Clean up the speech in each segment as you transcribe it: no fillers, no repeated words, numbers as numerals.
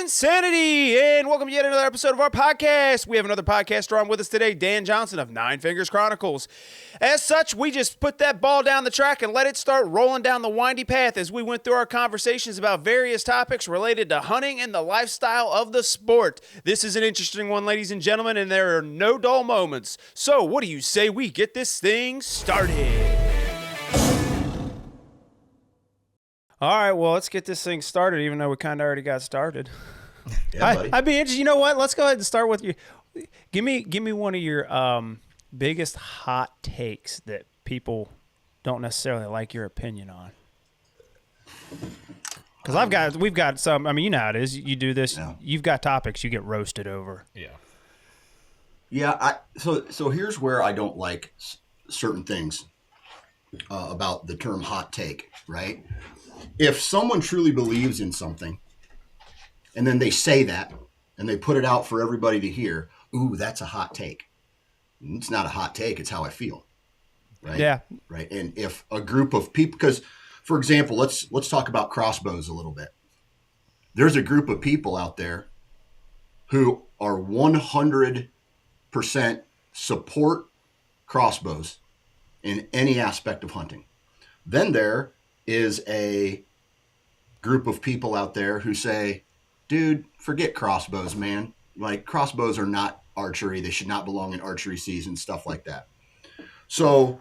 Insanity, and welcome to yet another episode of our podcast. We have another podcaster on with us today, Dan Johnson of Nine Fingers Chronicles. As such, we just put that ball down the track and let it start rolling down the windy path as we went through our conversations about various topics related to hunting and the lifestyle of the sport. This is an interesting one, ladies and gentlemen, and there are no dull moments. So what do you say we get this thing started? All right, well, let's get this thing started, even though we kind of already got started. Yeah, buddy. I'd be interested. You know what? Let's go ahead and start with you. Give me one of your biggest hot takes that people don't necessarily like your opinion on. Because we've got some. I mean, you know how it is. You do this. Yeah. You've got topics you get roasted over. Yeah. Yeah. So here's where I don't like certain things about the term hot take, right? If someone truly believes in something and then they say that and they put it out for everybody to hear, ooh, that's a hot take. It's not a hot take. It's how I feel. Right. Yeah. Right. And if a group of people, because for example, let's talk about crossbows a little bit. There's a group of people out there who are 100% support crossbows in any aspect of hunting. Then there is a group of people out there who say, dude, forget crossbows, man. Like, crossbows are not archery. They should not belong in archery season, stuff like that. So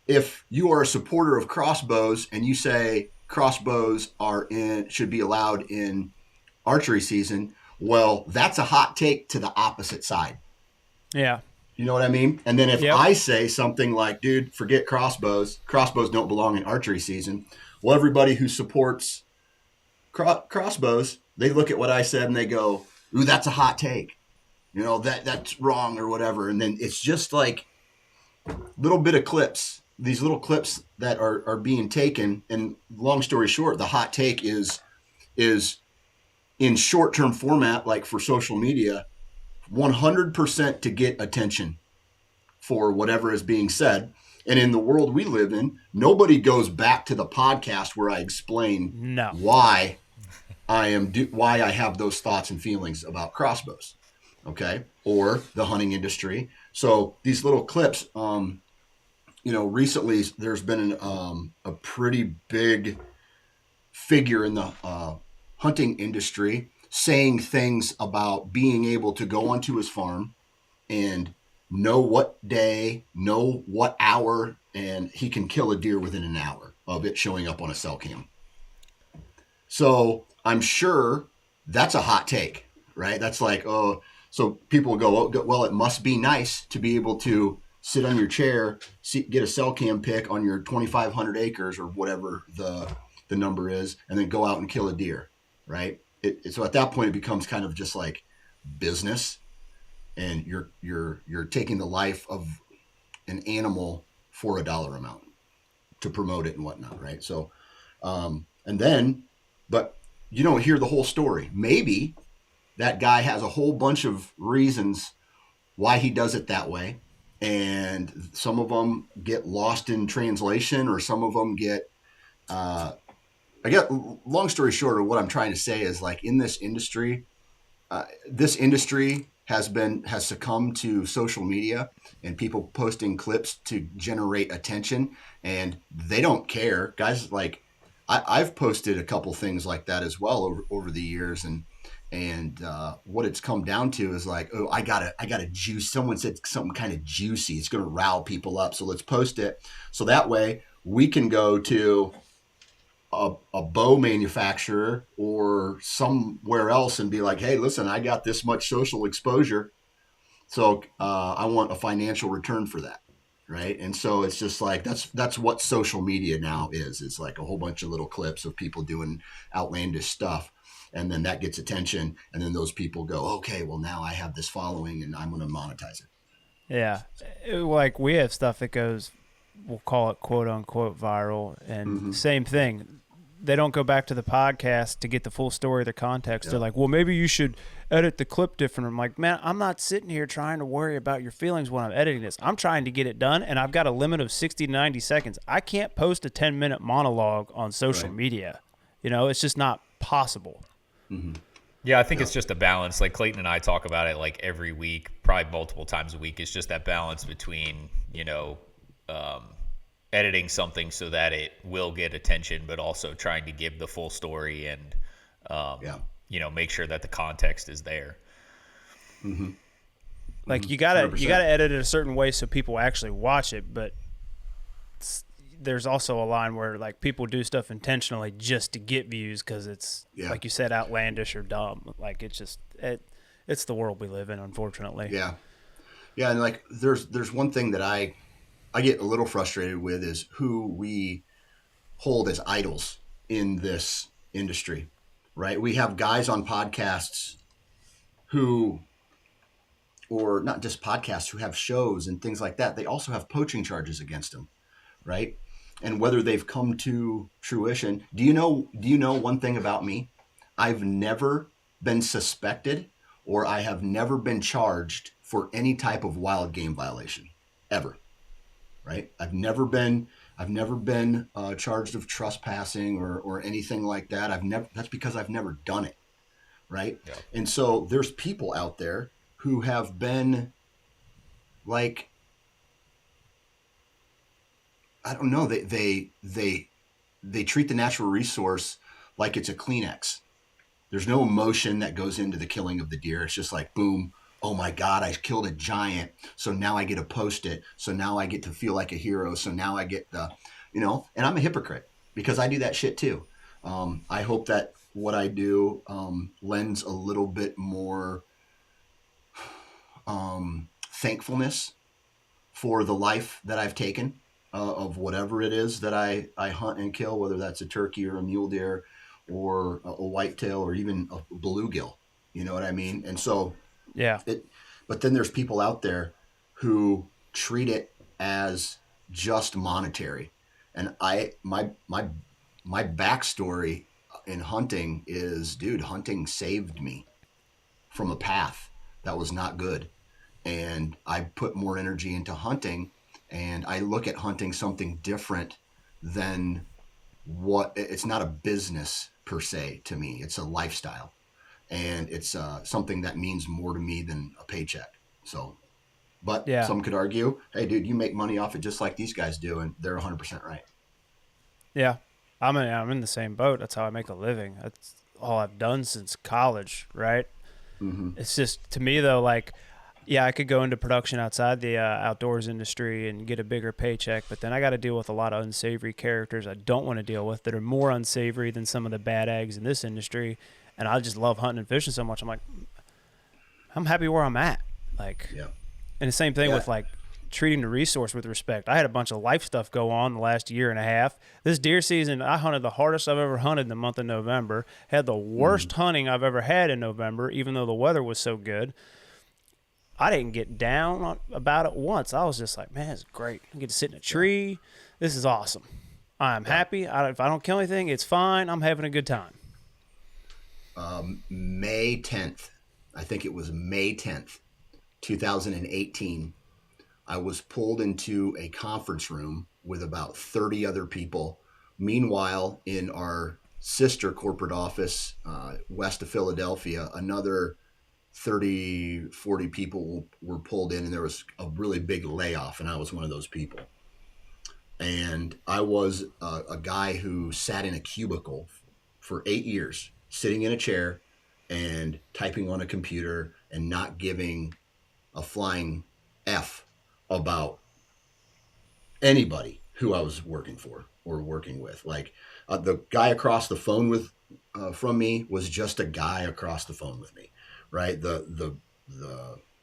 if you are a supporter of crossbows and you say crossbows should be allowed in archery season, well, that's a hot take to the opposite side. Yeah. You know what I mean? And then if I say something like, dude, forget crossbows don't belong in archery season. Well, everybody who supports crossbows, they look at what I said and they go, ooh, that's a hot take. You know, that's wrong or whatever. And then it's just like little bit of clips, these little clips that are being taken. And long story short, the hot take is in short-term format, like for social media, 100% to get attention for whatever is being said. And in the world we live in, nobody goes back to the podcast where I explain why I have those thoughts and feelings about crossbows, okay, or the hunting industry. So these little clips, recently there's been a pretty big figure in the hunting industry saying things about being able to go onto his farm and know what day, know what hour, and he can kill a deer within an hour of it showing up on a cell cam. So I'm sure that's a hot take, right? That's like, oh, so people go, oh, well, it must be nice to be able to sit on your chair, get a cell cam pic on your 2,500 acres or whatever the number is, and then go out and kill a deer, right? So at that point, it becomes kind of just like business, and you're taking the life of an animal for a dollar amount to promote it and whatnot, right? So, but you don't hear the whole story. Maybe that guy has a whole bunch of reasons why he does it that way, and some of them get lost in translation, or some of them get. Long story short, of what I'm trying to say is, like, in this industry has succumbed to social media and people posting clips to generate attention, and they don't care. Guys, like, I've posted a couple things like that as well over the years, and what it's come down to is like, oh, I gotta juice. Someone said something kind of juicy. It's going to rile people up, so let's post it. So that way we can go to a bow manufacturer or somewhere else and be like, hey, listen, I got this much social exposure, so I want a financial return for that, right? And so it's just like, that's what social media now is. It's like a whole bunch of little clips of people doing outlandish stuff, and then that gets attention, and then those people go, okay, well, now I have this following and I'm going to monetize it. Yeah, like we have stuff that goes, we'll call it quote unquote viral, and same thing. They don't go back to the podcast to get the full story, the context. They're like, well, maybe you should edit the clip different. I'm like, man, I'm not sitting here trying to worry about your feelings when I'm editing this. I'm trying to get it done, and I've got a limit of 60 to 90 seconds. I can't post a 10-minute monologue on social media. You know, it's just not possible. Mm-hmm. Yeah, I think it's just a balance. Like Clayton and I talk about it like every week, probably multiple times a week. It's just that balance between, um, editing something so that it will get attention, but also trying to give the full story and, um, Yeah. make sure that the context is there. Mm-hmm. Like Mm-hmm. you gotta 100%. edit it a certain way so people actually watch it, but there's also a line where like people do stuff intentionally just to get views because it's Yeah. like you said, outlandish or dumb. Like it's the world we live in, unfortunately. Yeah. Yeah. And like, there's one thing that I get a little frustrated with is who we hold as idols in this industry, right? We have guys on podcasts who, or not just podcasts, who have shows and things like that. They also have poaching charges against them, right? And whether they've come to fruition. Do you know one thing about me? I've never been suspected or I have never been charged for any type of wild game violation ever, right? I've never been charged of trespassing or anything like that. That's because I've never done it, right? Yeah. And so there's people out there who have been like, I don't know, they treat the natural resource like it's a Kleenex. There's no emotion that goes into the killing of the deer. It's just like, boom, oh my God, I killed a giant. So now I get to post it. So now I get to feel like a hero. So now I get and I'm a hypocrite because I do that shit too. I hope that what I do lends a little bit more thankfulness for the life that I've taken of whatever it is that I hunt and kill, whether that's a turkey or a mule deer or a whitetail or even a bluegill. You know what I mean? And so Yeah. it, but then there's people out there who treat it as just monetary. And my backstory in hunting is, dude, hunting saved me from a path that was not good. And I put more energy into hunting and I look at hunting something different than what it's not a business per se to me. It's a lifestyle and it's something that means more to me than a paycheck. So, but Yeah. some could argue, hey, dude, you make money off it just like these guys do, and they're 100% right. Yeah. I'm in the same boat. That's how I make a living. That's all I've done since college, right? Mm-hmm. It's just to me though, like, yeah, I could go into production outside the outdoors industry and get a bigger paycheck, but then I got to deal with a lot of unsavory characters I don't want to deal with that are more unsavory than some of the bad eggs in this industry. And I just love hunting and fishing so much. I'm like, I'm happy where I'm at. Like, Yeah. and the same thing Yeah. with like treating the resource with respect. I had a bunch of life stuff go on the last year and a half. This deer season, I hunted the hardest I've ever hunted in the month of November. Had the Mm-hmm. worst hunting I've ever had in November, even though the weather was so good. I didn't get down about it once. I was just like, man, it's great. I get to sit in a Yeah. tree. This is awesome. I'm Yeah. happy. If I don't kill anything, it's fine. I'm having a good time. May 10th, I think it was May 10th, 2018. I was pulled into a conference room with about 30 other people. Meanwhile, in our sister corporate office west of Philadelphia, another 30, 40 people were pulled in, and there was a really big layoff, and I was one of those people. And I was a guy who sat in a cubicle for 8 years, sitting in a chair and typing on a computer and not giving a flying F about anybody who I was working for or working with. Like the guy across the phone with from me was just a guy across the phone with me, right? The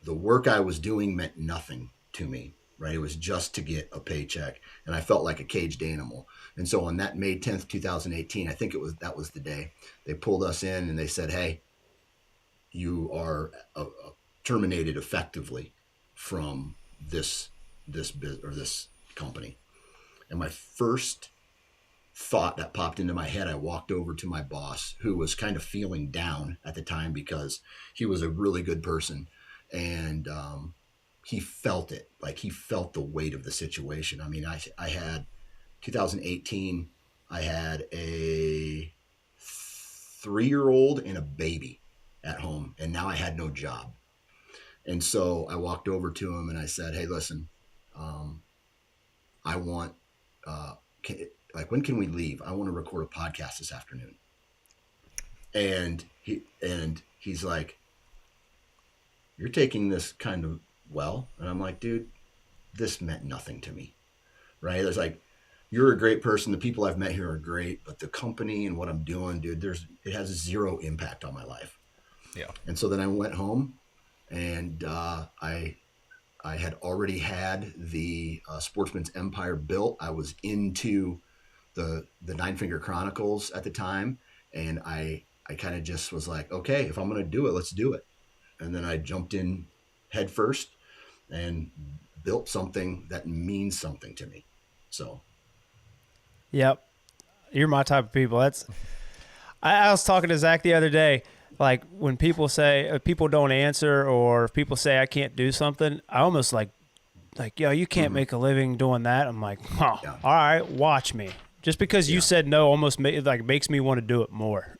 work I was doing meant nothing to me, right? It was just to get a paycheck, and I felt like a caged animal. And so on that May 10th, 2018, I think that was the day they pulled us in and they said, "Hey, you are terminated effectively from this company." And my first thought that popped into my head, I walked over to my boss, who was kind of feeling down at the time because he was a really good person, and he felt it. Like he felt the weight of the situation. I mean, I had 2018. I had a 3-year-old and a baby. at home, and now I had no job. And so I walked over to him and I said, "Hey, listen, I want, when can we leave? I want to record a podcast this afternoon." And he's like, "You're taking this kind of well." And I'm like, "Dude, this meant nothing to me." Right? It's like, "You're a great person. The people I've met here are great, but the company and what I'm doing, dude, it has zero impact on my life." Yeah. And so then I went home, and I had already had the Sportsman's Empire built. I was into the Nine Finger Chronicles at the time, and I kind of just was like, okay, if I'm going to do it, let's do it. And then I jumped in head first and built something that means something to me. So, Yep. You're my type of people. I was talking to Zach the other day. Like when people say people don't answer, or if people say I can't do something, I almost like, yo, you can't make a living doing that. I'm like, oh, yeah. all right, watch me. Just because you said no almost makes me want to do it more.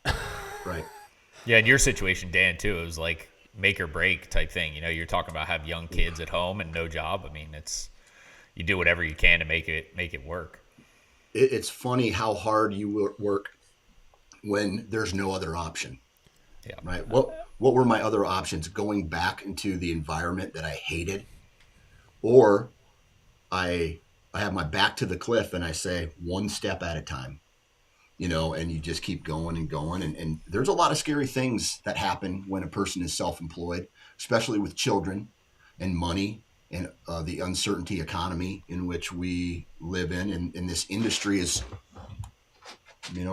Right. Yeah, in your situation, Dan, too, it was like make or break type thing. You know, you're talking about have young kids at home and no job. I mean, you do whatever you can to make it work. It's funny how hard you work when there's no other option. Yeah. Right. What were my other options? Going back into the environment that I hated, or I have my back to the cliff and I say one step at a time, and you just keep going and going. And there's a lot of scary things that happen when a person is self-employed, especially with children and money and the uncertainty economy in which we live in. And this industry is,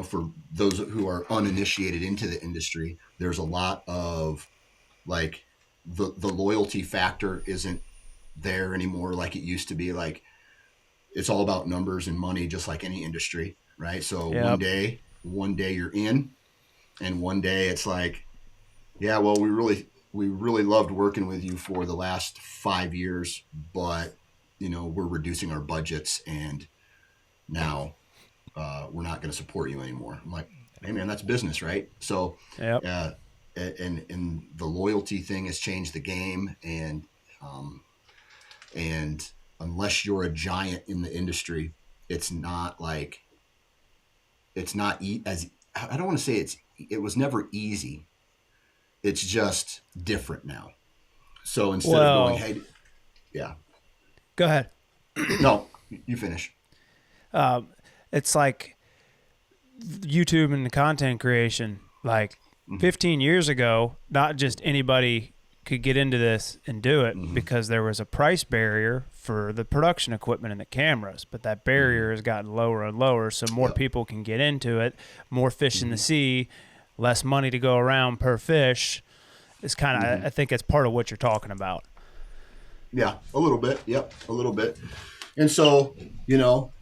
for those who are uninitiated into the industry, there's a lot of like the loyalty factor isn't there anymore like it used to be. Like it's all about numbers and money, just like any industry, right? So Yep. one day you're in, and one day it's like, yeah, well, we really loved working with you for the last 5 years, but we're reducing our budgets, and now we're not going to support you anymore. I'm like, hey man, that's business, right? So, Yep. and the loyalty thing has changed the game, and unless you're a giant in the industry, it's not as, I don't want to say it was never easy. It's just different now. So instead of going, hey, yeah, Go ahead. no, you finish. It's like YouTube and the content creation. Like 15 years ago, not just anybody could get into this and do it because there was a price barrier for the production equipment and the cameras, but that barrier has gotten lower and lower, so more people can get into it, more fish in the sea, less money to go around per fish. It's kind of, I think it's part of what you're talking about. Yeah, a little bit. Yep, a little bit. And so,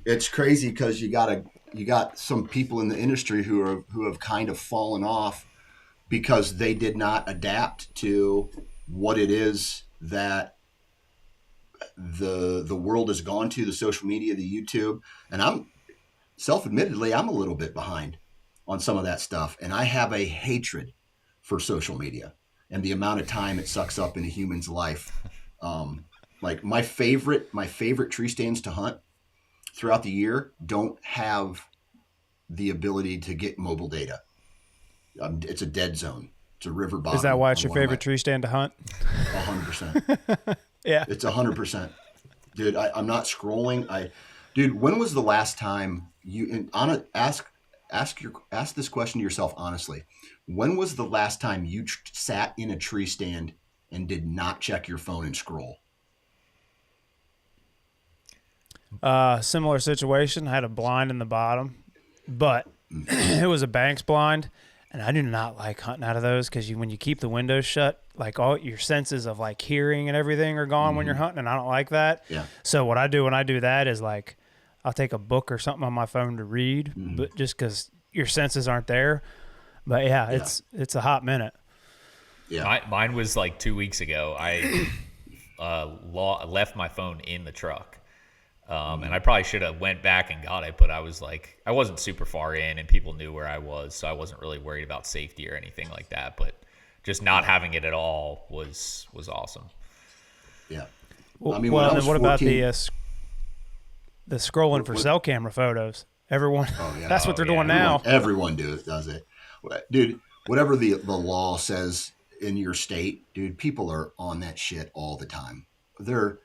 it's crazy because you got some people in the industry who have kind of fallen off because they did not adapt to what it is that the world has gone to, the social media, the YouTube. And I'm self-admittedly, I'm a little bit behind on some of that stuff. And I have a hatred for social media and the amount of time it sucks up in a human's life. Like my favorite tree stands to hunt throughout the year don't have the ability to get mobile data. It's a dead zone. It's a river bottom. Is that why it's your favorite tree stand to hunt? 100%. Yeah. It's 100%. Dude, I'm not scrolling. Dude, when was the last time ask this question to yourself honestly. When was the last time you sat in a tree stand and did not check your phone and scroll? Similar situation. I had a blind in the bottom, but it was a Banks blind, and I do not like hunting out of those because when you keep the windows shut, like all your senses of like hearing and everything are gone when you're hunting, and I don't like that. Yeah. So what I do when I do that is like I'll take a book or something on my phone to read, but just because your senses aren't there. But yeah, it's a hot minute. Yeah. Mine was like 2 weeks ago. I left my phone in the truck. And I probably should have went back and got it, but I wasn't super far in and people knew where I was, so I wasn't really worried about safety or anything like that. But just not having it at all was awesome. Yeah. Well, I mean, when I and was then what about 14, the scrolling for cell camera photos? Everyone, oh yeah, that's what they're doing yeah. now. everyone does it. Dude, whatever the law says in your state, dude, people are on that shit all the time. They're,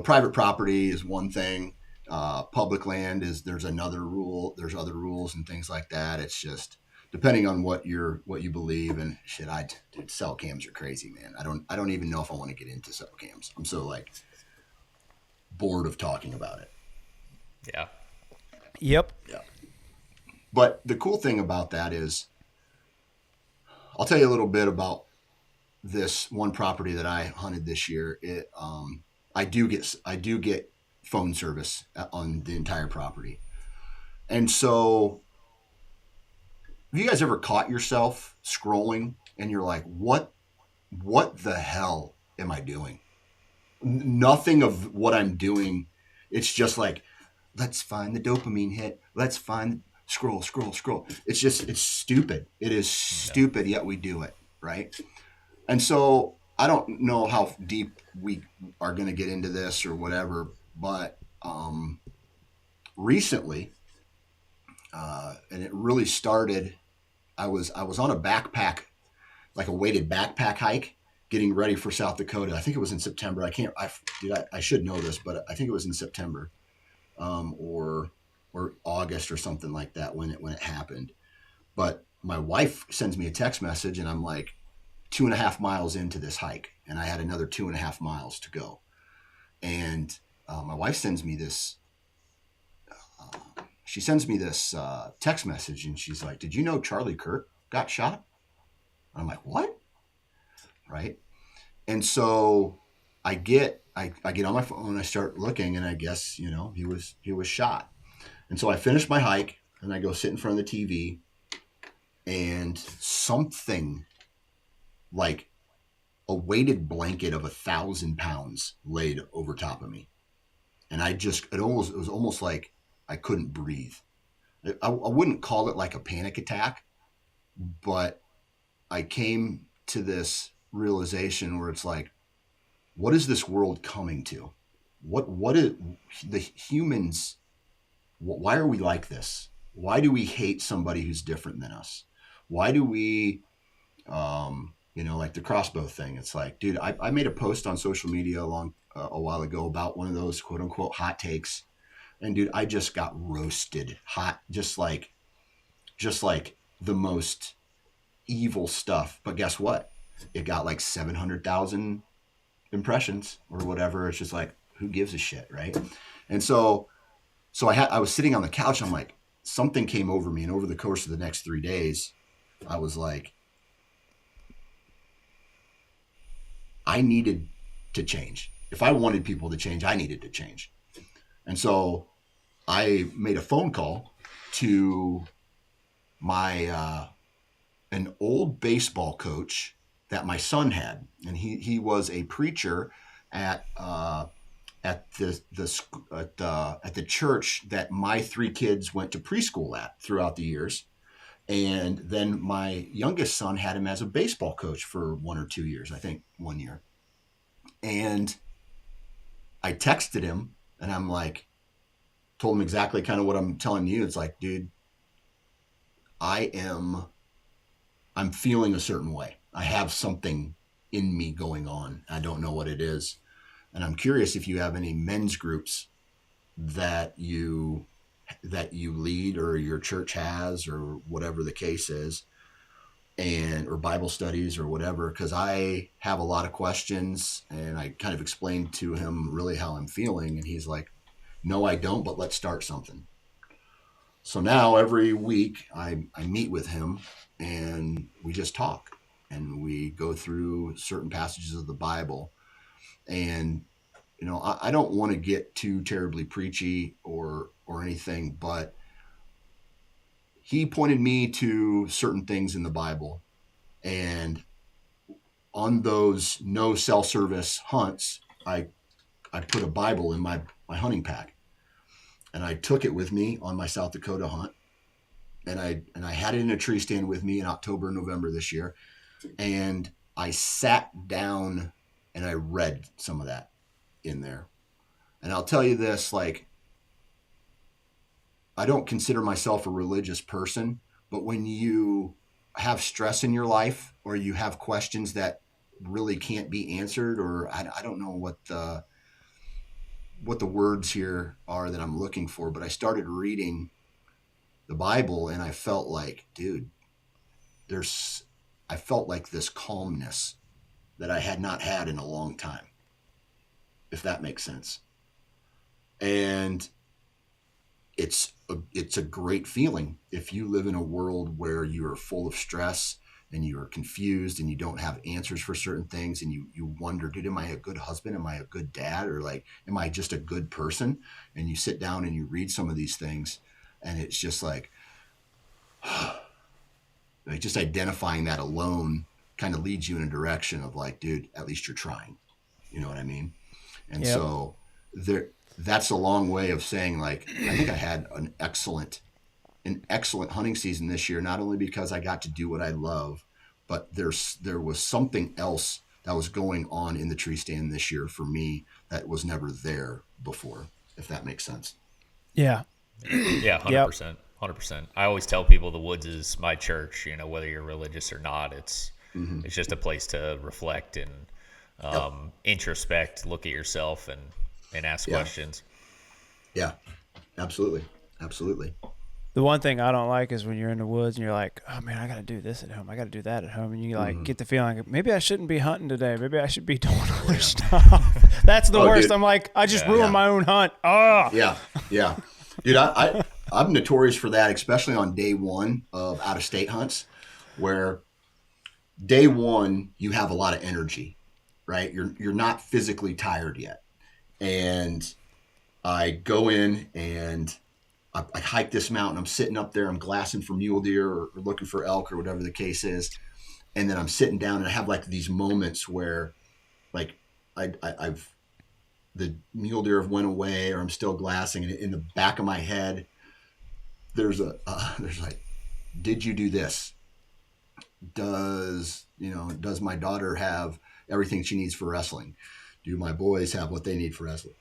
private property is one thing. Public land there's another rule. There's other rules and things like that. It's just depending on what you believe and shit. Dude, cell cams are crazy, man. I don't even know if I want to get into cell cams. I'm so like bored of talking about it. Yeah. Yep. Yeah. But the cool thing about that is, I'll tell you a little bit about this one property that I hunted this year. I do get phone service on the entire property, and so have you guys ever caught yourself scrolling and you're like, what the hell am I doing? Nothing of what I'm doing. It's just like, let's find the dopamine hit. Let's find scroll. It's stupid. It is stupid, yet we do it, right? And so I don't know how deep we are going to get into this or whatever, but recently, and it really started. I was on a backpack, like a weighted backpack hike, getting ready for South Dakota. I think it was in September. I should know this, but I think it was in September, or August or something like that when it happened. But my wife sends me a text message, and I'm like 2.5 miles into this hike, and I had another 2.5 miles to go. And my wife sends me this. She sends me this text message, and she's like, "Did you know Charlie Kirk got shot?" And I'm like, "What?" Right? And so I get on my phone, I start looking, and I guess he was shot. And so I finish my hike, and I go sit in front of the TV, and something like a weighted blanket of 1,000 pounds laid over top of me, and it was almost like I couldn't breathe. I wouldn't call it like a panic attack, but I came to this realization where it's like, what is this world coming to? What is the humans? Why are we like this? Why do we hate somebody who's different than us? Why do we, like the crossbow thing? It's like, dude, I made a post on social media a while ago about one of those quote unquote hot takes. And dude, I just got roasted hot, just like the most evil stuff. But guess what? It got like 700,000 impressions or whatever. It's just like, who gives a shit, right? And so I was sitting on the couch. I'm like, something came over me, and over the course of the next 3 days, I was like, I needed to change. If I wanted people to change, I needed to change. And so I made a phone call to an old baseball coach that my son had, and he was a preacher at the church that my 3 kids went to preschool at throughout the years. And then my youngest son had him as a baseball coach for 1 or 2 years, I think 1 year. And I texted him, and I'm like, told him exactly kind of what I'm telling you. It's like, dude, I'm feeling a certain way. I have something in me going on. I don't know what it is. And I'm curious if you have any men's groups that you lead, or your church has, or whatever the case is, or Bible studies or whatever, because I have a lot of questions, and I kind of explained to him really how I'm feeling, and he's like, no, I don't, but let's start something. So now every week I meet with him, and we just talk, and we go through certain passages of the Bible. And I don't want to get too terribly preachy or anything, but he pointed me to certain things in the Bible, and on those no cell service hunts, I put a Bible in my hunting pack, and I took it with me on my South Dakota hunt, and I had it in a tree stand with me in October and November this year. And I sat down and I read some of that in there. And I'll tell you this, like, I don't consider myself a religious person, but when you have stress in your life or you have questions that really can't be answered, or I don't know what the words here are that I'm looking for, but I started reading the Bible and I felt like, dude, I felt like this calmness that I had not had in a long time, if that makes sense. And it's a great feeling if you live in a world where you are full of stress and you are confused and you don't have answers for certain things, and you wonder, dude, am I a good husband? Am I a good dad? Or like, am I just a good person? And you sit down and you read some of these things, and it's just like just identifying that alone kind of leads you in a direction of like, dude, at least you're trying. You know what I mean? And so that's a long way of saying, like, I think I had an excellent hunting season this year, not only because I got to do what I love, but there was something else that was going on in the tree stand this year for me that was never there before, if that makes sense. Yeah. Yeah, 100%. 100%. I always tell people the woods is my church, you know, whether you're religious or not. It's just a place to reflect and introspect, look at yourself and ask questions. Yeah, absolutely. Absolutely. The one thing I don't like is when you're in the woods and you're like, oh man, I got to do this at home. I got to do that at home. And you like get the feeling like, maybe I shouldn't be hunting today. Maybe I should be doing other stuff. That's the worst. Dude. I'm like, I just ruined my own hunt. Oh. Yeah. Yeah. Dude, I'm notorious for that, especially on day one of out of state hunts, where day one, you have a lot of energy, right? You're not physically tired yet. And I go in and I hike this mountain. I'm sitting up there. I'm glassing for mule deer or looking for elk or whatever the case is. And then I'm sitting down and I have like these moments where like I've the mule deer have went away or I'm still glassing. And in the back of my head, there's like, did you do this? Does my daughter have everything she needs for wrestling? Do my boys have what they need for wrestling?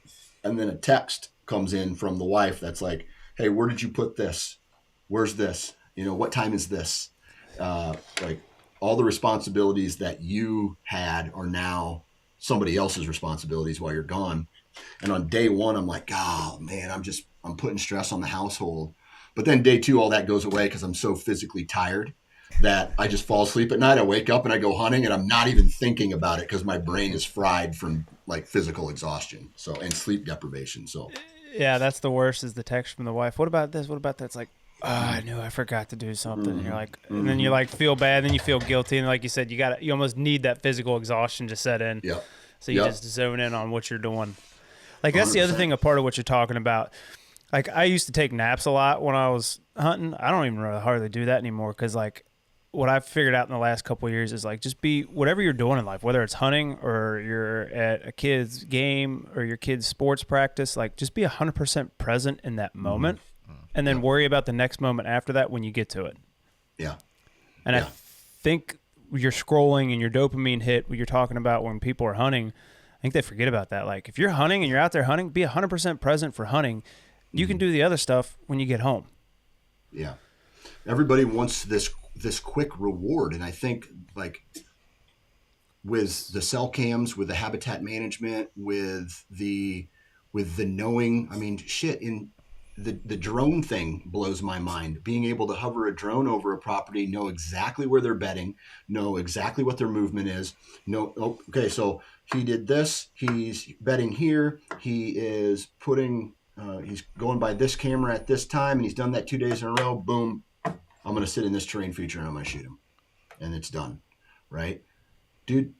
And then a text comes in from the wife that's like, hey, where did you put this? Where's this? What time is this? Like all the responsibilities that you had are now somebody else's responsibilities while you're gone. And on day one, I'm like, oh man, I'm putting stress on the household. But then day two, all that goes away because I'm so physically tired that I just fall asleep at night. I wake up and I go hunting and I'm not even thinking about it because my brain is fried from like physical exhaustion. So, and sleep deprivation. So yeah, that's the worst is the text from the wife. What about this? What about that? It's like, oh, I knew I forgot to do something. And you're like, and then you like feel bad. Then you feel guilty. And like you said, you almost need that physical exhaustion to set in. Yeah. So you just zone in on what you're doing. Like that's 100%. The other thing, a part of what you're talking about. Like I used to take naps a lot when I was hunting. I don't even really hardly do that anymore because like what I've figured out in the last couple of years is like just be whatever you're doing in life, whether it's hunting or you're at a kid's game or your kid's sports practice, like just be 100% present in that moment and then worry about the next moment after that when you get to it. Yeah. And I think you're scrolling and your dopamine hit, what you're talking about when people are hunting, I think they forget about that. Like if you're hunting and you're out there hunting, be 100% present for hunting. You can do the other stuff when you get home. Yeah. Everybody wants this quick reward. And I think like with the cell cams, with the habitat management, with the knowing, I mean, shit, in the drone thing blows my mind. Being able to hover a drone over a property, know exactly where they're bedding, know exactly what their movement is. Okay, so he did this, he's bedding here, he is putting he's going by this camera at this time, and he's done that 2 days in a row. Boom. I'm going to sit in this terrain feature, and I'm going to shoot him. And it's done. Right? Dude,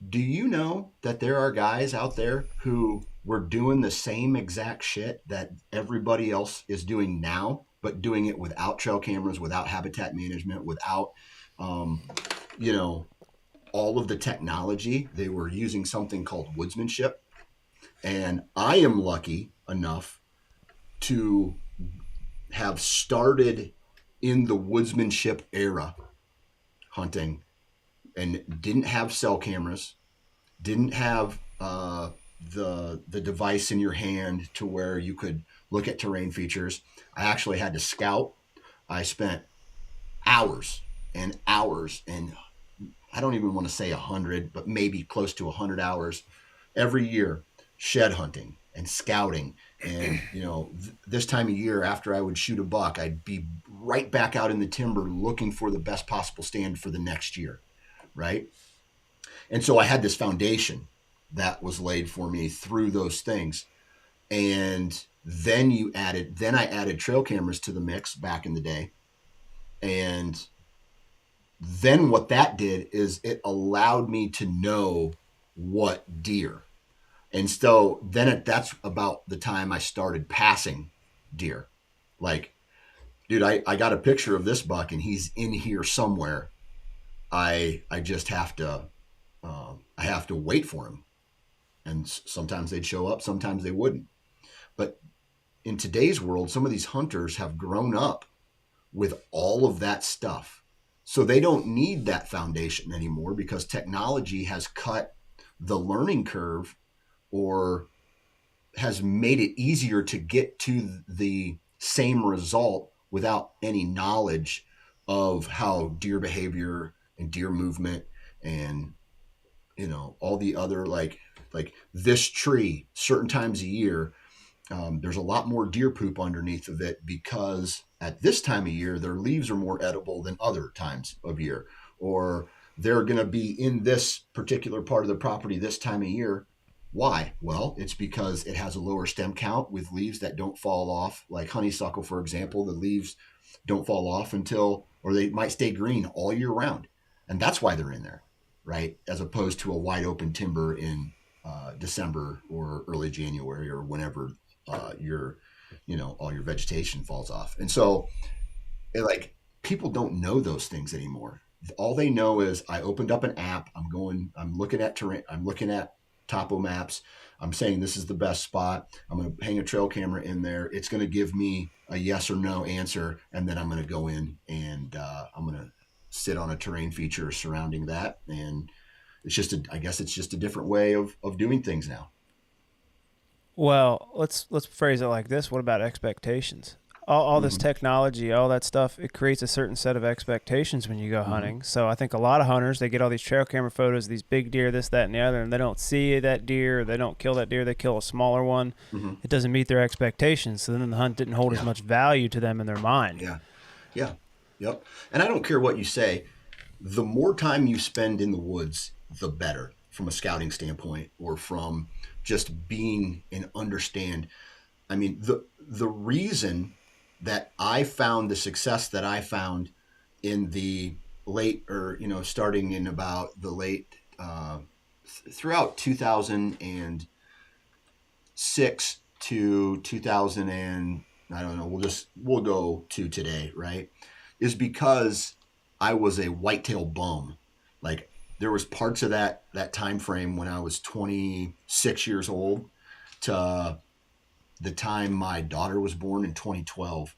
do you know that there are guys out there who were doing the same exact shit that everybody else is doing now, but doing it without trail cameras, without habitat management, without, all of the technology? They were using something called woodsmanship. And I am lucky enough to have started in the woodsmanship era hunting and didn't have cell cameras, didn't have the device in your hand to where you could look at terrain features. I actually had to scout. I spent hours and hours, and I don't even want to say 100, but maybe close to 100 hours every year shed hunting and scouting. And this time of year, after I would shoot a buck, I'd be right back out in the timber looking for the best possible stand for the next year, right? And so I had this foundation that was laid for me through those things. And then I added trail cameras to the mix back in the day. And then what that did is it allowed me to know what deer. And so then that's about the time I started passing deer. Like, dude, I got a picture of this buck and he's in here somewhere. I just have to I have to wait for him. And sometimes they'd show up, sometimes they wouldn't. But in today's world, some of these hunters have grown up with all of that stuff. So they don't need that foundation anymore because technology has cut the learning curve or has made it easier to get to the same result without any knowledge of how deer behavior and deer movement and all the other like this tree certain times a year. There's a lot more deer poop underneath of it because at this time of year, their leaves are more edible than other times of year, or they're going to be in this particular part of the property this time of year. Why? Well, it's because it has a lower stem count with leaves that don't fall off, like honeysuckle, for example. The leaves don't fall off or they might stay green all year round. And that's why they're in there, right? As opposed to a wide open timber in December or early January or whenever all your vegetation falls off. And so people don't know those things anymore. All they know is I opened up an app. I'm looking at terrain. I'm looking at topo maps. I'm saying this is the best spot. I'm going to hang a trail camera in there. It's going to give me a yes or no answer. And then I'm going to go in and I'm going to sit on a terrain feature surrounding that. And I guess it's just a different way of doing things now. Well, let's phrase it like this. What about expectations? All this technology, all that stuff, it creates a certain set of expectations when you go hunting. So I think a lot of hunters, they get all these trail camera photos, these big deer, this, that, and the other, and they don't see that deer, or they don't kill that deer, they kill a smaller one. It doesn't meet their expectations, so then the hunt didn't hold as much value to them in their mind. Yep. And I don't care what you say. The more time you spend in the woods, the better from a scouting standpoint or from just being and understand. I mean, the reason that I found the success that I found in the late or, starting in about the late, throughout 2006 to 2000 and I don't know, we'll go to today, right? Is because I was a whitetail bum. Like there was parts of that time frame when I was 26 years old to the time my daughter was born in 2012,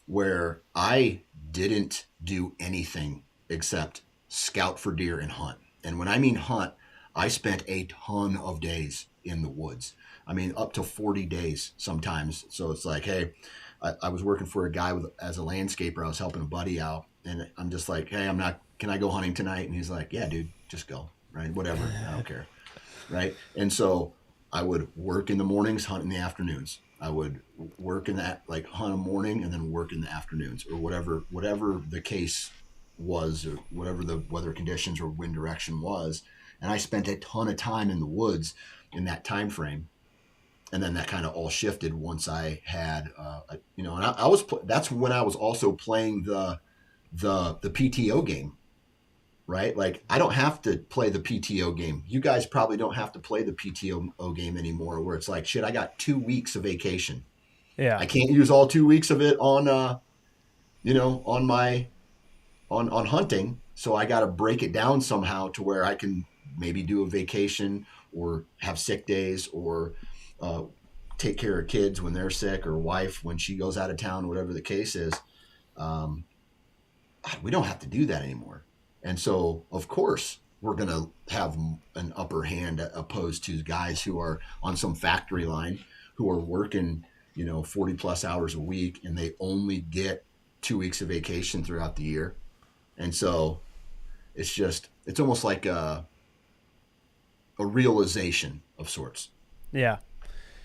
where I didn't do anything except scout for deer and hunt. And when I mean hunt, I spent a ton of days in the woods. I mean, up to 40 days sometimes. So it's like, hey, I was working for a guy as a landscaper. I was helping a buddy out, and I'm just like, hey, can I go hunting tonight? And he's like, yeah, dude, just go, right? Whatever, I don't care, right? And so I would work in the mornings, hunt in the afternoons. I would work in that, like hunt a morning and then work in the afternoons or whatever the case was or whatever the weather conditions or wind direction was. And I spent a ton of time in the woods in that time frame. And then that kind of all shifted once I had, and that's when I was also playing the PTO game. Right? Like I don't have to play the PTO game. You guys probably don't have to play the PTO game anymore where it's like, shit, I got 2 weeks of vacation. Yeah. I can't use all 2 weeks of it on hunting. So I got to break it down somehow to where I can maybe do a vacation or have sick days or take care of kids when they're sick or wife when she goes out of town, whatever the case is. We don't have to do that anymore. And so, of course, we're going to have an upper hand opposed to guys who are on some factory line who are working, 40 plus hours a week, and they only get 2 weeks of vacation throughout the year. And so it's almost like a realization of sorts. Yeah.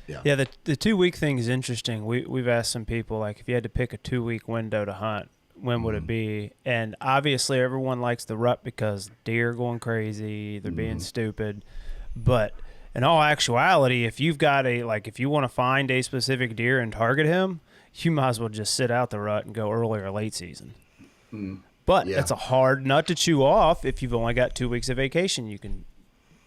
Yeah. Yeah, the 2 week thing is interesting. We've asked some people, like, if you had to pick a 2 week window to hunt, when would it be? And obviously everyone likes the rut because deer are going crazy, they're being stupid. But in all actuality, if you've got if you want to find a specific deer and target him, you might as well just sit out the rut and go early or late season. But Yeah. it's a hard nut to chew off if you've only got 2 weeks of vacation you can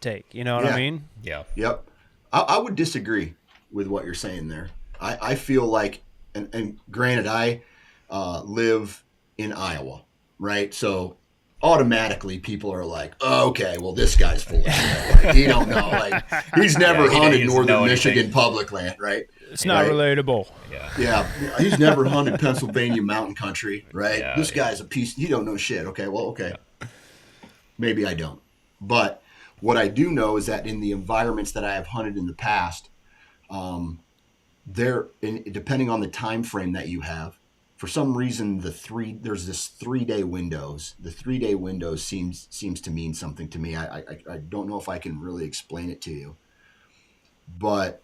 take. You know what I mean? Yeah. Yep. I would disagree with what you're saying there. I feel like, and granted, I live in Iowa, right? So automatically people are like, oh, okay, well, this guy's full of shit. Like, he don't know. Like, he's never hunted doesn't northern know Michigan anything. public land, right? It's not relatable. Yeah. Yeah, he's never hunted Pennsylvania mountain country, right? Yeah, This guy's a piece. He don't know shit. Okay, well, okay. Maybe I don't. But what I do know is that in the environments that I have hunted in the past, depending on the time frame that you have, for some reason there's this 3-day windows. The 3-day windows seems to mean something to me. I don't know if I can really explain it to you, but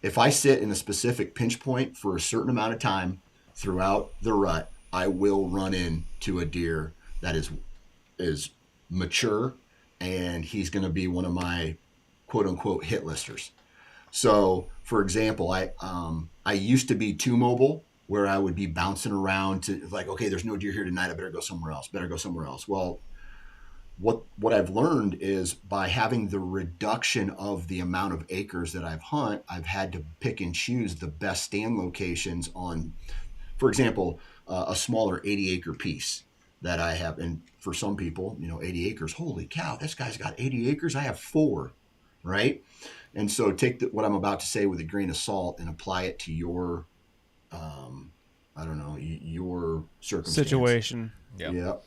if I sit in a specific pinch point for a certain amount of time throughout the rut, I will run into a deer that is mature, and he's going to be one of my quote unquote hit listers. So, for example, I used to be too mobile, where I would be bouncing around to like, okay, there's no deer here tonight. I better go somewhere else. Well, what I've learned is by having the reduction of the amount of acres that I've had to pick and choose the best stand locations on, for example, a smaller 80-acre piece that I have. And for some people, 80 acres, holy cow, this guy's got 80 acres. I have 4, right? And so take what I'm about to say with a grain of salt and apply it to your, I don't know, your circumstance. Situation. Yep.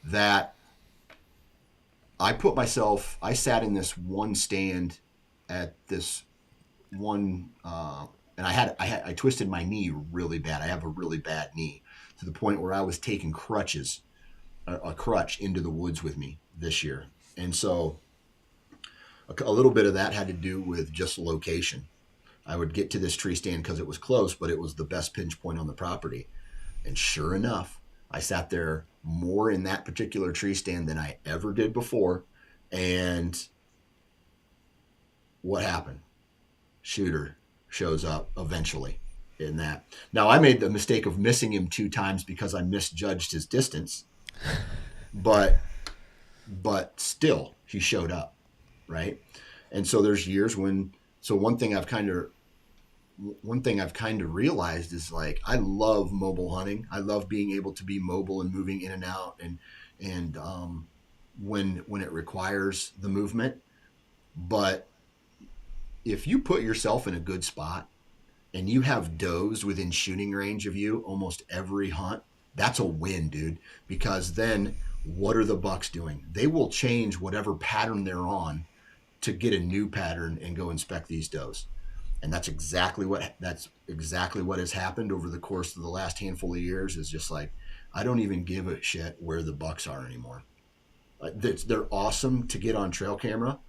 That I sat in this one stand at this one, and I twisted my knee really bad. I have a really bad knee to the point where I was taking a crutch into the woods with me this year. And so a little bit of that had to do with just location. I would get to this tree stand because it was close, but it was the best pinch point on the property. And sure enough, I sat there more in that particular tree stand than I ever did before. And what happened? Shooter shows up eventually in that. Now, I made the mistake of missing him 2 times because I misjudged his distance. But still, he showed up, right? And so there's years when, so one thing I've kind of realized is like, I love mobile hunting. I love being able to be mobile and moving in and out and when it requires the movement. But if you put yourself in a good spot and you have does within shooting range of you almost every hunt, that's a win, dude. Because then what are the bucks doing? They will change whatever pattern they're on to get a new pattern and go inspect these does. And that's exactly what has happened over the course of the last handful of years. Is just like, I don't even give a shit where the bucks are anymore. They're awesome to get on trail camera,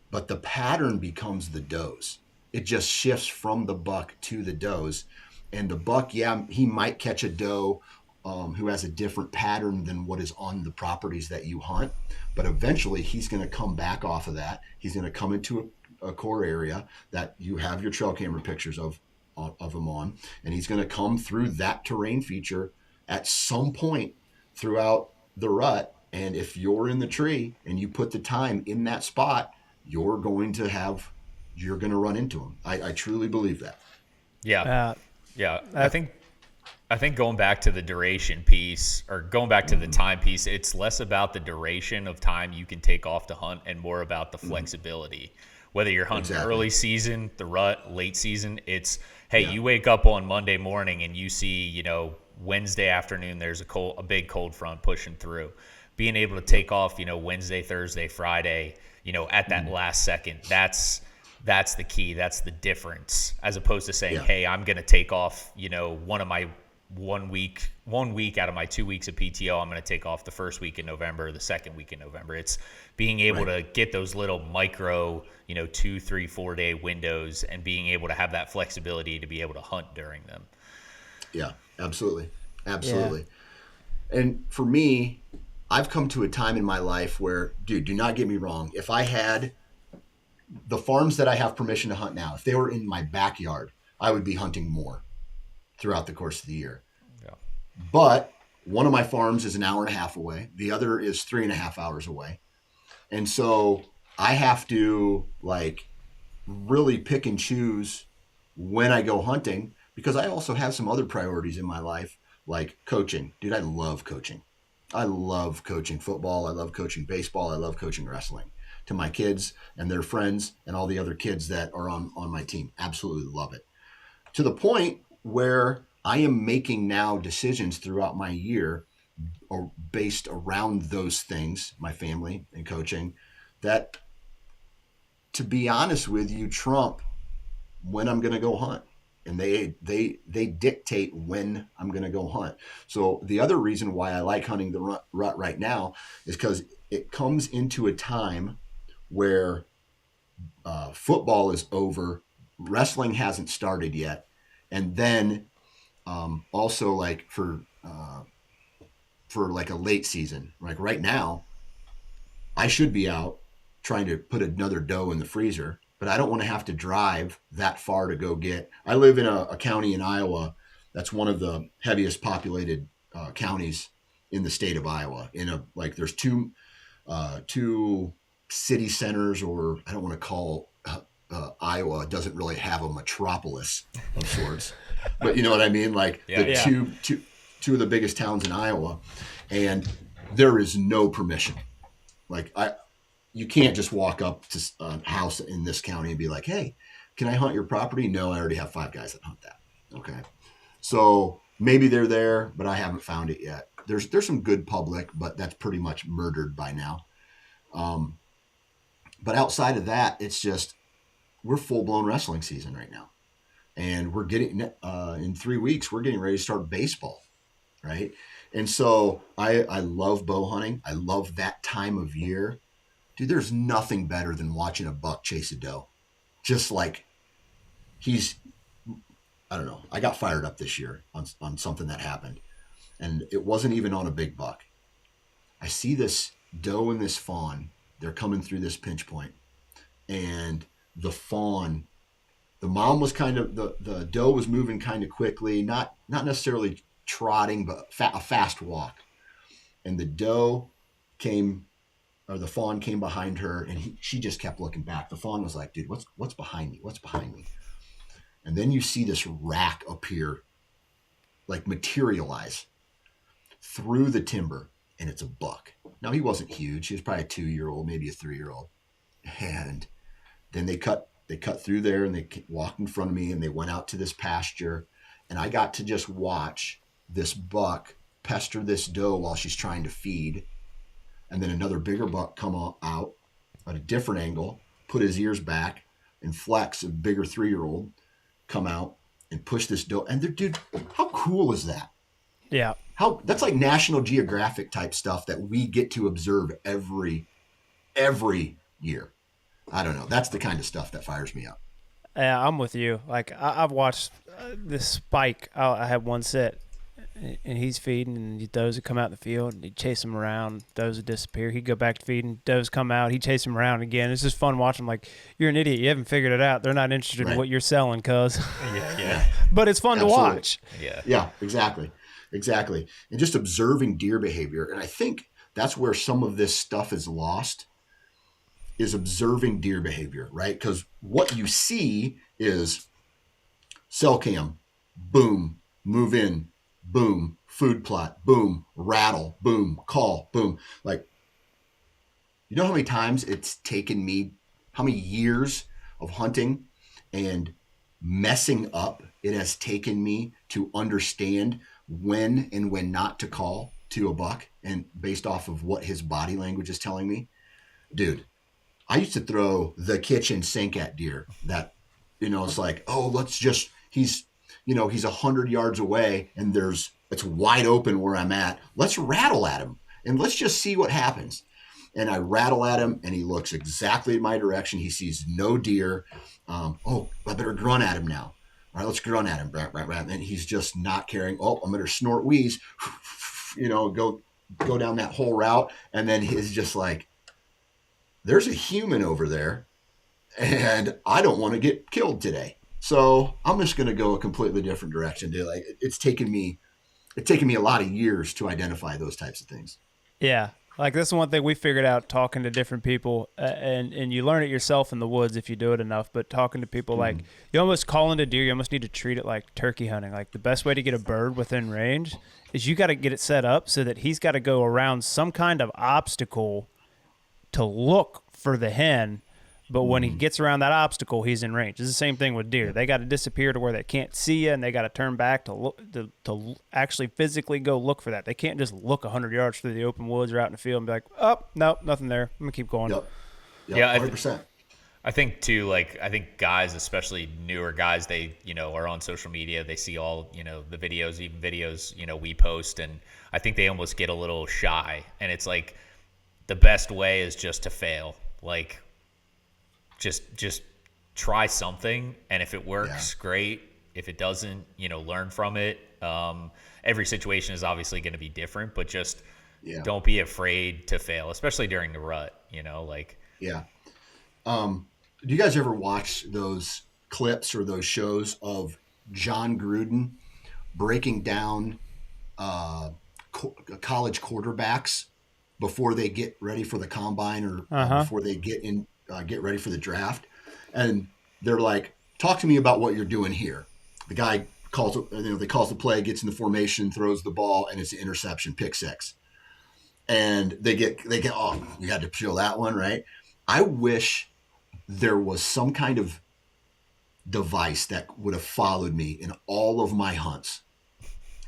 but the pattern becomes the does. It just shifts from the buck to the does. And the buck, yeah, he might catch a doe who has a different pattern than what is on the properties that you hunt. But eventually he's going to come back off of that. He's going to come into a core area that you have your trail camera pictures of him on. And he's going to come through that terrain feature at some point throughout the rut. And if you're in the tree and you put the time in that spot, you're going to run into him. I truly believe that. Yeah. I think going back to the duration piece, or going back to the time piece, it's less about the duration of time you can take off to hunt and more about the flexibility. Whether you're hunting early season, the rut, late season, it's, hey, you wake up on Monday morning and you see, Wednesday afternoon there's a big cold front pushing through. being able to take off, Wednesday, Thursday, Friday, at that last second, that's the key. That's the difference, as opposed to saying, hey, I'm going to take off, one week out of my 2 weeks of PTO. I'm going to take off the first week in November, the second week in November. It's being able to get those little micro, 2, 3, 4 day windows, and being able to have that flexibility to be able to hunt during them. Yeah, absolutely. Absolutely. Yeah. And for me, I've come to a time in my life where, dude, do not get me wrong. If I had the farms that I have permission to hunt now, if they were in my backyard, I would be hunting more throughout the course of the year. Yeah. But one of my farms is an hour and a half away. The other is 3.5 hours away. And so I have to really pick and choose when I go hunting, because I also have some other priorities in my life, like coaching. Dude, I love coaching. I love coaching football. I love coaching baseball. I love coaching wrestling to my kids and their friends and all the other kids that are on my team. Absolutely love it. To the point where I am making now decisions throughout my year or based around those things, my family and coaching, that, to be honest with you, trump when I'm going to go hunt. And they dictate when I'm going to go hunt. So the other reason why I like hunting the rut right now is because it comes into a time where football is over, wrestling hasn't started yet, and then also for a late season, like right now, I should be out trying to put another doe in the freezer, but I don't want to have to drive that far to go get. I live in a county in Iowa that's one of the heaviest populated counties in the state of Iowa. There's two city centers, or I don't want to call Iowa doesn't really have a metropolis of sorts, but you know what I mean? Two of the biggest towns in Iowa, and there is no permission. You can't just walk up to a house in this county and be like, hey, can I hunt your property? No, I already have 5 guys that hunt that. Okay. So maybe they're there, but I haven't found it yet. There's some good public, but that's pretty much murdered by now. But outside of that, it's just, we're full blown wrestling season right now. And we're getting, in 3 weeks, we're getting ready to start baseball. Right. And so I love bow hunting. I love that time of year. Dude, there's nothing better than watching a buck chase a doe. Just like I don't know. I got fired up this year on something that happened. And it wasn't even on a big buck. I see this doe and this fawn. They're coming through this pinch point. And the fawn, the mom was the doe was moving kind of quickly, not necessarily trotting, but a fast walk. And the fawn came behind her, and she just kept looking back. The fawn was like, dude, what's behind me? What's behind me? And then you see this rack appear, materialize through the timber, and it's a buck. Now, he wasn't huge. He was probably a 2-year-old, maybe a 3-year-old. And then they cut through there, and they walked in front of me, and they went out to this pasture, and I got to just watch this buck pester this doe while she's trying to feed. And then another bigger buck come out at a different angle, put his ears back, and flex, a bigger 3-year-old, come out and push this doe. And dude, how cool is that? Yeah. That's like National Geographic type stuff that we get to observe every year. I don't know. That's the kind of stuff that fires me up. Yeah, I'm with you. I've watched this spike. I had one set, and he's feeding, and does would come out in the field, and he'd chase him around. Does would disappear. He'd go back to feeding. Does come out. He'd chase him around again. It's just fun watching him. You're an idiot. You haven't figured it out. They're not interested in what you're selling, cuz. Yeah. But it's fun Absolutely. to watch. Yeah, exactly. And just observing deer behavior. And I think that's where some of this stuff is lost, is observing deer behavior, right? Because what you see is cell cam, boom, move in, boom, food plot, boom, rattle, boom, call, boom. You know how many times it's taken me, how many years of hunting and messing up it has taken me to understand when and when not to call? to a buck, and based off of what his body language is telling me, dude, I used to throw the kitchen sink at deer that, it's like, oh, he's 100 yards away and it's wide open where I'm at. Let's rattle at him and let's just see what happens. And I rattle at him and he looks exactly in my direction. He sees no deer. Oh, I better grunt at him now. All right, let's grunt at him. And he's just not caring. Oh, I better snort wheeze, go down that whole route. And then he's just like, there's a human over there and I don't want to get killed today. So I'm just going to go a completely different direction. Dude. Like it's taken me a lot of years to identify those types of things. Yeah. Like this is one thing we figured out talking to different people, and you learn it yourself in the woods if you do it enough, but talking to people, like you almost call into deer, you almost need to treat it like turkey hunting. Like the best way to get a bird within range is you got to get it set up so that he's got to go around some kind of obstacle to look for the hen. But when he gets around that obstacle, he's in range. It's the same thing with deer. They got to disappear to where they can't see you, and they got to turn back to look to actually physically go look for that. They can't just look 100 yards through the open woods or out in the field and be like, oh, no, nothing there. I'm going to keep going. Yep. Yeah, 100%. I think too, like, I think guys, especially newer guys, they, are on social media. They see all, the videos, even videos, we post. And I think they almost get a little shy. And it's like the best way is just to fail. Like, just try something, and if it works, great. If it doesn't, learn from it. Every situation is obviously going to be different, but just don't be afraid to fail, especially during the rut. Yeah. Do you guys ever watch those clips or those shows of John Gruden breaking down college quarterbacks before they get ready for the combine or before they get ready for the draft? And they're like, talk to me about what you're doing here. The guy calls the play, gets in the formation, throws the ball, and it's an interception, pick six. And they get, oh, you had to feel that one, right? I wish there was some kind of device that would have followed me in all of my hunts.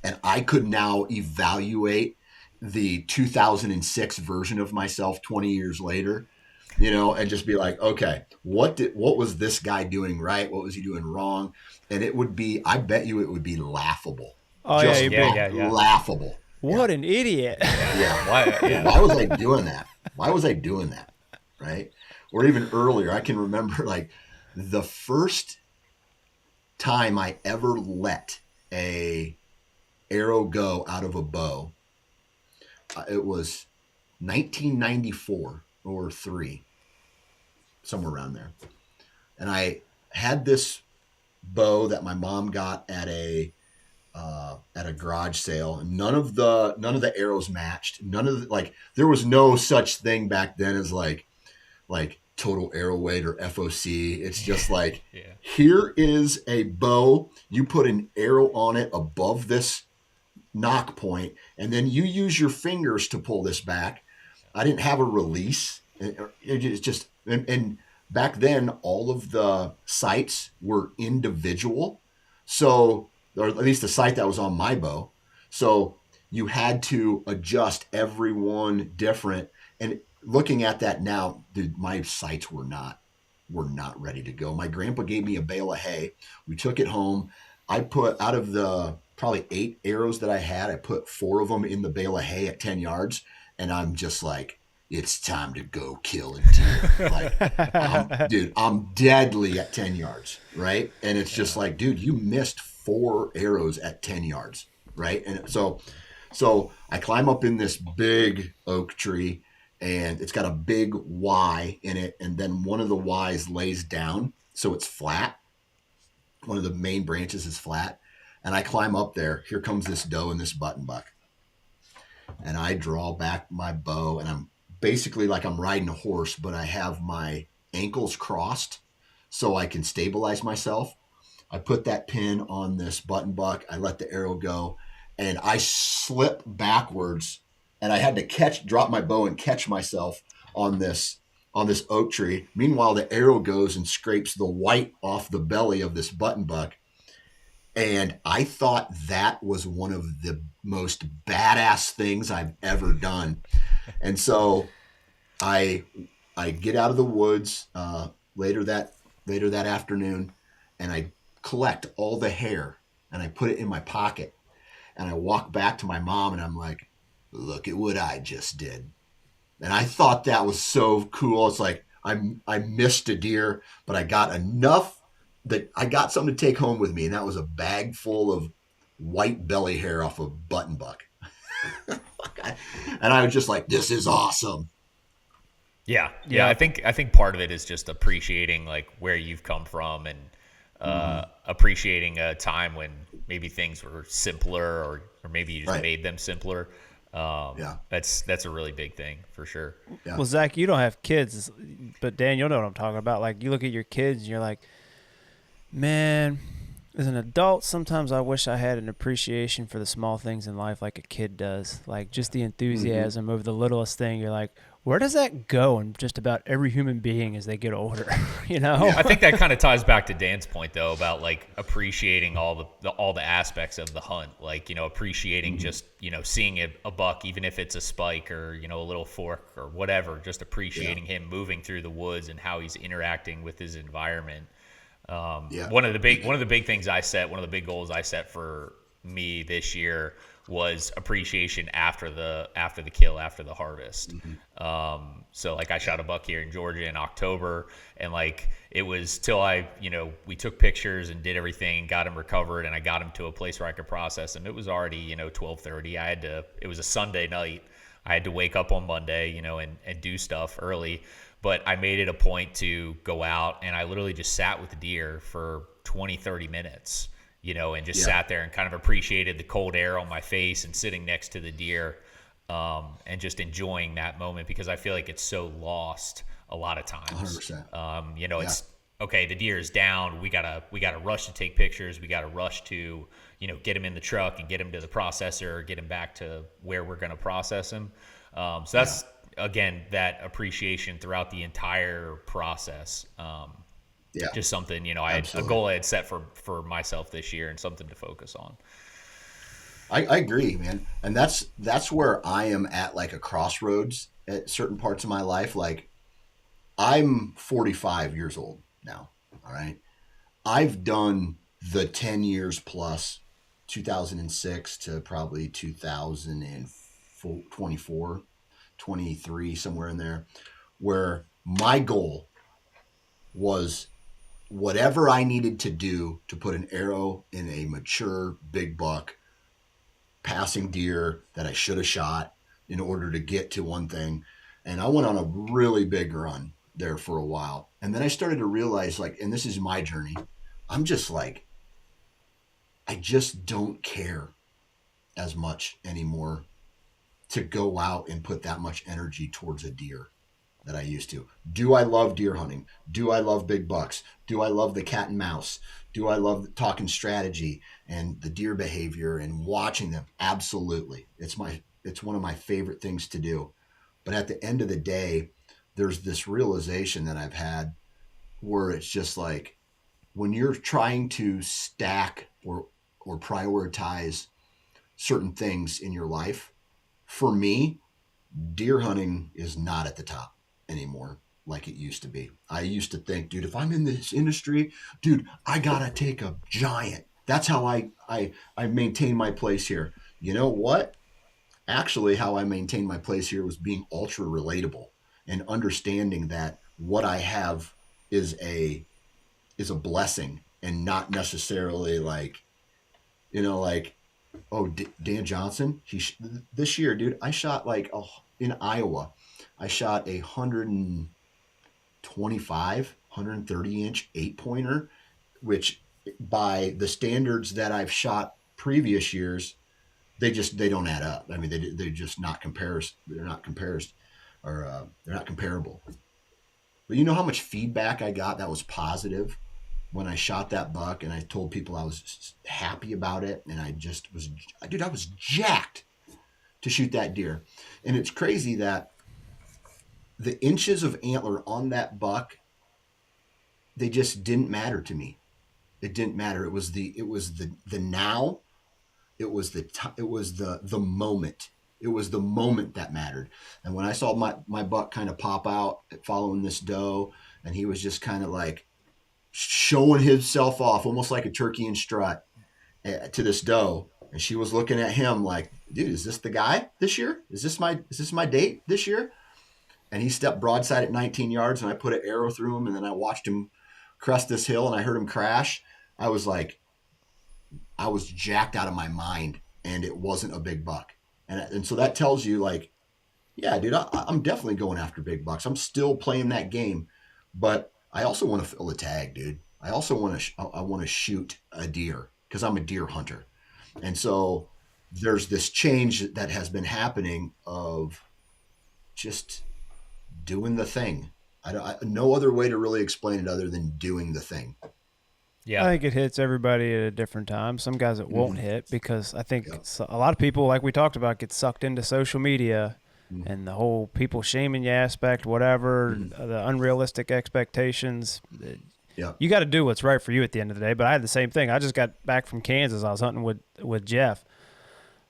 And I could now evaluate the 2006 version of myself 20 years later, and just be like, okay, what was this guy doing right? What was he doing wrong? And I bet you it would be laughable. Oh, just yeah. Laughable. What an idiot. Yeah. Why was I doing that? Why was I doing that? Right. Or even earlier, I can remember like the first time I ever let a arrow go out of a bow. It was 1994 or 3, somewhere around there. And I had this bow that my mom got at a garage sale. And none of the arrows matched. There was no such thing back then as like total arrow weight or FOC. It's just like, here is a bow. You put an arrow on it above this knock point, and then you use your fingers to pull this back. I didn't have a release. It's just, and back then, all of the sights were individual. So, or at least the sight that was on my bow. So you had to adjust every one different. And looking at that now, dude, my sights were not ready to go. My grandpa gave me a bale of hay. We took it home. I put, out of the probably 8 arrows that I had, I put 4 of them in the bale of hay at 10 yards. And I'm just like, it's time to go kill a deer. I'm deadly at 10 yards, right? And it's just like, dude, you missed 4 arrows at 10 yards, right? And so I climb up in this big oak tree, and it's got a big Y in it, and then one of the Ys lays down, so it's flat. One of the main branches is flat, and I climb up there. Here comes this doe and this button buck. And I draw back my bow, and I'm basically like I'm riding a horse, but I have my ankles crossed so I can stabilize myself. I put that pin on this button buck. I let the arrow go, and I slip backwards, and I had to drop my bow and catch myself on this oak tree. Meanwhile, the arrow goes and scrapes the white off the belly of this button buck. And I thought that was one of the most badass things I've ever done. And so I I get out of the woods later that afternoon, and I collect all the hair and I put it in my pocket, and I walk back to my mom and I'm like, "Look at what I just did." And I thought that was so cool. It's like I missed a deer, but I got enough that I got something to take home with me, and that was a bag full of white belly hair off a button buck. And I was just like, "This is awesome." Yeah. I think part of it is just appreciating like where you've come from and appreciating a time when maybe things were simpler or maybe you just Right. made them simpler. Yeah. That's a really big thing for sure. Yeah. Well, Zach, you don't have kids, but Dan, you'll know what I'm talking about. Like, you look at your kids and you're like, man, as an adult, sometimes I wish I had an appreciation for the small things in life like a kid does. Like, just the enthusiasm over the littlest thing. You're like, where does that go in just about every human being as they get older? You know? I think that kind of ties back to Dan's point though about like appreciating all the aspects of the hunt, like appreciating just seeing a buck, even if it's a spike or a little fork or whatever, just appreciating him moving through the woods and how he's interacting with his environment. One of the big things one of the big goals I set for me this year was appreciation after the kill, after the harvest. So like I shot a buck here in Georgia in October, and like it was till we took pictures and did everything, got him recovered, and I got him to a place where I could process him. It was already 12:30. It was a Sunday night. I had to wake up on Monday, and do stuff early. But I made it a point to go out, and I literally just sat with the deer for 20, 30 minutes, and just sat there and kind of appreciated the cold air on my face and sitting next to the deer, and just enjoying that moment because I feel like it's so lost a lot of times. 100%. It's okay. The deer is down. We gotta rush to take pictures. We gotta rush to get him in the truck and get him to the processor, or get him back to where we're gonna process him. So that's again that appreciation throughout the entire process. Just something I had a goal I had set for myself this year and something to focus on. I agree, man. And that's where I am at, like a crossroads at certain parts of my life. Like, I'm 45 years old now. All right. I've done the 10 years plus, 2006 to probably 2024, 23, somewhere in there, where my goal was whatever I needed to do to put an arrow in a mature big buck passing deer that I should have shot in order to get to one thing. And I went on a really big run there for a while. And then I started to realize, like, and this is my journey, I'm just like, I just don't care as much anymore to go out and put that much energy towards a deer that I used to. Do I love deer hunting? Do I love big bucks? Do I love the cat and mouse? Do I love talking strategy and the deer behavior and watching them? Absolutely. It's one of my favorite things to do. But at the end of the day, there's this realization that I've had where it's just like, when you're trying to stack or prioritize certain things in your life, for me, deer hunting is not at the top anymore like it used to be. I used to think, dude, if I'm in this industry, dude, I gotta take a giant. That's how I maintain my place here. You know what? Actually, how I maintained my place here was being ultra relatable and understanding that what I have is a blessing, and not necessarily like, like, oh, Dan Johnson, this year, dude, I shot like in Iowa, I shot 130 inch 8-pointer, which by the standards that I've shot previous years, they don't add up. I mean, they're just not They're not they're not comparable. But you know how much feedback I got that was positive when I shot that buck, and I told people I was happy about it, and I was jacked to shoot that deer. And it's crazy that the inches of antler on that buck, they just didn't matter to me. It didn't matter. It was the now. It was the moment. It was the moment that mattered. And when I saw my buck kind of pop out following this doe, and he was just kind of like showing himself off, almost like a turkey in strut, to this doe, and she was looking at him like, dude, is this the guy this year? Is this my date this year? And he stepped broadside at 19 yards, and I put an arrow through him, and then I watched him crest this hill, and I heard him crash. I was like, I was jacked out of my mind, and it wasn't a big buck. And so that tells you, like, yeah, dude, I'm definitely going after big bucks. I'm still playing that game, but I also want to fill a tag, dude. I also I want to shoot a deer because I'm a deer hunter. And so there's this change that has been happening of just doing the thing. No other way to really explain it other than doing the thing. Yeah. I think it hits everybody at a different time. Some guys it won't hit because I think a lot of people, like we talked about, get sucked into social media and the whole people shaming you aspect, whatever, the unrealistic expectations. Yeah. You got to do what's right for you at the end of the day. But I had the same thing. I just got back from Kansas. I was hunting with Jeff.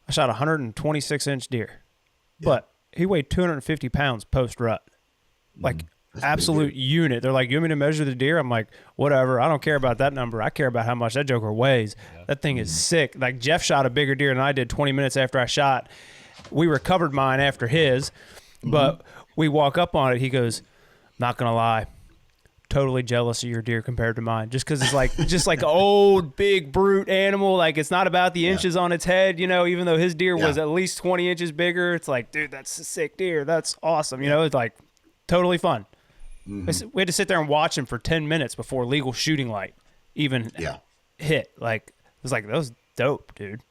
I shot a 126-inch deer, but he weighed 250 pounds post-rut. Like, That's absolute unit. They're like, you want me to measure the deer? I'm like, whatever. I don't care about that number. I care about how much that joker weighs. Yeah. That thing is sick. Like, Jeff shot a bigger deer than I did 20 minutes after I shot. We recovered mine after his, but we walk up on it. He goes, not going to lie, totally jealous of your deer compared to mine. Just because it's like, just like an old, big, brute animal. Like, it's not about the inches on its head, you know, even though his deer was at least 20 inches bigger. It's like, dude, that's a sick deer. That's awesome. You know, it's like totally fun. We had to sit there and watch him for 10 minutes before legal shooting light even hit. Like, it was like, that was dope, dude.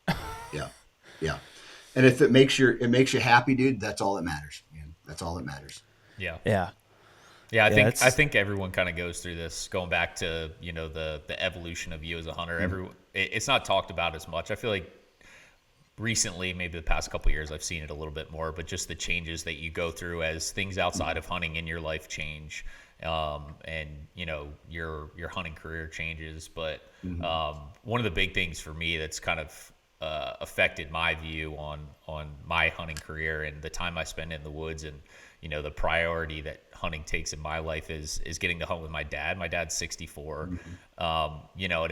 Yeah. And if it makes you happy, dude, that's all that matters, man. That's all that matters. Yeah. Yeah. Yeah, I think everyone kind of goes through this, going back to, you know, the evolution of you as a hunter. It's not talked about as much. I feel like recently, maybe the past couple of years, I've seen it a little bit more, but just the changes that you go through as things outside of hunting in your life change, and, you know, your hunting career changes. But one of the big things for me that's kind of affected my view on my hunting career and the time I spend in the woods, and, you know, the priority that hunting takes in my life is getting to hunt with my dad. My dad's 64. You know,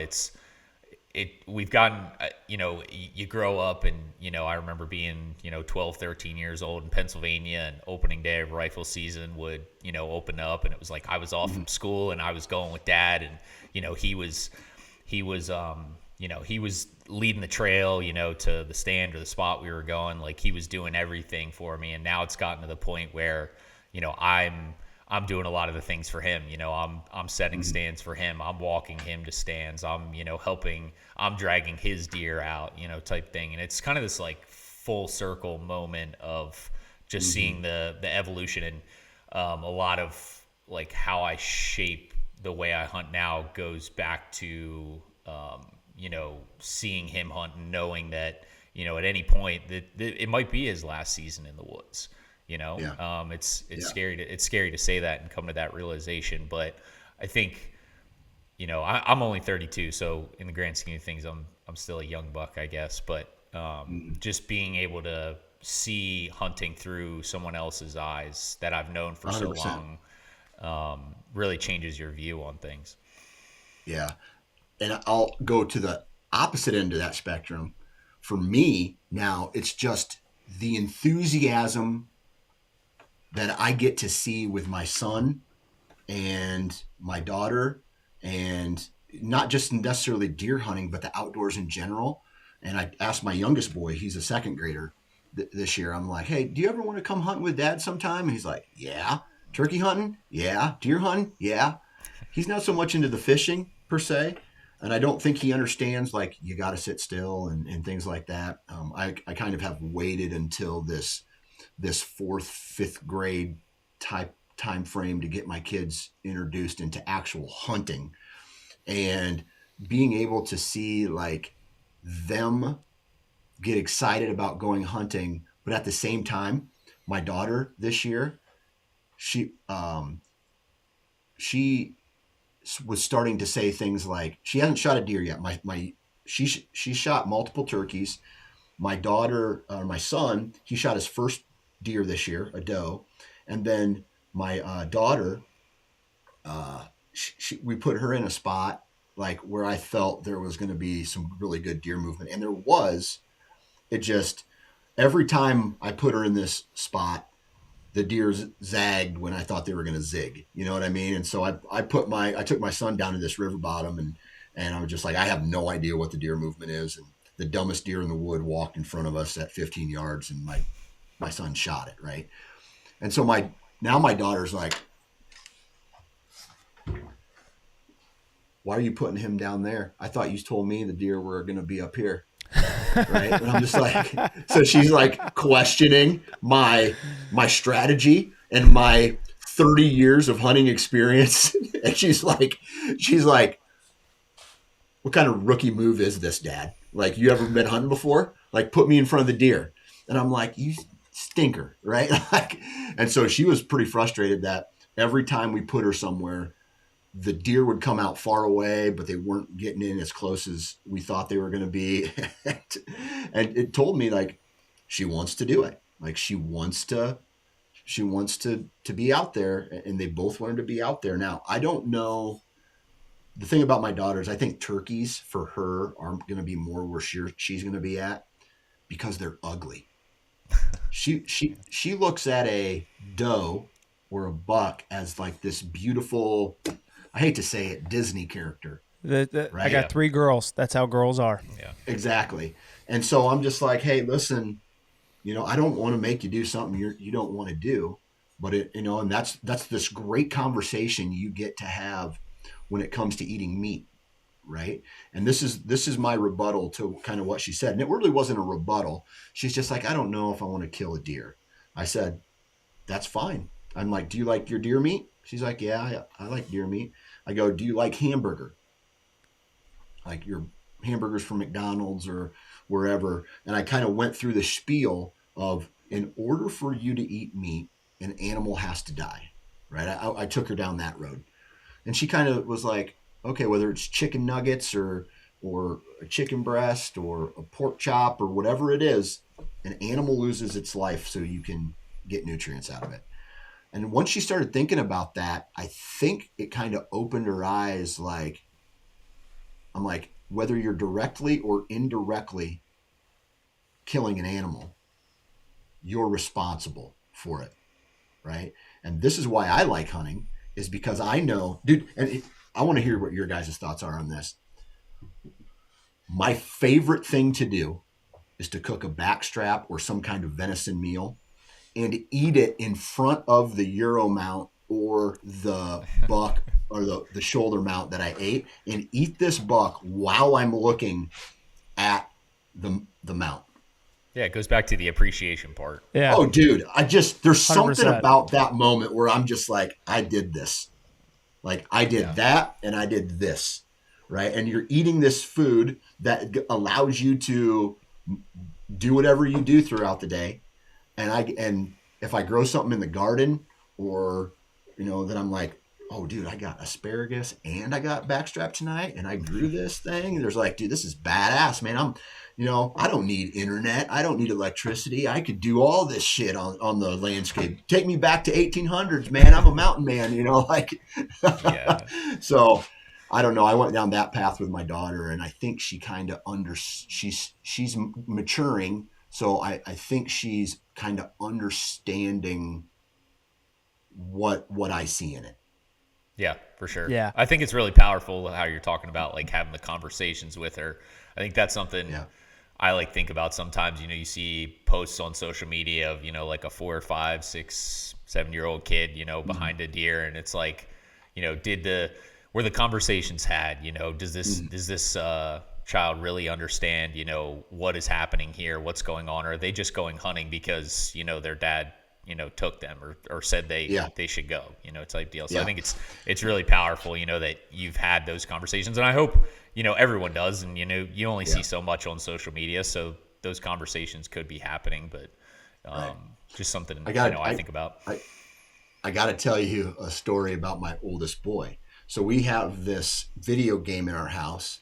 and we've gotten, you know, you grow up, and, you know, I remember being, you know, 12, 13 years old in Pennsylvania, and opening day of rifle season would, you know, open up, and it was like I was off from school and I was going with dad, and, you know, he was leading the trail, you know, to the stand or the spot we were going. Like, he was doing everything for me. And now it's gotten to the point where, you know, I'm doing a lot of the things for him. You know, I'm setting stands for him. I'm walking him to stands. I'm, you know, I'm dragging his deer out, you know, type thing. And it's kind of this like full circle moment of just seeing the evolution, and a lot of like how I shape the way I hunt now goes back to, you know, seeing him hunt and knowing that, you know, at any point that it might be his last season in the woods. You know, it's scary to say that and come to that realization. But I think, you know, I'm only 32, so in the grand scheme of things, I'm still a young buck, I guess. But just being able to see hunting through someone else's eyes that I've known for 100%. So long really changes your view on things. Yeah. And I'll go to the opposite end of that spectrum. For me, now, it's just the enthusiasm that I get to see with my son and my daughter, and not just necessarily deer hunting, but the outdoors in general. And I asked my youngest boy, he's a second grader this year. I'm like, hey, do you ever want to come hunting with dad sometime? And he's like, yeah. Turkey hunting? Yeah. Deer hunting? Yeah. He's not so much into the fishing per se. And I don't think he understands, like, you got to sit still and things like that. I kind of have waited until this fourth, fifth grade type time frame to get my kids introduced into actual hunting, and being able to see like them get excited about going hunting. But at the same time, my daughter this year, she was starting to say things like, she hasn't shot a deer yet. She shot multiple turkeys. My daughter, or my son, he shot his first deer this year, a doe. And then my daughter, we put her in a spot like where I felt there was going to be some really good deer movement. And there was. It just, every time I put her in this spot, the deer zagged when I thought they were going to zig. You know what I mean? And so I took my son down to this river bottom, and I was just like, I have no idea what the deer movement is. And the dumbest deer in the wood walked in front of us at 15 yards, and my son shot it, right? And so my daughter's like, why are you putting him down there? I thought you told me the deer were going to be up here. Right. And I'm just like, so she's like questioning my strategy and my 30 years of hunting experience. And she's like, what kind of rookie move is this, Dad? Like, you ever been hunting before? Like, put me in front of the deer. And I'm like, you stinker. Right. Like, and so she was pretty frustrated that every time we put her somewhere, the deer would come out far away, but they weren't getting in as close as we thought they were going to be. And it told me like, she wants to do it. Like she wants to be out there, and they both wanted to be out there. Now, I don't know. The thing about my daughter is I think turkeys for her are going to be more where she's going to be at because they're ugly. She looks at a doe or a buck as like this beautiful, I hate to say it, Disney character. Right? I got 3 girls. That's how girls are. Yeah, exactly. And so I'm just like, hey, listen, I don't want to make you do something you don't want to do, but and that's this great conversation you get to have when it comes to eating meat, right? And this is my rebuttal to kind of what she said, and it really wasn't a rebuttal. She's just like, I don't know if I want to kill a deer. I said, that's fine. I'm like, do you like your deer meat? She's like, yeah, I like deer meat. I go, do you like hamburger? Like your hamburgers from McDonald's or wherever. And I kind of went through the spiel of, in order for you to eat meat, an animal has to die, right? I took her down that road. And she kind of was like, okay, whether it's chicken nuggets or a chicken breast or a pork chop or whatever it is, an animal loses its life so you can get nutrients out of it. And once she started thinking about that, I think it kind of opened her eyes. Like, I'm like, whether you're directly or indirectly killing an animal, you're responsible for it, right? And this is why I like hunting, is because I know, dude, and I want to hear what your guys' thoughts are on this. My favorite thing to do is to cook a backstrap or some kind of venison meal and eat it in front of the Euro mount or the buck or the shoulder mount that I ate, and eat this buck while I'm looking at the mount. Yeah, it goes back to the appreciation part. Yeah. Oh, dude, there's something 100%. about that moment where I'm just like, I did this. Like, I did that and I did this, right? And you're eating this food that allows you to do whatever you do throughout the day. And if I grow something in the garden, or, then I'm like, oh, dude, I got asparagus and I got backstrap tonight and I grew this thing. And there's like, dude, this is badass, man. I don't need internet. I don't need electricity. I could do all this shit on the landscape. Take me back to 1800s, man. I'm a mountain man, like. Yeah. So I don't know. I went down that path with my daughter, and I think she kind of she's maturing. So I think she's kind of understanding what I see in it. Yeah, for sure. Yeah. I think it's really powerful how you're talking about like having the conversations with her. I think that's something I like think about sometimes. You see posts on social media of, like a 4 or 5, 6, 7-year-old kid, behind a deer. And it's like, were the conversations had, does this child really understand, what is happening here, what's going on? Or are they just going hunting because, their dad, took them or said they should go, type deal. So I think it's really powerful, that you've had those conversations, and I hope, everyone does. And, you only see so much on social media, so those conversations could be happening, but just something I think about. I got to tell you a story about my oldest boy. So we have this video game in our house.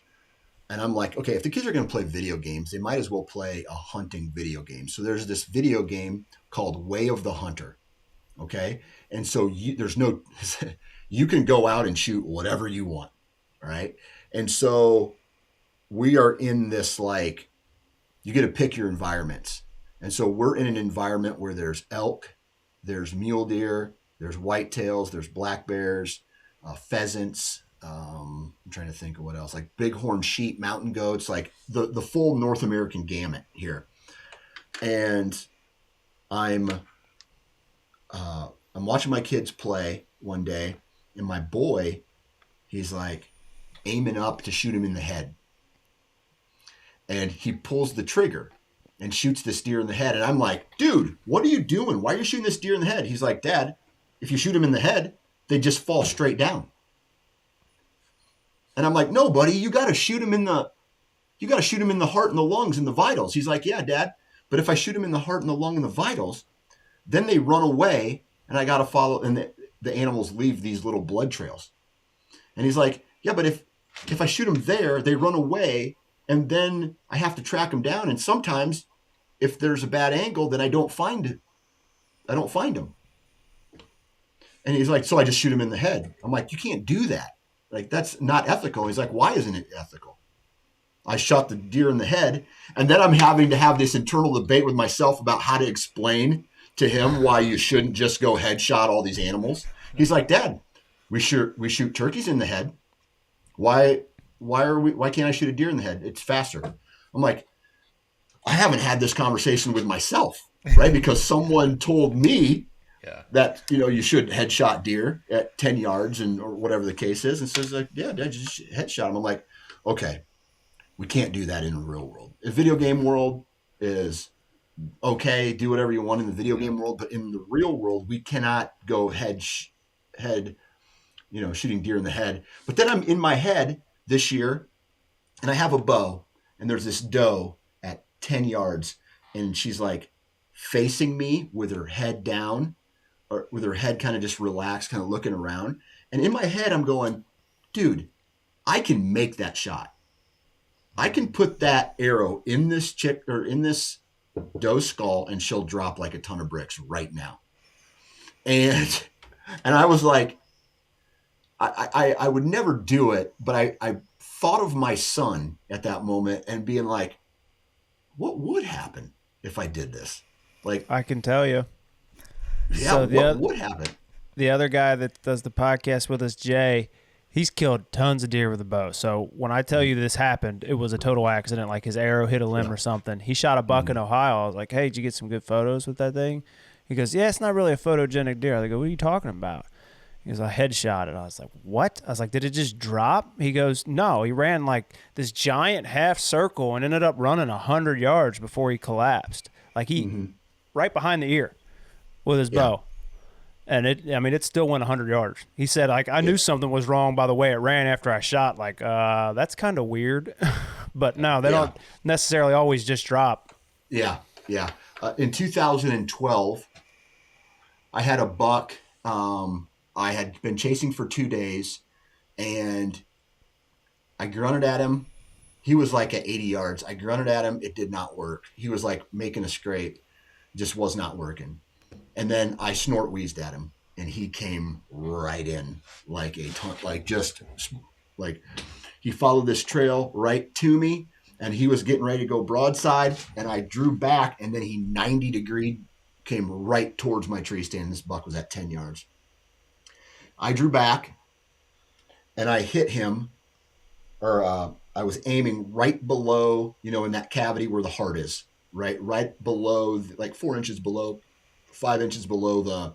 And I'm like, okay, if the kids are going to play video games, they might as well play a hunting video game. So there's this video game called Way of the Hunter. Okay. And so you can go out and shoot whatever you want. Right. And so we are in this, like, you get to pick your environments. And so we're in an environment where there's elk, there's mule deer, there's whitetails, there's black bears, pheasants. I'm trying to think of what else, like bighorn sheep, mountain goats, like the full North American gamut here. And I'm watching my kids play one day, and my boy, he's like aiming up to shoot him in the head. And he pulls the trigger and shoots this deer in the head. And I'm like, dude, what are you doing? Why are you shooting this deer in the head? He's like, Dad, if you shoot him in the head, they just fall straight down. And I'm like, no, buddy, you got to shoot him in the heart and the lungs and the vitals. He's like, yeah, Dad, but if I shoot him in the heart and the lung and the vitals, then they run away and I got to follow, and the animals leave these little blood trails. And he's like, yeah, but if I shoot them there, they run away, and then I have to track them down. And sometimes if there's a bad angle, then I don't find them. And he's like, so I just shoot him in the head. I'm like, you can't do that. Like, that's not ethical. He's like, why isn't it ethical? I shot the deer in the head, and then I'm having to have this internal debate with myself about how to explain to him why you shouldn't just go headshot all these animals. He's like, Dad, we shoot turkeys in the head. Why can't I shoot a deer in the head? It's faster. I'm like, I haven't had this conversation with myself, right? Because someone told me that, you should headshot deer at 10 yards or whatever the case is. And says, like, yeah, Dad, just headshot him. I'm like, okay, we can't do that in the real world. The video game world is okay, do whatever you want in the video game world, but in the real world, we cannot go shooting deer in the head. But then I'm in my head this year, and I have a bow, and there's this doe at 10 yards, and she's like facing me with her head down, or with her head kind of just relaxed, kind of looking around. And in my head, I'm going, dude, I can make that shot. I can put that arrow in this chick, or in this doe's skull, and she'll drop like a ton of bricks right now. And I was like, I would never do it, but I thought of my son at that moment and being like, what would happen if I did this? Like, I can tell you. Yeah, So what would happen? The other guy that does the podcast with us, Jay, he's killed tons of deer with a bow. So when I tell you this happened, it was a total accident. Like his arrow hit a limb or something. He shot a buck in Ohio. I was like, hey, did you get some good photos with that thing? He goes, yeah, it's not really a photogenic deer. I go, what are you talking about? He goes, I headshot it. I was like, what? I was like, did it just drop? He goes, no. He ran like this giant half circle and ended up running 100 yards before he collapsed. Like right behind the ear with his bow. And it still went 100 yards. He said, like, I knew something was wrong by the way it ran after I shot. Like, that's kind of weird. But no, they don't necessarily always just drop. Yeah. In 2012, I had a buck I had been chasing for 2 days, and I grunted at him. He was like at 80 yards. I grunted at him. It did not work. He was like making a scrape. Just was not working. And then I snort wheezed at him, and he came right in like a ton, like he followed this trail right to me, and he was getting ready to go broadside, and I drew back, and then he 90-degree came right towards my tree stand. This buck was at 10 yards. I drew back, and I hit him, or I was aiming right below, in that cavity where the heart is, right below, like 4 inches below, 5 inches below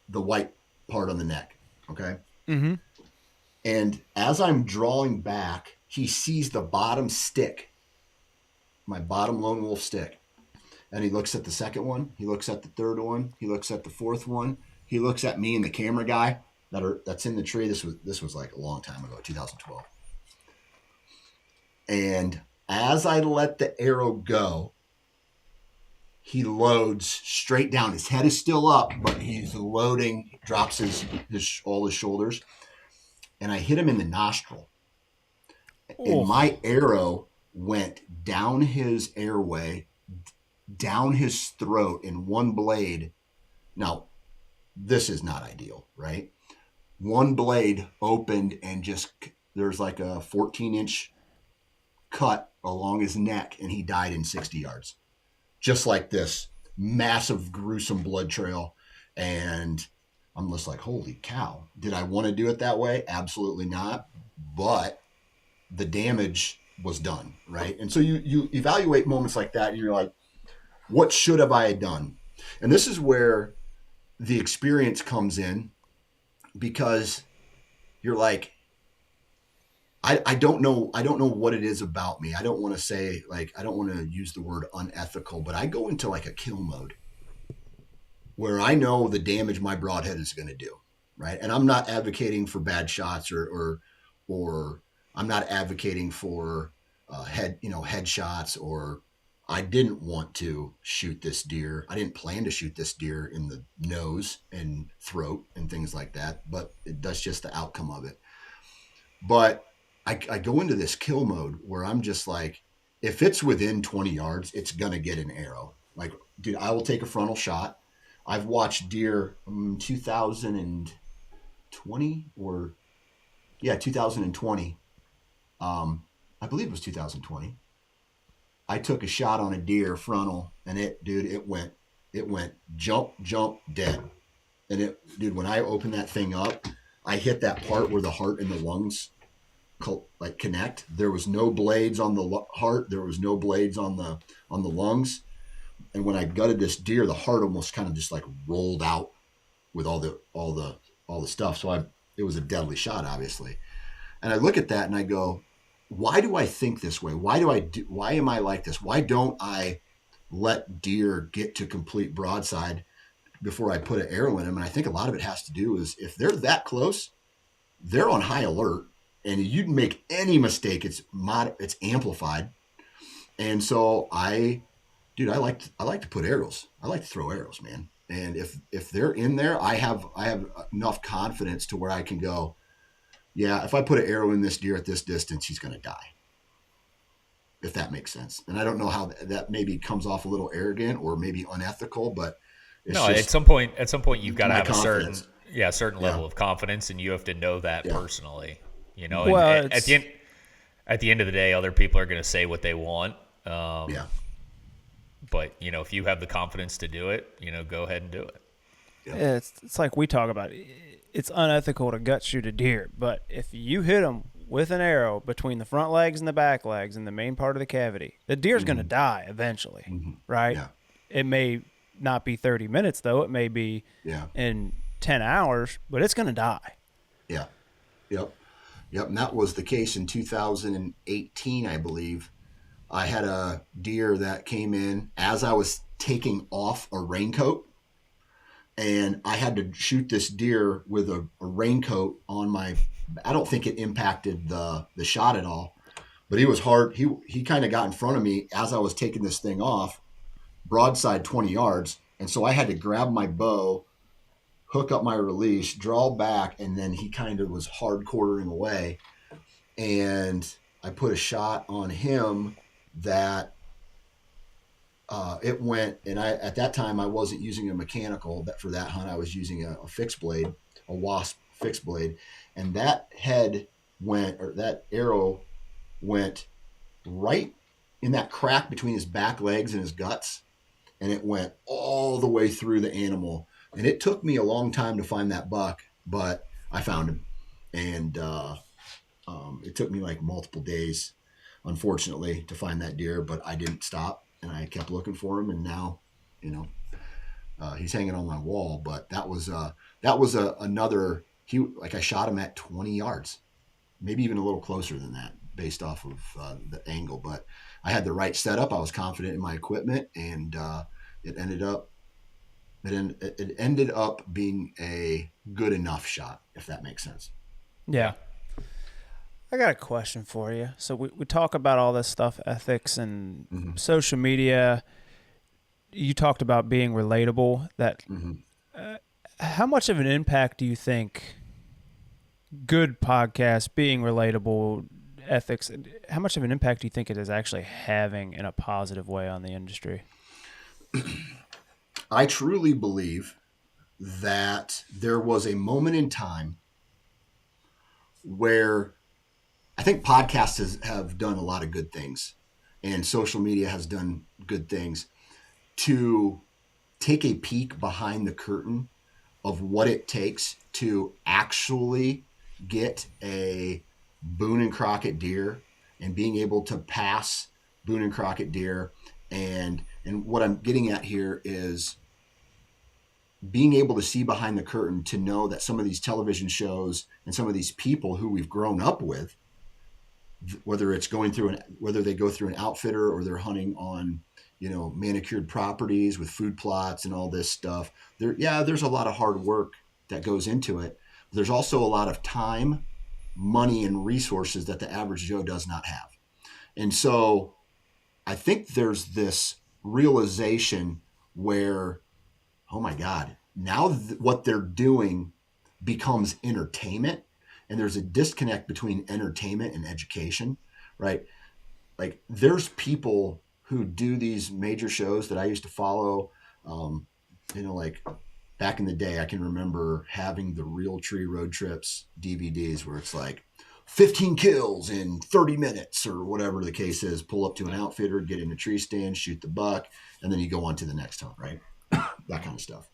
the white part on the neck. Okay. Mm-hmm. And as I'm drawing back, he sees the bottom stick, my bottom lone wolf stick. And he looks at the second one. He looks at the third one. He looks at the fourth one. He looks at me and the camera guy that's in the tree. This was like a long time ago, 2012. And as I let the arrow go, he loads straight down. His head is still up, but he's loading, drops all his shoulders. and I hit him in the nostril. And Oof. my arrow went down his airway, down his throat in one blade. Now, this is not ideal, right? One blade opened and just, there's like a 14-inch cut along his neck, and he died in 60 yards. Just like this massive, gruesome blood trail. And I'm just like, holy cow. Did I want to do it that way? Absolutely not. But the damage was done, right? And so you evaluate moments like that, and you're like, what should have I done? And this is where the experience comes in, because you're like, I don't know what it is about me. I don't want to say, like, I don't want to use the word unethical, but I go into like a kill mode where I know the damage my broadhead is going to do, right? And I'm not advocating for bad shots or I'm not advocating for headshots, or I didn't want to shoot this deer. I didn't plan to shoot this deer in the nose and throat and things like that, but that's just the outcome of it. But I go into this kill mode where I'm just like, if it's within 20 yards, it's going to get an arrow. Like, dude, I will take a frontal shot. I've watched deer 2020 or 2020. I believe it was 2020. I took a shot on a deer frontal, and it went jump, dead. And when I opened that thing up, I hit that part where the heart and the lungs like connect. There was no blades on the heart. There was no blades on the lungs. And when I gutted this deer, the heart almost kind of just like rolled out with all the stuff. So it was a deadly shot, obviously. And I look at that and I go, why do I think this way? Why am I like this? Why don't I let deer get to complete broadside before I put an arrow in them? And I think a lot of it has to do is, if they're that close, they're on high alert, and you'd make any mistake, it's amplified. And so I like to put arrows. I like to throw arrows, man. And if they're in there, I have enough confidence to where I can go, yeah, if I put an arrow in this deer at this distance, he's going to die. If that makes sense. And I don't know how that maybe comes off a little arrogant or maybe unethical, but at some point you've got to have confidence. a certain level of confidence, and you have to know that personally. Well, and at the end of the day, other people are going to say what they want. But if you have the confidence to do it, go ahead and do it. Yeah. It's like we talk about it. It's unethical to gut shoot a deer, but if you hit them with an arrow between the front legs and the back legs and the main part of the cavity, the deer's going to die eventually, right? Yeah. It may not be 30 minutes though. It may be in 10 hours, but it's going to die. Yeah. Yep. And that was the case in 2018, I believe. I had a deer that came in as I was taking off a raincoat, and I had to shoot this deer with a raincoat on my. I don't think it impacted the shot at all, but he was hard. He kind of got in front of me as I was taking this thing off, broadside 20 yards, and so I had to grab my bow, hook up my release, draw back, and then he kind of was hard quartering away, and I put a shot on him that it went, and at that time I wasn't using a mechanical for that hunt. I was using a fixed blade, a Wasp fixed blade, and that arrow went right in that crack between his back legs and his guts, and it went all the way through the animal. And it took me a long time to find that buck, but I found him, and it took me like multiple days, unfortunately, to find that deer, but I didn't stop, and I kept looking for him, and now, he's hanging on my wall. But that was another. I shot him at 20 yards, maybe even a little closer than that, based off of the angle. But I had the right setup. I was confident in my equipment, and it ended up being a good enough shot, if that makes sense. Yeah. I got a question for you. So we talk about all this stuff, ethics and social media. You talked about being relatable. How much of an impact do you think good podcast, being relatable, ethics, how much of an impact do you think it is actually having in a positive way on the industry? I truly believe that there was a moment in time where I think have done a lot of good things and social media has done good things to take a peek behind the curtain of what it takes to actually get a Boone and Crockett deer and being able to pass Boone and Crockett deer. And what I'm getting at here is being able to see behind the curtain to know that some of these television shows and some of these people who we've grown up with, whether they go through an outfitter or they're hunting on, manicured properties with food plots and all this stuff. There's a lot of hard work that goes into it. But there's also a lot of time, money, and resources that the average Joe does not have. And so I think there's this realization where, oh my God, now what they're doing becomes entertainment. And there's a disconnect between entertainment and education, right? Like there's people who do these major shows that I used to follow, like back in the day. I can remember having the Real Tree Road Trips DVDs where it's like 15 kills in 30 minutes or whatever the case is, pull up to an outfitter, get in a tree stand, shoot the buck, and then you go on to the next hunt, right? That kind of stuff.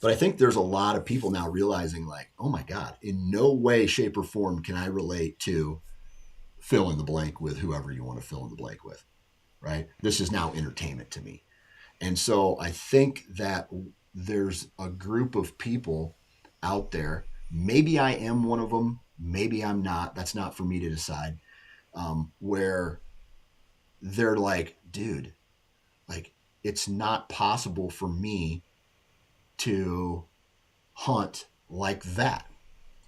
But I think there's a lot of people now realizing like, oh my God, in no way, shape, or form can I relate to fill in the blank with whoever you want to fill in the blank with, right? This is now entertainment to me. And so I think that there's a group of people out there, maybe I am one of them, maybe I'm not, that's not for me to decide, where they're like, dude, like it's not possible for me to hunt like that,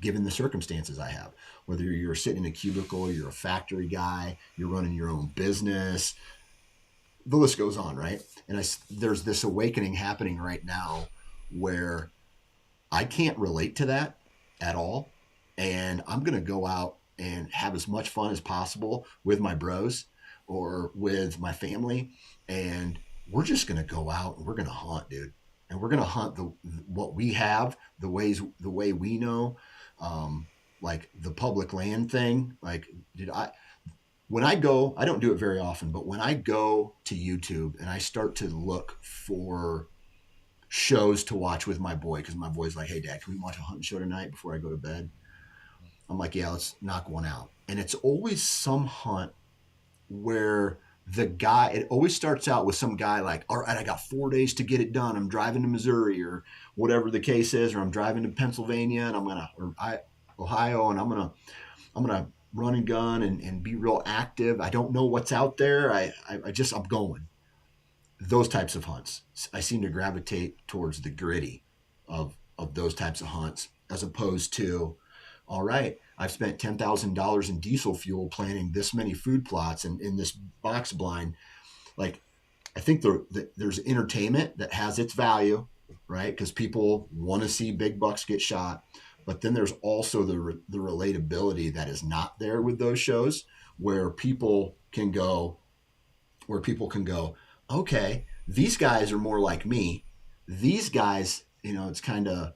given the circumstances I have. Whether you're sitting in a cubicle, you're a factory guy, you're running your own business, the list goes on, right? And there's this awakening happening right now where I can't relate to that at all. And I'm going to go out and have as much fun as possible with my bros or with my family. And we're just going to go out and we're going to hunt, dude. And we're going to hunt what we have, the way we know, like the public land thing. Like, when I go, I don't do it very often, but when I go to YouTube and I start to look for shows to watch with my boy, because my boy's like, hey, Dad, can we watch a hunting show tonight before I go to bed? I'm like, yeah, let's knock one out. And it's always some hunt where it always starts out with some guy like, all right, I got 4 days to get it done. I'm driving to Missouri or whatever the case is, or I'm driving to Pennsylvania and Ohio, and I'm gonna run and gun and be real active. I don't know what's out there. I'm going. Those types of hunts, I seem to gravitate towards the gritty of those types of hunts, as opposed to, all right, I've spent $10,000 in diesel fuel planting this many food plots and in this box blind. Like, I think there's entertainment that has its value, right? Because people want to see big bucks get shot. But then there's also the relatability that is not there with those shows, where people can go, okay, these guys are more like me. These guys, it's kind of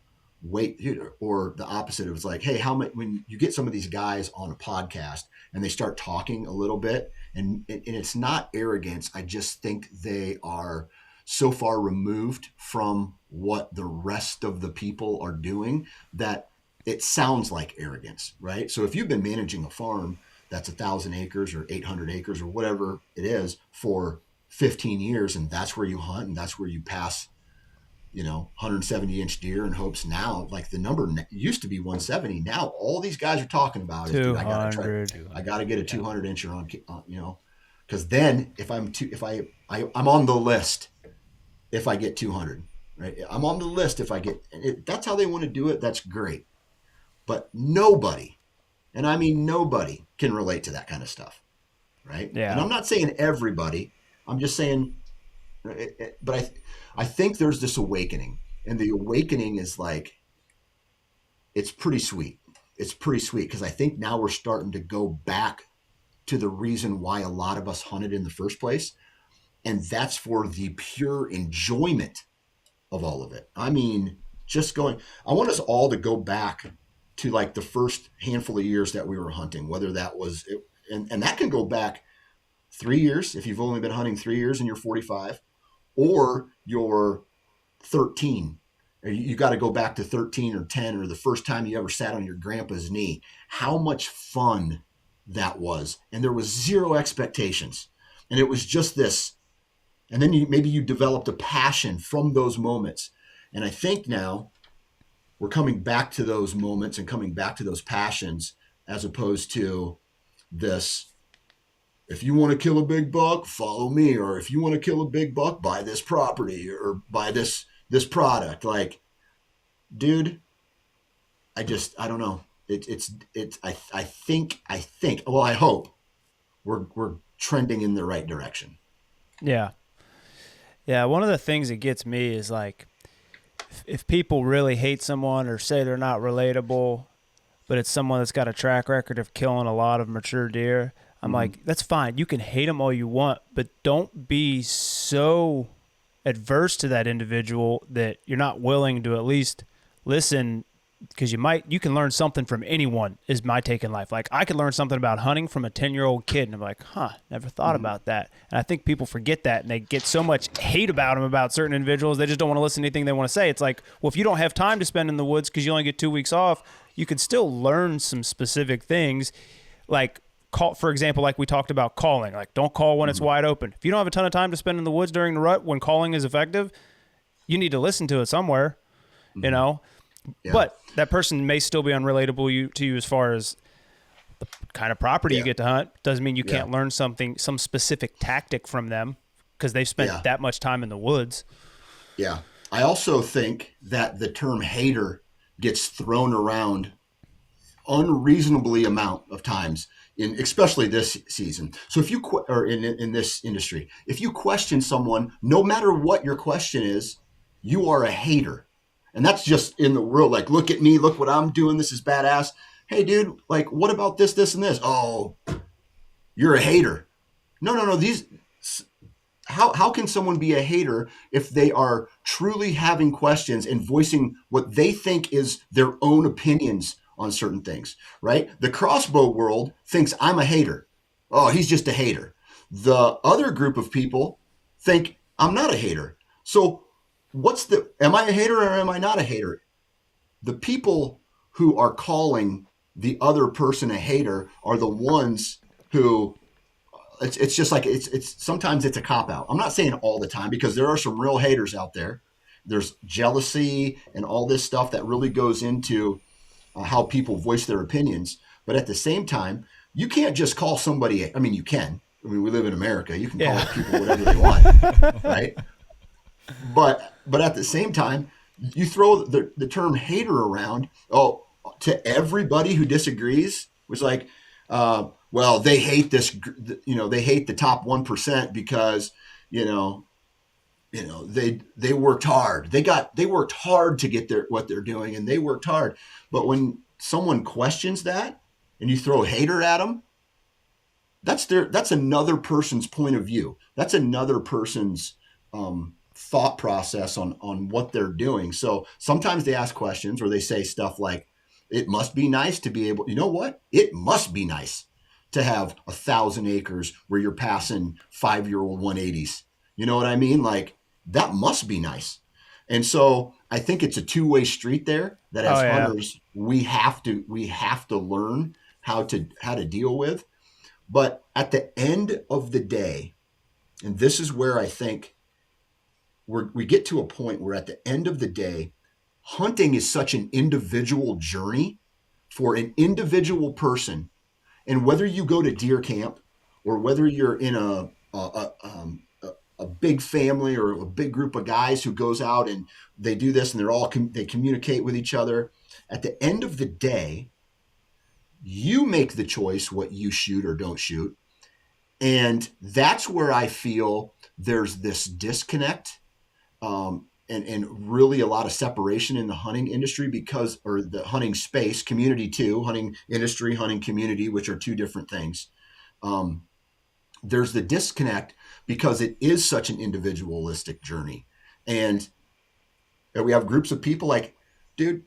or the opposite. It was like, hey, when you get some of these guys on a podcast and they start talking a little bit, and it's not arrogance. I just think they are so far removed from what the rest of the people are doing that it sounds like arrogance, right? So if you've been managing a farm that's 1,000 acres or 800 acres or whatever it is for 15 years, and that's where you hunt and that's where you pass, 170-inch deer in hopes now, like the number used to be 170. Now all these guys are talking about is, I got to get a 200-incher on, because then if I'm on the list if I get 200, right? I'm on the list if I get, that's how they want to do it. That's great. But nobody, and I mean nobody, can relate to that kind of stuff, right? Yeah. And I'm not saying everybody. I'm just saying, but I think there's this awakening, and the awakening is like, it's pretty sweet. it's pretty sweet, because I think now we're starting to go back to the reason why a lot of us hunted in the first place. And that's for the pure enjoyment of all of it. I mean, I want us all to go back to like the first handful of years that we were hunting, whether that was, and that can go back 3 years if you've only been hunting 3 years and you're 45, or you're 13. You got to go back to 13 or 10, or the first time you ever sat on your grandpa's knee. How much fun that was. And there was zero expectations. And it was just this. And then maybe you developed a passion from those moments. And I think now we're coming back to those moments and coming back to those passions, as opposed to this, if you want to kill a big buck, follow me. Or if you want to kill a big buck, buy this property or buy this product. Like, dude, I don't know. I think, well, I hope we're trending in the right direction. Yeah. Yeah. One of the things that gets me is like, if people really hate someone or say they're not relatable, but it's someone that's got a track record of killing a lot of mature deer, I'm like, that's fine. You can hate them all you want, but don't be so adverse to that individual that you're not willing to at least listen, because you can learn something from anyone, is my take in life. Like, I could learn something about hunting from a 10-year-old kid, and I'm like, never thought about that. And I think people forget that, and they get so much hate about them, about certain individuals, they just don't want to listen to anything they want to say. It's like, well, if you don't have time to spend in the woods because you only get 2 weeks off, you could still learn some specific things. Like, for example, like we talked about calling. Like, don't call when it's wide open. If you don't have a ton of time to spend in the woods during the rut when calling is effective, you need to listen to it somewhere, you know? Yeah. But that person may still be unrelatable to you as far as the kind of property you get to hunt. Doesn't mean you can't learn some specific tactic from them because they've spent that much time in the woods. Yeah. I also think that the term hater gets thrown around unreasonably amount of times, especially this season. So if you or in this industry, if you question someone, no matter what your question is, you are a hater. And that's just in the world. Like, look at me, look what I'm doing. This is badass. Hey, dude, like, what about this, this, and this? Oh, you're a hater. No. How can someone be a hater if they are truly having questions and voicing what they think is their own opinions on certain things, right? The crossbow world thinks I'm a hater. Oh, he's just a hater. The other group of people think I'm not a hater. So am I a hater or am I not a hater? The people who are calling the other person a hater are the ones who, it's just like, it's sometimes it's a cop out. I'm not saying all the time, because there are some real haters out there. There's jealousy and all this stuff that really goes into how people voice their opinions. But at the same time, you can't just call somebody, I mean, you can. I mean, we live in America. You can call people whatever they want, right? But at the same time, you throw the term hater around, to everybody who disagrees, was like, well, they hate this, they hate the top 1% because, they worked hard. They worked hard to get what they're doing, and they worked hard. But when someone questions that and you throw a hater at them, that's another person's point of view. That's another person's thought process on what they're doing. So sometimes they ask questions or they say stuff like, it must be nice to be able, you know what? It must be nice to have 1,000 acres where you're passing 5-year-old 180s. You know what I mean? Like, that must be nice. And so I think it's a two-way street there that as hunters, we have to learn how to deal with. But at the end of the day, and this is where I think we get to a point where at the end of the day, hunting is such an individual journey for an individual person. And whether you go to deer camp or whether you're in a big family or a big group of guys who goes out and they do this and they communicate with each other, at the end of the day, you make the choice what you shoot or don't shoot. And that's where I feel there's this disconnect and really a lot of separation in the hunting industry or the hunting space, community too, hunting industry, hunting community, which are two different things. There's the disconnect because it is such an individualistic journey. And we have groups of people like, dude,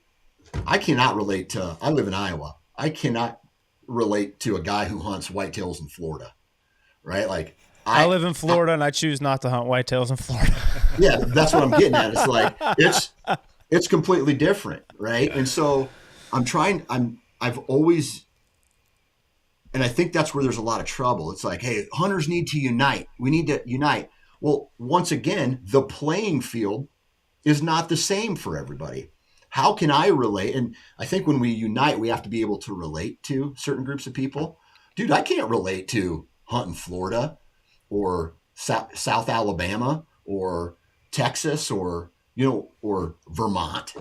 I cannot relate to, I live in Iowa. I cannot relate to a guy who hunts whitetails in Florida, right? Like I live in Florida and I choose not to hunt whitetails in Florida. Yeah, that's what I'm getting at. It's like, it's completely different. Right. And so I've always, and I think that's where there's a lot of trouble. It's like, hey, hunters need to unite. We need to unite. Well, once again, the playing field is not the same for everybody. How can I relate? And I think when we unite, we have to be able to relate to certain groups of people. Dude, I can't relate to hunting Florida or South Alabama or Texas or Vermont.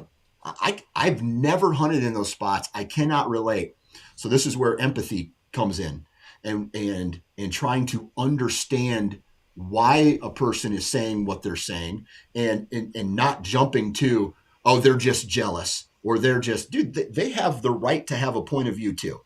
I've never hunted in those spots. I cannot relate. So this is where empathy comes in and trying to understand why a person is saying what they're saying and not jumping to, oh, they're just jealous or they're just, dude, they have the right to have a point of view too.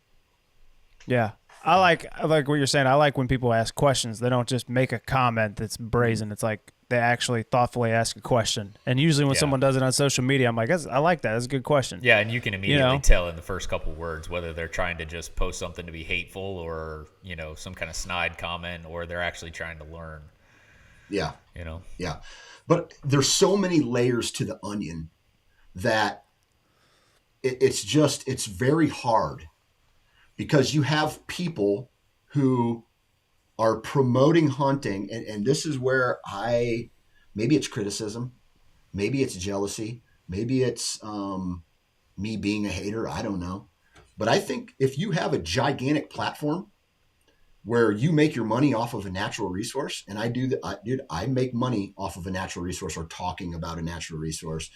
Yeah. I like what you're saying. I like when people ask questions. They don't just make a comment that's brazen. It's like they actually thoughtfully ask a question. And usually when someone does it on social media, I'm like, I like that. That's a good question. Yeah, and you can immediately tell in the first couple words whether they're trying to just post something to be hateful or, some kind of snide comment, or they're actually trying to learn. Yeah. Yeah. But there's so many layers to the onion that it's very hard. Because you have people who are promoting hunting, and this is where maybe it's criticism, maybe it's jealousy, maybe it's me being a hater, I don't know. But I think if you have a gigantic platform where you make your money off of a natural resource, and I do that, dude, I make money off of a natural resource or talking about a natural resource.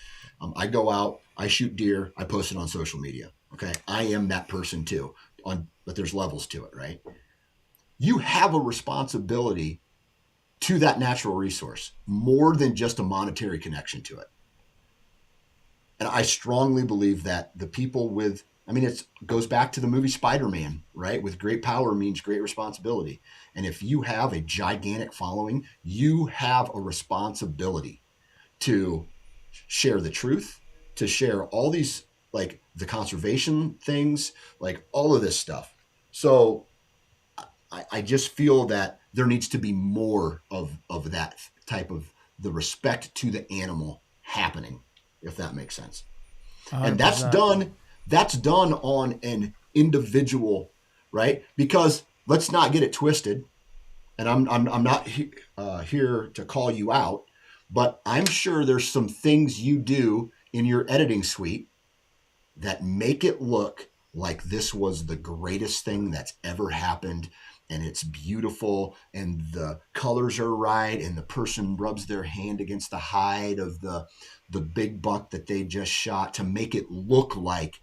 I go out, I shoot deer, I post it on social media. Okay, I am that person too. But there's levels to it, right? You have a responsibility to that natural resource more than just a monetary connection to it. And I strongly believe that the people it goes back to the movie Spider-Man, right? With great power means great responsibility. And if you have a gigantic following, you have a responsibility to share the truth, to share all these, like the conservation things, like all of this stuff. So I just feel that there needs to be more of that type of the respect to the animal happening, if that makes sense. 100%. And that's done on an individual, right? Because let's not get it twisted. And I'm not here to call you out, but I'm sure there's some things you do in your editing suite that make it look like this was the greatest thing that's ever happened, and it's beautiful, and the colors are right, and the person rubs their hand against the hide of the big buck that they just shot to make it look like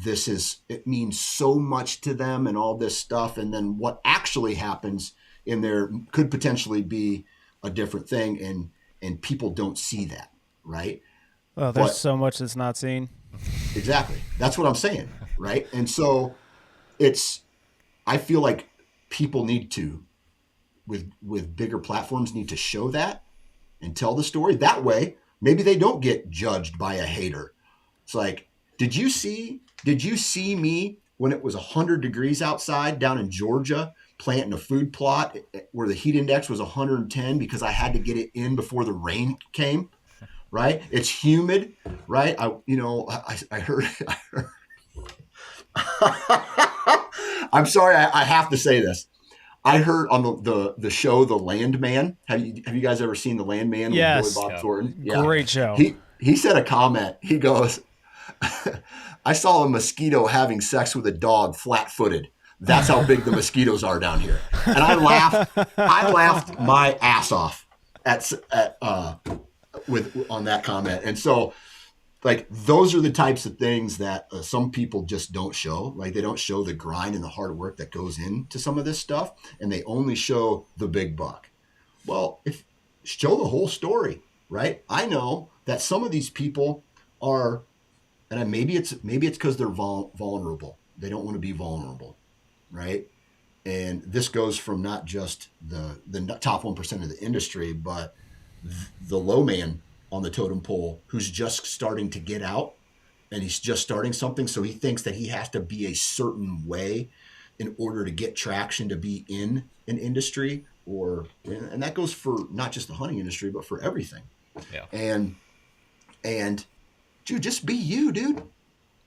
it means so much to them and all this stuff. And then what actually happens in there could potentially be a different thing, and people don't see that, right? Oh, there's so much that's not seen. Exactly. That's what I'm saying, right? And so I feel like people need to, with bigger platforms, need to show that and tell the story. That way, maybe they don't get judged by a hater. It's like, did you see me when it was 100 degrees outside down in Georgia planting a food plot where the heat index was 110 because I had to get it in before the rain came? Right? It's humid, right? I heard I'm sorry, I have to say this. I heard on the show The Landman. Have you guys ever seen The Landman with Billy Bob Thornton? Yeah. Great show. He said a comment. He goes, I saw a mosquito having sex with a dog flat-footed. That's how big the mosquitoes are down here. And I laughed my ass off on that comment. And so, like, those are the types of things that some people just don't show. Like, they don't show the grind and the hard work that goes into some of this stuff, and they only show the big buck. Well, show the whole story, right? I know that some of these people are, and maybe it's because they're vulnerable. They don't want to be vulnerable, right? And this goes from not just the top 1% of the industry, but the low man on the totem pole who's just starting to get out, and he's just starting something. So he thinks that he has to be a certain way in order to get traction to be in an industry, and that goes for not just the hunting industry, but for everything. Yeah. And dude, just be you, dude.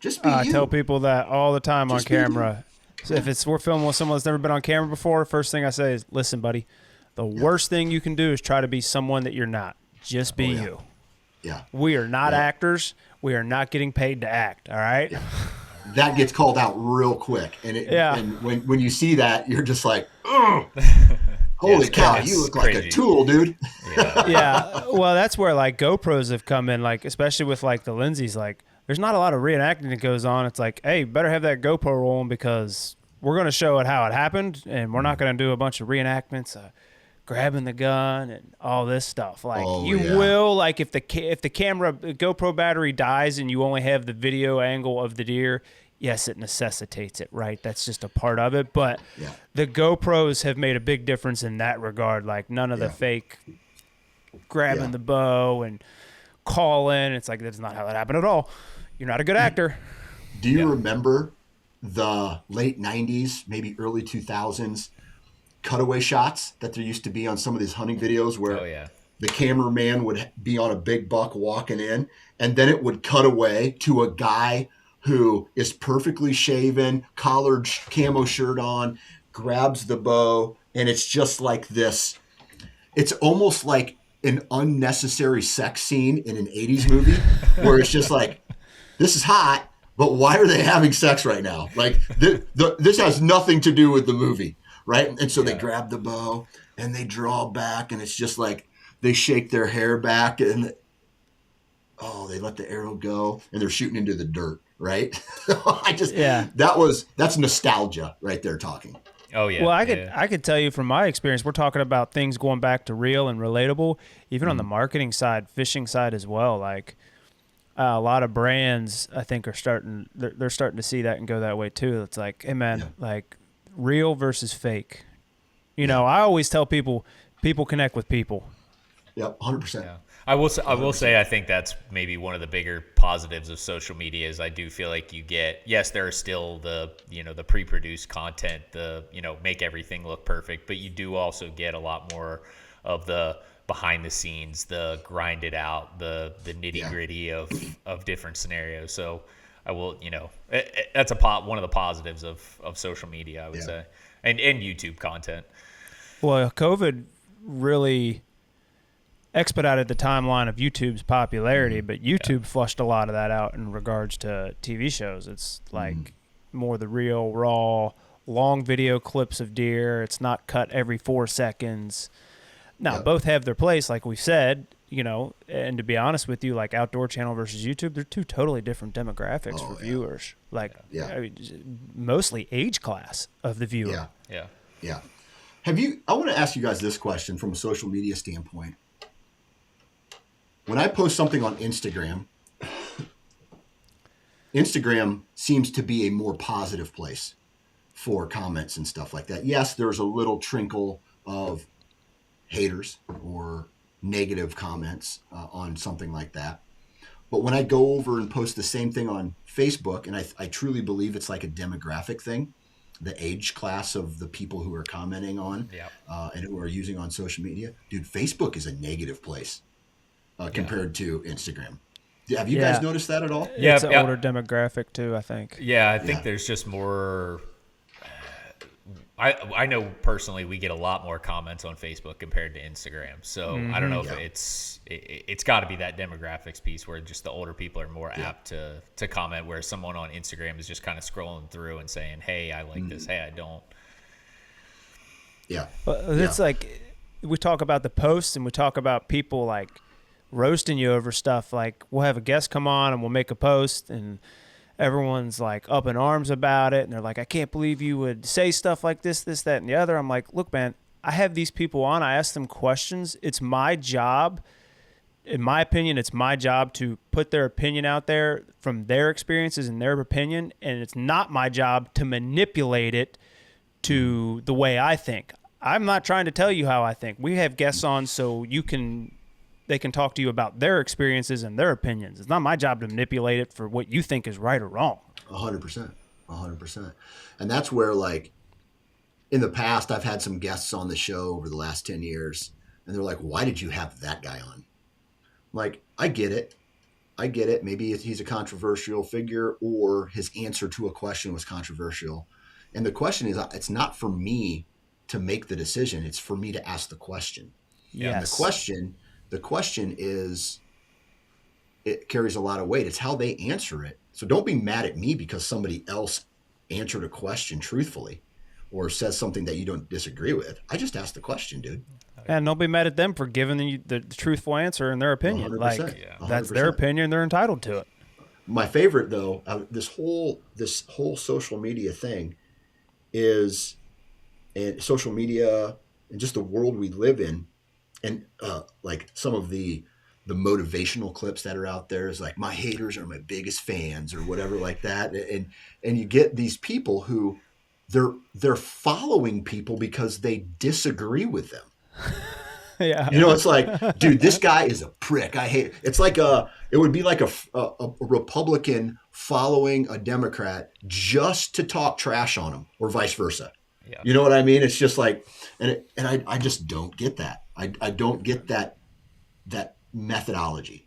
Just be I you. tell people that all the time Just on be you. camera. So if we're filming with someone that's never been on camera before, first thing I say is, listen, buddy, the worst thing you can do is try to be someone that you're not. Just be you. Yeah. We are not actors. We are not getting paid to act. All right. Yeah. That gets called out real quick. And when you see that, you're just like, oh, holy cow, you look like a tool, dude. Yeah. Well, that's where like GoPros have come in, like, especially with like the Lindsays, like there's not a lot of reenacting that goes on. It's like, hey, better have that GoPro rolling because we're going to show it how it happened. And we're not going to do a bunch of reenactments, grabbing the gun and all this stuff. Like will, like if the camera GoPro battery dies and you only have the video angle of the deer, yes, it necessitates it, right? That's just a part of it. But the GoPros have made a big difference in that regard. Like none of the fake grabbing the bow and calling. It's like, that's not how that happened at all. You're not a good actor. Do you remember the late 90s, maybe early 2000s cutaway shots that there used to be on some of these hunting videos where the cameraman would be on a big buck walking in, and then it would cut away to a guy who is perfectly shaven, collared camo shirt on, grabs the bow, and it's just like this. It's almost like an unnecessary sex scene in an 80s movie where it's just like, this is hot, but why are they having sex right now? Like this has nothing to do with the movie, right? And so they grab the bow and they draw back, and it's just like they shake their hair back and they let the arrow go and they're shooting into the dirt, right? That's nostalgia right there talking. Oh yeah. Well, I could tell you from my experience, we're talking about things going back to real and relatable, even on the marketing side, fishing side as well. Like a lot of brands, I think, they're starting to see that and go that way too. It's like, hey man, like real versus fake. You know, I always tell people connect with people. Yep, 100%. Yeah. I will say I think that's maybe one of the bigger positives of social media is I do feel like you get, yes, there are still the pre-produced content, make everything look perfect, but you do also get a lot more of the behind the scenes, the grind it out, the nitty gritty of different scenarios. So I will, that's one of the positives of social media, I would say, and YouTube content. Well, COVID really expedited the timeline of YouTube's popularity, but YouTube flushed a lot of that out in regards to TV shows. It's like more the real, raw, long video clips of deer. It's not cut every 4 seconds. Now, both have their place, like we said, and to be honest with you, like Outdoor Channel versus YouTube, they're two totally different demographics for viewers. Like, I mean, mostly age class of the viewer. Yeah. I want to ask you guys this question from a social media standpoint. When I post something on Instagram seems to be a more positive place for comments and stuff like that. Yes, there's a little trickle of haters or negative comments on something like that. But when I go over and post the same thing on Facebook, and I truly believe it's like a demographic thing, the age class of the people who are commenting on and who are using on social media, dude, Facebook is a negative place. Compared to Instagram. Have you guys noticed that at all? Yeah, it's an older demographic too, I think. Yeah, I think there's just more. I know personally we get a lot more comments on Facebook compared to Instagram. So I don't know if it's got to be that demographics piece where just the older people are more apt to comment, where someone on Instagram is just kind of scrolling through and saying, "Hey, I like this. Hey, I don't." Yeah, it's like we talk about the posts and we talk about people like roasting you over stuff. Like we'll have a guest come on and we'll make a post and everyone's like up in arms about it and they're like, I can't believe you would say stuff like this, that, and the other. I'm like, look, man, I have these people on, I ask them questions. It's my job in my opinion, it's my job to put their opinion out there from their experiences and their opinion, and it's not my job to manipulate it to the way I think. I'm not trying to tell you how I think. We have guests on so they can talk to you about their experiences and their opinions. It's not my job to manipulate it for what you think is right or wrong. 100%. 100%. And that's where, like, in the past, I've had some guests on the show over the last 10 years, and they're like, why did you have that guy on? Like, I get it. Maybe he's a controversial figure, or his answer to a question was controversial. And the question is, it's not for me to make the decision. It's for me to ask the question. Yes. And the question is, it carries a lot of weight. It's how they answer it. So don't be mad at me because somebody else answered a question truthfully or says something that you don't disagree with. I just asked the question, dude. And don't be mad at them for giving you the truthful answer in their opinion. 100%, like 100%. That's their opinion. They're entitled to it. My favorite, though, this whole social media thing is, and social media and just the world we live in, and like some of the motivational clips that are out there is like, my haters are my biggest fans or whatever like that. And you get these people who they're following people because they disagree with them. Yeah. You know, it's like, dude, this guy is a prick. I hate it. It's like it would be like a Republican following a Democrat just to talk trash on him, or vice versa. Yeah. You know what I mean? It's just like, and I just don't get that. I don't get that methodology.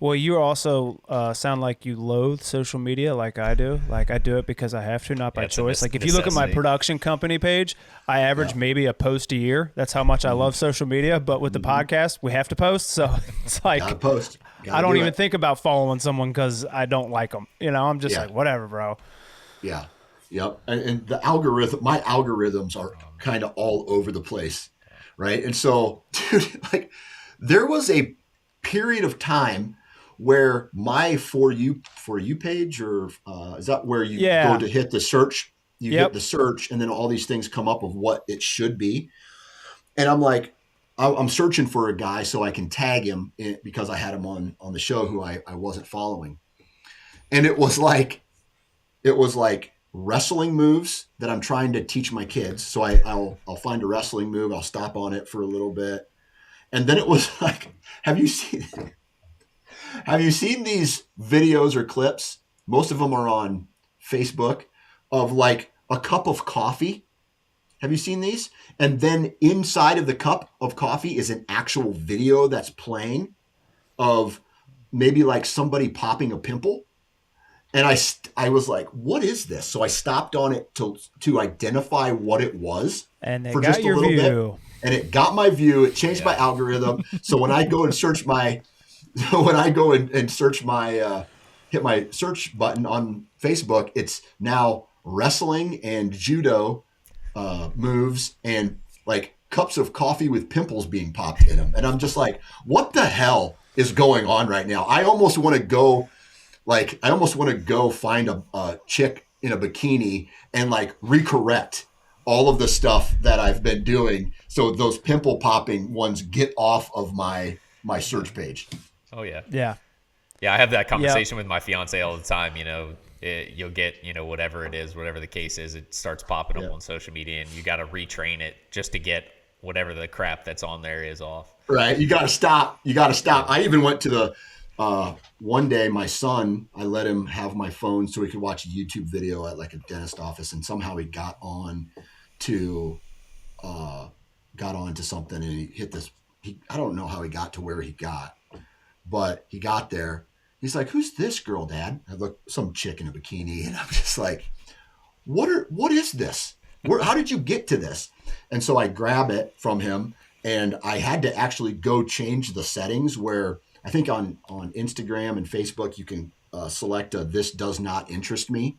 Well, you also sound like you loathe social media like I do. Like, I do it because I have to, not by choice. Like, if you look at my production company page, I average maybe a post a year. That's how much I love social media. But with the podcast, we have to post. So it's like, Gotta post. I don't even think about following someone because I don't like them. You know, I'm just like, whatever, bro. Yeah. Yep. And my algorithms are kind of all over the place. Right. And so, dude, like, there was a period of time where my for you page, or is that where you go to hit the search? You hit the search, and then all these things come up of what it should be. And I'm like, I'm searching for a guy so I can tag him because I had him on the show who I wasn't following. And it was like wrestling moves that I'm trying to teach my kids. So I'll find a wrestling move. I'll stop on it for a little bit. And then it was like, have you seen these videos or clips? Most of them are on Facebook, of like a cup of coffee. Have you seen these? And then inside of the cup of coffee is an actual video that's playing of maybe like somebody popping a pimple. And I was like, what is this? So I stopped on it to identify what it was. And they for got just a your little view. bit. And it got my view. It changed my algorithm. So when I go and search hit my search button on Facebook, it's now wrestling and judo moves and like cups of coffee with pimples being popped in them. And I'm just like, what the hell is going on right now? I almost want to go find a chick in a bikini and like recorrect all of the stuff that I've been doing, so those pimple popping ones get off of my search page. Oh yeah. Yeah. Yeah, I have that conversation with my fiance all the time. You know, you'll get, whatever it is, whatever the case is, it starts popping up on social media, and you got to retrain it just to get whatever the crap that's on there is off. Right. You got to stop. I even went to the one day, my son, I let him have my phone so he could watch a YouTube video at like a dentist office, and somehow he got on to something, and he hit this. I don't know how he got to where he got, but he got there. He's like, "Who's this girl, Dad?" I look, some chick in a bikini, and I'm just like, "What is this? How did you get to this?" And so I grab it from him, and I had to actually go change the settings where I think on Instagram and Facebook you can select a "this does not interest me"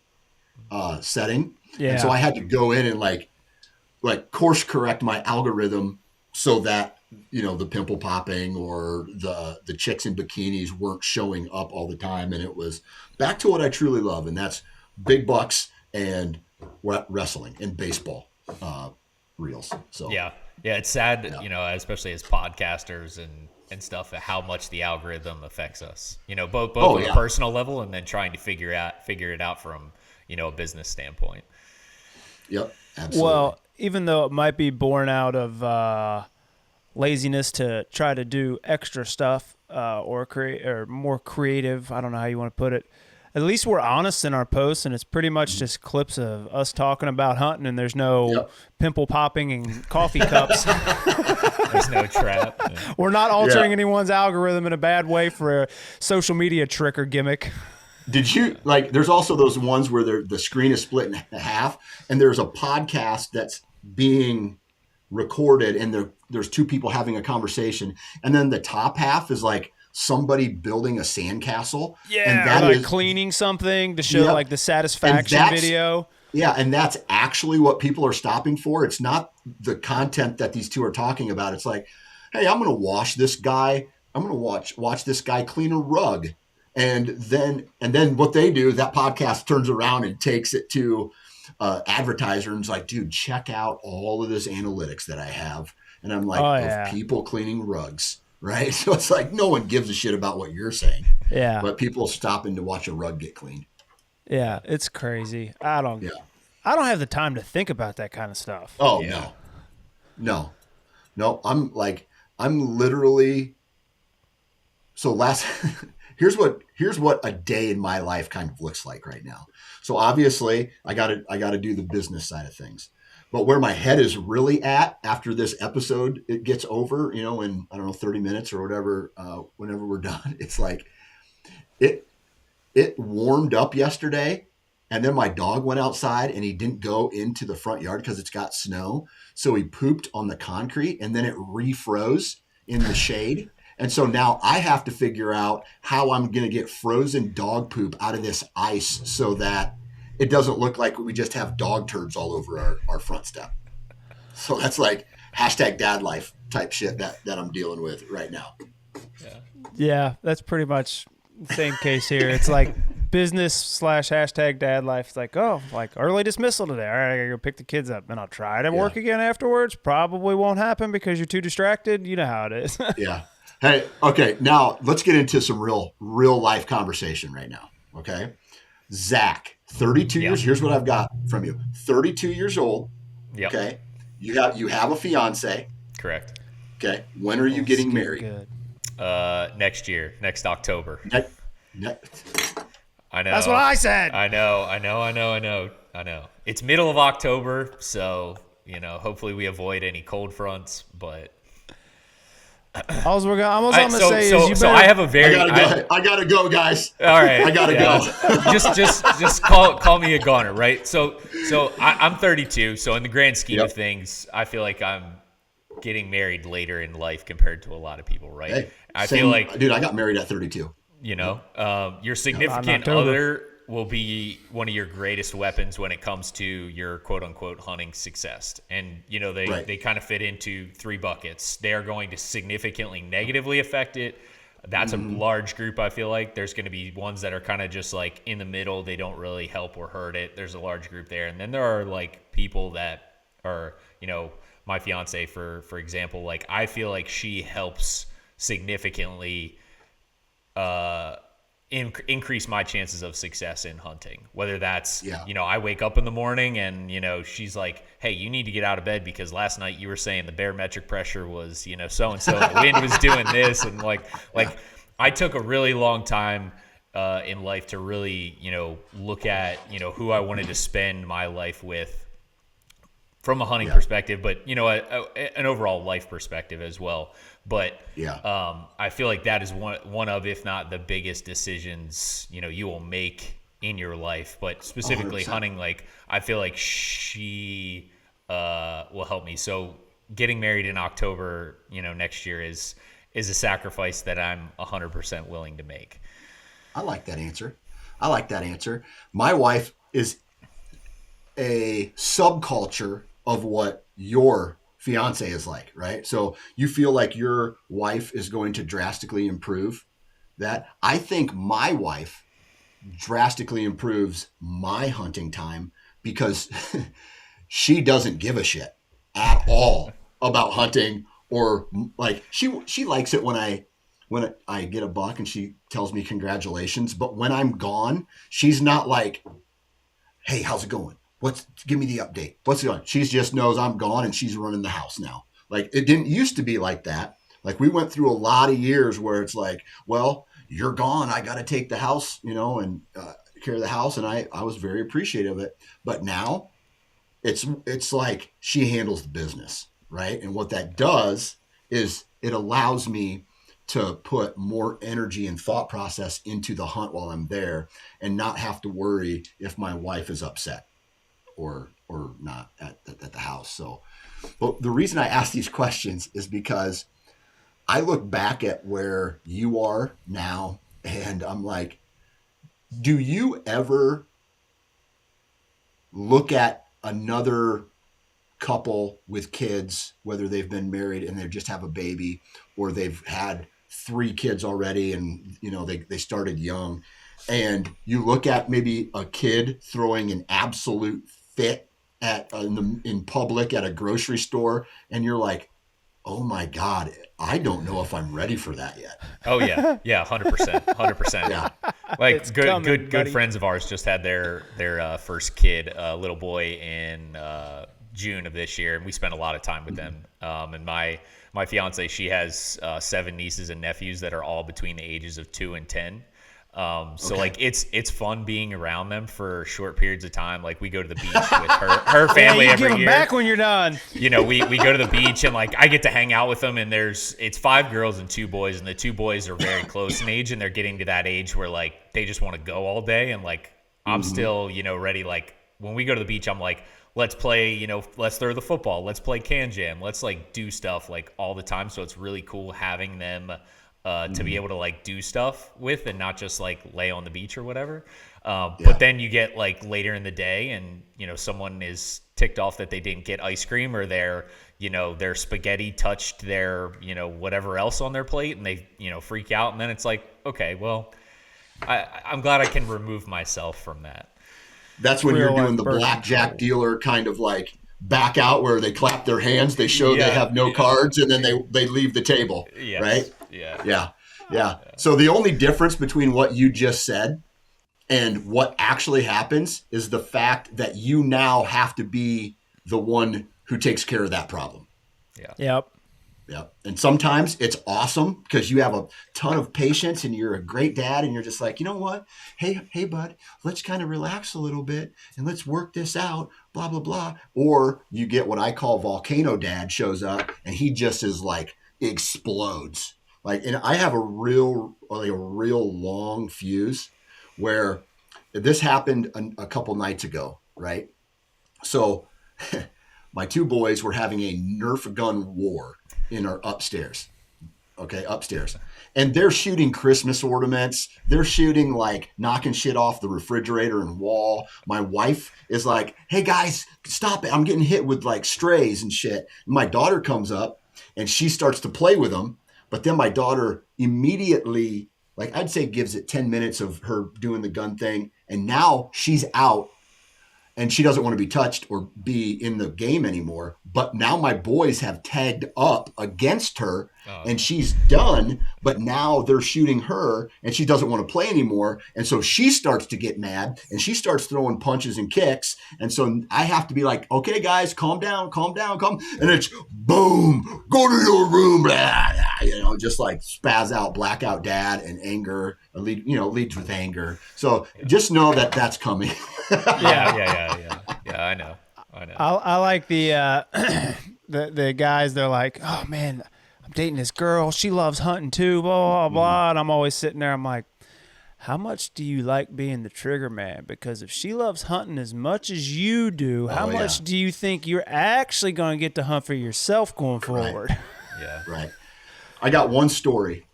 setting. Yeah. And so I had to go in and like course correct my algorithm so that the pimple popping or the chicks in bikinis weren't showing up all the time, and it was back to what I truly love, and that's big bucks and wrestling and baseball reels. So yeah, it's sad, especially as podcasters and and stuff, how much the algorithm affects us, both Oh, on a yeah. personal level and then trying to figure it out from, a business standpoint. Yep, absolutely. Well, even though it might be born out of laziness to try to do extra stuff or create or more creative, I don't know how you want to put it. At least we're honest in our posts, and it's pretty much just clips of us talking about hunting, and there's no Yep. pimple popping and coffee cups. There's no trap. Yeah. We're not altering Yeah. anyone's algorithm in a bad way for a social media trick or gimmick. Did you there's also those ones where the screen is split in half and there's a podcast that's being recorded and there's two people having a conversation and then the top half is like somebody building a sandcastle. Yeah, And that or like is cleaning something to show Yep. like the satisfaction that's- video. Yeah, and that's actually what people are stopping for. It's not the content that these two are talking about. It's like, hey, I'm going to watch this guy. I'm going to watch this guy clean a rug. And then what they do, that podcast turns around and takes it to advertiser and is like, dude, check out all of this analytics that I have. And I'm like, of people cleaning rugs, right? So it's like no one gives a shit about what you're saying. Yeah. But people stopping to watch a rug get cleaned. Yeah, it's crazy. I don't have the time to think about that kind of stuff. Oh, Yeah. No. I'm literally. So here's what a day in my life kind of looks like right now. So obviously I got to do the business side of things, but where my head is really at after this episode, it gets over, in, I don't know, 30 minutes or whatever, whenever we're done, it's like it warmed up yesterday. And then my dog went outside and he didn't go into the front yard because it's got snow. So he pooped on the concrete and then it refroze in the shade. And so now I have to figure out how I'm going to get frozen dog poop out of this ice so that it doesn't look like we just have dog turds all over our front step. So that's like #dad life type shit that I'm dealing with right now. Yeah, that's pretty much the same case here. It's like business / #dad life. It's like, early dismissal today. All right, I gotta go pick the kids up and I'll try to work again afterwards. Probably won't happen because you're too distracted. You know how it is. Yeah. Hey, okay. Now let's get into some real life conversation right now. Okay. Zach, 32 years. Here's what I've got from you. 32 years old. Yep. Okay. You have a fiance. Correct. Okay. When are you getting married? Good. Next year, next October. I know. That's what I said. I know. It's middle of October, so hopefully we avoid any cold fronts. But All I'm gonna say is you better. so I have a very. I gotta go, guys. All right, I gotta go. just call me a goner, right? So I'm 32. So in the grand scheme of things, I feel like I'm getting married later in life compared to a lot of people, right? Hey, I feel like, dude, I got married at 32. Your significant other will be one of your greatest weapons when it comes to your quote unquote hunting success. And, they kind of fit into three buckets. They are going to significantly negatively affect it. That's a large group. I feel like there's going to be ones that are kind of just like in the middle. They don't really help or hurt it. There's a large group there. And then there are like people that are, my fiance, for example, like I feel like she helps significantly increase my chances of success in hunting. Whether that's, I wake up in the morning and, she's like, hey, you need to get out of bed because last night you were saying the barometric pressure was, so-and-so, the wind was doing this. And like I took a really long time in life to really, look at, who I wanted to spend my life with from a hunting perspective, but, an overall life perspective as well. But I feel like that is one of, if not the biggest decisions, you will make in your life. But specifically 100%. Hunting, like I feel like she will help me. So getting married in October, next year is a sacrifice that I'm 100% willing to make. I like that answer. My wife is a subculture of what your fiance is like, right? So you feel like your wife is going to drastically improve that. I think my wife drastically improves my hunting time because she doesn't give a shit at all about hunting or like she likes it when I get a buck and she tells me congratulations. But when I'm gone, she's not like, hey, how's it going? Give me the update. What's going on? She just knows I'm gone and she's running the house now. Like it didn't used to be like that. Like we went through a lot of years where it's like, well, you're gone. I got to take the house, and care of the house. And I was very appreciative of it. But now it's like she handles the business, right? And what that does is it allows me to put more energy and thought process into the hunt while I'm there and not have to worry if my wife is upset or not at the house. So, but the reason I ask these questions is because I look back at where you are now and I'm like, do you ever look at another couple with kids, whether they've been married and they just have a baby or they've had 3 kids already and they started young, and you look at maybe a kid throwing an absolute fit in public at a grocery store and you're like, oh my God, I don't know if I'm ready for that yet. Oh yeah. 100%. Yeah. Like It's coming, good buddy. friends of ours just had their first kid, little boy, in June of this year, and we spent a lot of time with them. And my fiance, she has 7 nieces and nephews that are all between the ages of 2 and 10. So like it's fun being around them for short periods of time. Like we go to the beach with her family you every give them year. back when you're done. We go to the beach and like I get to hang out with them, and it's 5 girls and 2 boys, and the 2 boys are very close in age, and they're getting to that age where like they just want to go all day, and like I'm still ready. Like when we go to the beach, I'm like, let's play, let's throw the football, let's play can jam, let's like do stuff like all the time. So it's really cool having them to be able to like do stuff with and not just like lay on the beach or whatever. But then you get like later in the day and, someone is ticked off that they didn't get ice cream or their spaghetti touched their, whatever else on their plate, and they, freak out. And then it's like, okay, well, I'm glad I can remove myself from that. That's when Real you're doing life the birth blackjack control. dealer kind of like back out where they clap their hands, they show Yeah, they have no yeah. cards, and then they leave the table, Yes, right? Yeah. Yeah. So the only difference between what you just said and what actually happens is the fact that you now have to be the one who takes care of that problem. Yep. Yeah. And sometimes it's awesome because you have a ton of patience and you're a great dad and you're just like, you know what? Hey, bud, let's kind of relax a little bit and let's work this out, blah, blah, blah. Or you get what I call volcano dad shows up and he just is like explodes. Like, and I have a real long fuse where this happened a couple nights ago, right? So my 2 boys were having a Nerf gun war in our upstairs. Okay, upstairs. And they're shooting Christmas ornaments. They're shooting like knocking shit off the refrigerator and wall. My wife is like, hey guys, stop it. I'm getting hit with like strays and shit. And my daughter comes up and she starts to play with them. But then my daughter immediately, like I'd say gives it 10 minutes of her doing the gun thing. And now she's out. And she doesn't want to be touched or be in the game anymore. But now my boys have tagged up against her and she's done. But now they're shooting her and she doesn't want to play anymore. And so she starts to get mad and she starts throwing punches and kicks. And so I have to be like, okay, guys, calm down. And it's boom, go to your room. Blah, blah, just like spaz out, blackout dad and anger, leads with anger. So just know that that's coming. Yeah, I know. I like the the guys. They're like, oh man, I'm dating this girl. She loves hunting too. Blah blah blah. And I'm always sitting there. I'm like, how much do you like being the trigger man? Because if she loves hunting as much as you do, how much do you think you're actually going to get to hunt for yourself going forward? Right. Yeah. Right. I got one story.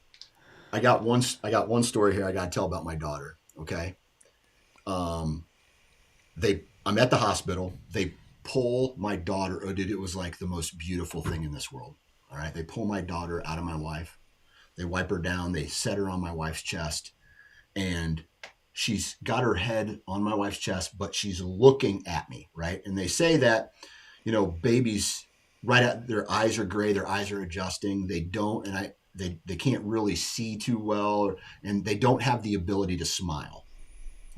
I got one story here I got to tell about my daughter. Okay. I'm at the hospital. They pull my daughter. Oh, dude, it was like the most beautiful thing in this world. All right. They pull my daughter out of my wife. They wipe her down. They set her on my wife's chest. And she's got her head on my wife's chest, but she's looking at me. Right. And they say that, babies right at their eyes are gray, their eyes are adjusting. They don't, and they can't really see too well, and they don't have the ability to smile.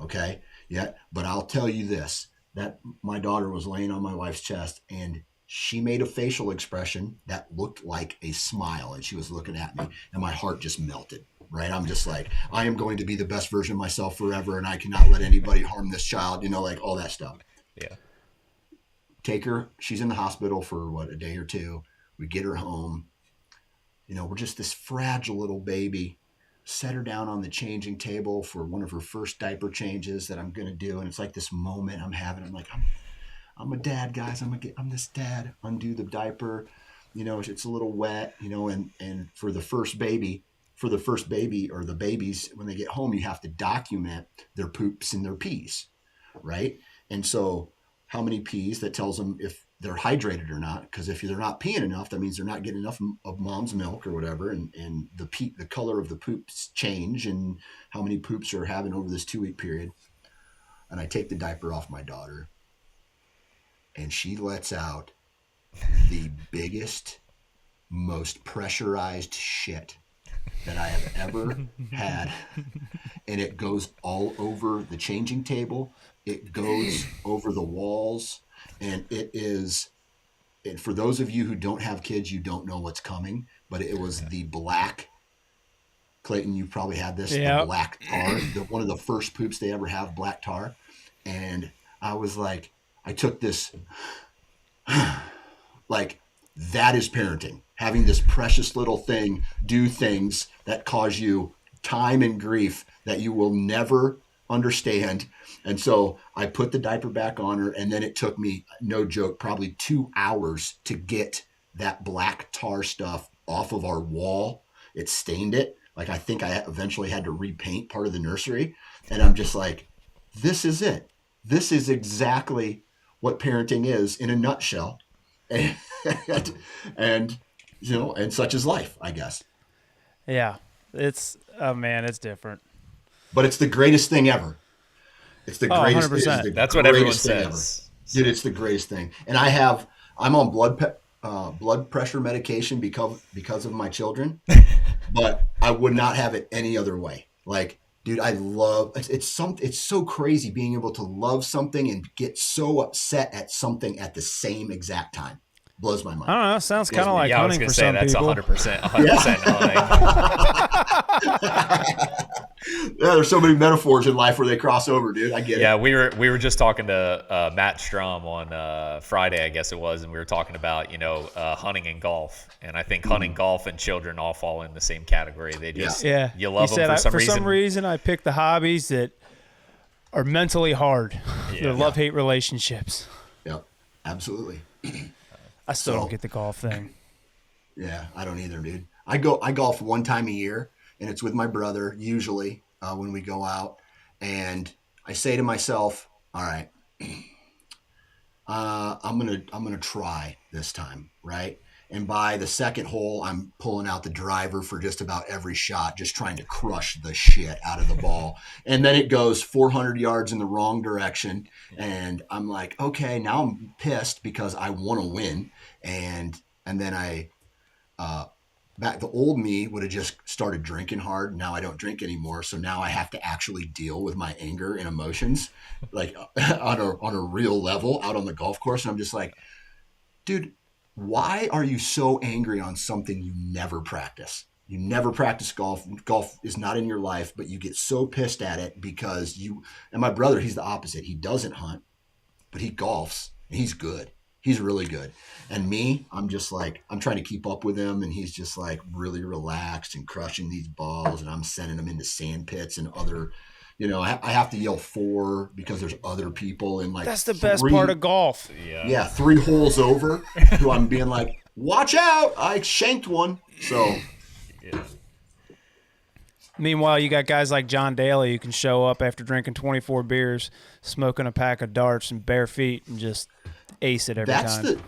Okay. Yeah. But I'll tell you this, that my daughter was laying on my wife's chest and she made a facial expression that looked like a smile, and she was looking at me and my heart just melted. Right. I'm just like, I am going to be the best version of myself forever. And I cannot let anybody harm this child, like all that stuff. Yeah. Take her. She's in the hospital for a day or two. We get her home. We're just this fragile little baby. Set her down on the changing table for one of her first diaper changes that I'm going to do. And it's like this moment I'm having. I'm like, I'm a dad, guys. I'm this dad. Undo the diaper. It's a little wet, and for the first baby or the babies, when they get home, you have to document their poops and their pees. Right. And so how many pees, that tells them if they're hydrated or not, because if they're not peeing enough, that means they're not getting enough of mom's milk or whatever, and the color of the poops change, and how many poops are having over this 2-week period. And I take the diaper off my daughter, and she lets out the biggest, most pressurized shit that I have ever had, and it goes all over the changing table. It goes over the walls. And and for those of you who don't have kids, you don't know what's coming, but it was the black, Clayton, you probably had this, the black tar, one of the first poops they ever have, black tar. And I was like, I took this, like, that is parenting, having this precious little thing do things that cause you time and grief that you will never understand. And so I put the diaper back on her, and then it took me, no joke, probably 2 hours to get that black tar stuff off of our wall. It stained it. Like, I think I eventually had to repaint part of the nursery. And I'm just like, this is it. This is exactly what parenting is in a nutshell. And and such is life, I guess. Yeah. It's different. But it's the greatest thing ever. It's the greatest. 100%. That's what everyone says. Dude, it's the greatest thing. And I'm on blood pressure medication because of my children, but I would not have it any other way. Like, dude, I love it's so crazy being able to love something and get so upset at something at the same exact time. Blows my mind. I don't know. Sounds kind of like hunting for some people. Yeah, I was going to say that's 100% hunting. Yeah, there's so many metaphors in life where they cross over, dude. I get it. Yeah, we were just talking to Matt Strom on Friday, I guess it was, and we were talking about hunting and golf, and I think hunting, golf, and children all fall in the same category. They just you love them for some reason. For some reason, I picked the hobbies that are mentally hard. They're love-hate relationships. Yep, absolutely. I still don't get the golf thing. Yeah, I don't either, dude. I golf one time a year, and it's with my brother usually when we go out. And I say to myself, all right, I'm gonna try this time, right? And by the second hole, I'm pulling out the driver for just about every shot, just trying to crush the shit out of the ball. And then it goes 400 yards in the wrong direction. And I'm like, okay, now I'm pissed because I want to win. And then the old me would have just started drinking hard. Now I don't drink anymore. So now I have to actually deal with my anger and emotions, like on a real level out on the golf course. And I'm just like, dude, why are you so angry on something you never practice? You never practice golf. Golf is not in your life, but you get so pissed at it because and my brother, he's the opposite. He doesn't hunt, but he golfs and he's good. He's really good. And me, I'm just like, I'm trying to keep up with him, and he's just like really relaxed and crushing these balls, and I'm sending them into sand pits and other, I have to yell 4 because there's other people in like that's the best part of golf. Yeah, 3 holes over who I'm being like, watch out, I shanked one. So Meanwhile, you got guys like John Daly who can show up after drinking 24 beers, smoking a pack of darts and bare feet, and just ace it every time.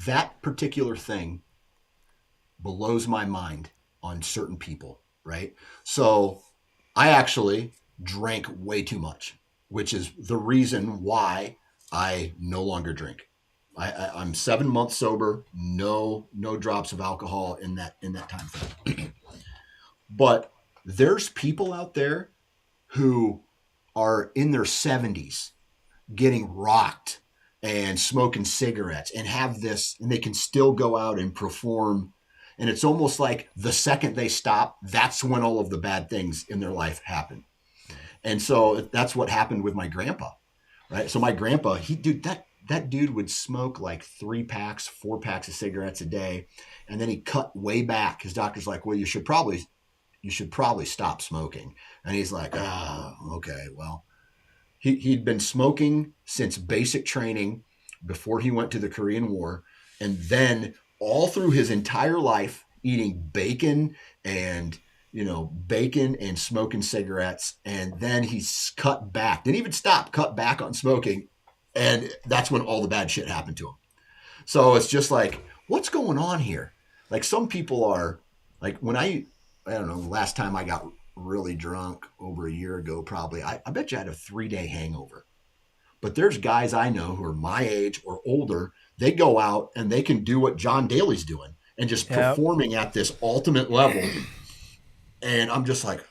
That particular thing blows my mind on certain people, right? So I actually drank way too much, which is the reason why I no longer drink. I'm 7 months sober, no drops of alcohol in that time frame. But there's people out there who are in their 70s getting rocked and smoking cigarettes and have this, and they can still go out and perform. And it's almost like the second they stop, that's when all of the bad things in their life happen. And so that's what happened with my grandpa, right? So my grandpa, that dude would smoke like 4 packs of cigarettes a day. And then he cut way back. His doctor's like, well, you should probably stop smoking. And he's like, okay, well, he'd been smoking since basic training before he went to the Korean War. And then all through his entire life, eating bacon and smoking cigarettes. And then he's cut back, didn't even stop, cut back on smoking. And that's when all the bad shit happened to him. So it's just like, what's going on here? Like some people are like, when I don't know, the last time I got really drunk over a year ago, probably, I bet you I had a 3-day hangover. But there's guys I know who are my age or older, they go out and they can do what John Daly's doing and just performing at this ultimate level. And I'm just like,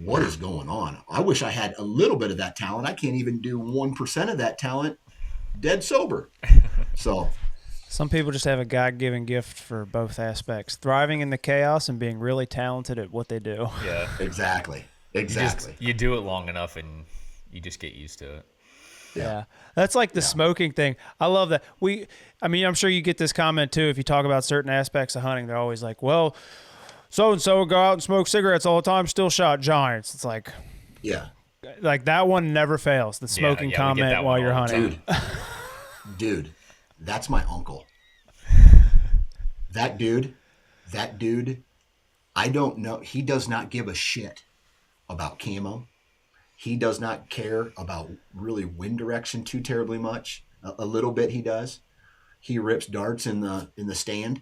what is going on? I wish I had a little bit of that talent. I can't even do 1% of that talent dead sober. So some people just have a God-given gift for both aspects, thriving in the chaos and being really talented at what they do. Yeah, exactly. You do it long enough and you just get used to it. Yeah. That's like the smoking thing. I love that. I'm sure you get this comment too. If you talk about certain aspects of hunting, they're always like, well, so-and-so would go out and smoke cigarettes all the time, still shot giants. It's like, yeah, like that one never fails. The smoking comment while you're hunting. Dude, that's my uncle. That dude, I don't know. He does not give a shit about camo. He does not care about really wind direction too terribly much. A little bit he does. He rips darts in the stand.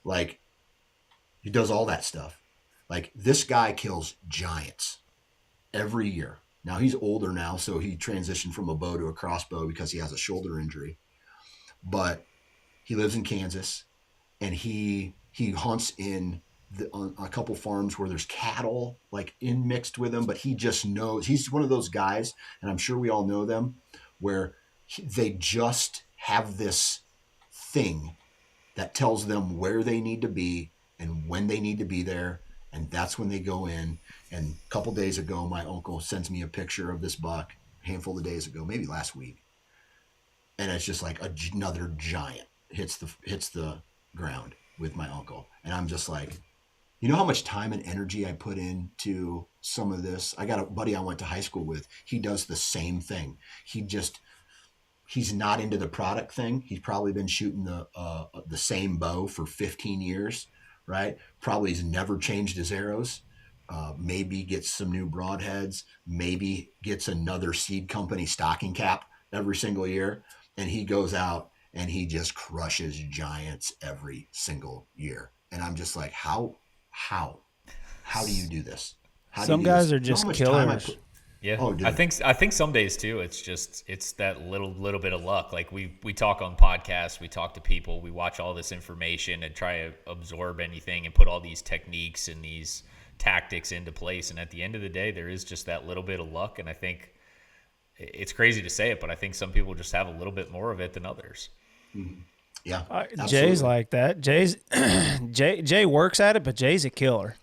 Like, he does all that stuff. Like, this guy kills giants every year. Now, he's older now, so he transitioned from a bow to a crossbow because he has a shoulder injury. But he lives in Kansas, and he hunts on a couple farms where there's cattle like in mixed with him, but he just knows. He's one of those guys, and I'm sure we all know them, where they just have this thing that tells them where they need to be and when they need to be there, and that's when they go in. And a couple days ago, my uncle sends me a picture of this buck, a handful of days ago, maybe last week, and it's just like another giant hits the ground with my uncle, and I'm just like, you know how much time and energy I put into some of this? I got a buddy I went to high school with. He does the same thing. He's not into the product thing. He's probably been shooting the same bow for 15 years, right? Probably has never changed his arrows. Maybe gets some new broadheads. Maybe gets another seed company stocking cap every single year. And he goes out and he just crushes giants every single year. And I'm just like, how do you do this? Some guys are just killers. Yeah, oh, I think some days too. It's that little bit of luck. Like we talk on podcasts, we talk to people, we watch all this information and try to absorb anything and put all these techniques and these tactics into place. And at the end of the day, there is just that little bit of luck. And I think it's crazy to say it, but I think some people just have a little bit more of it than others. Mm-hmm. Yeah, Jay's like that. Jay works at it, but Jay's a killer.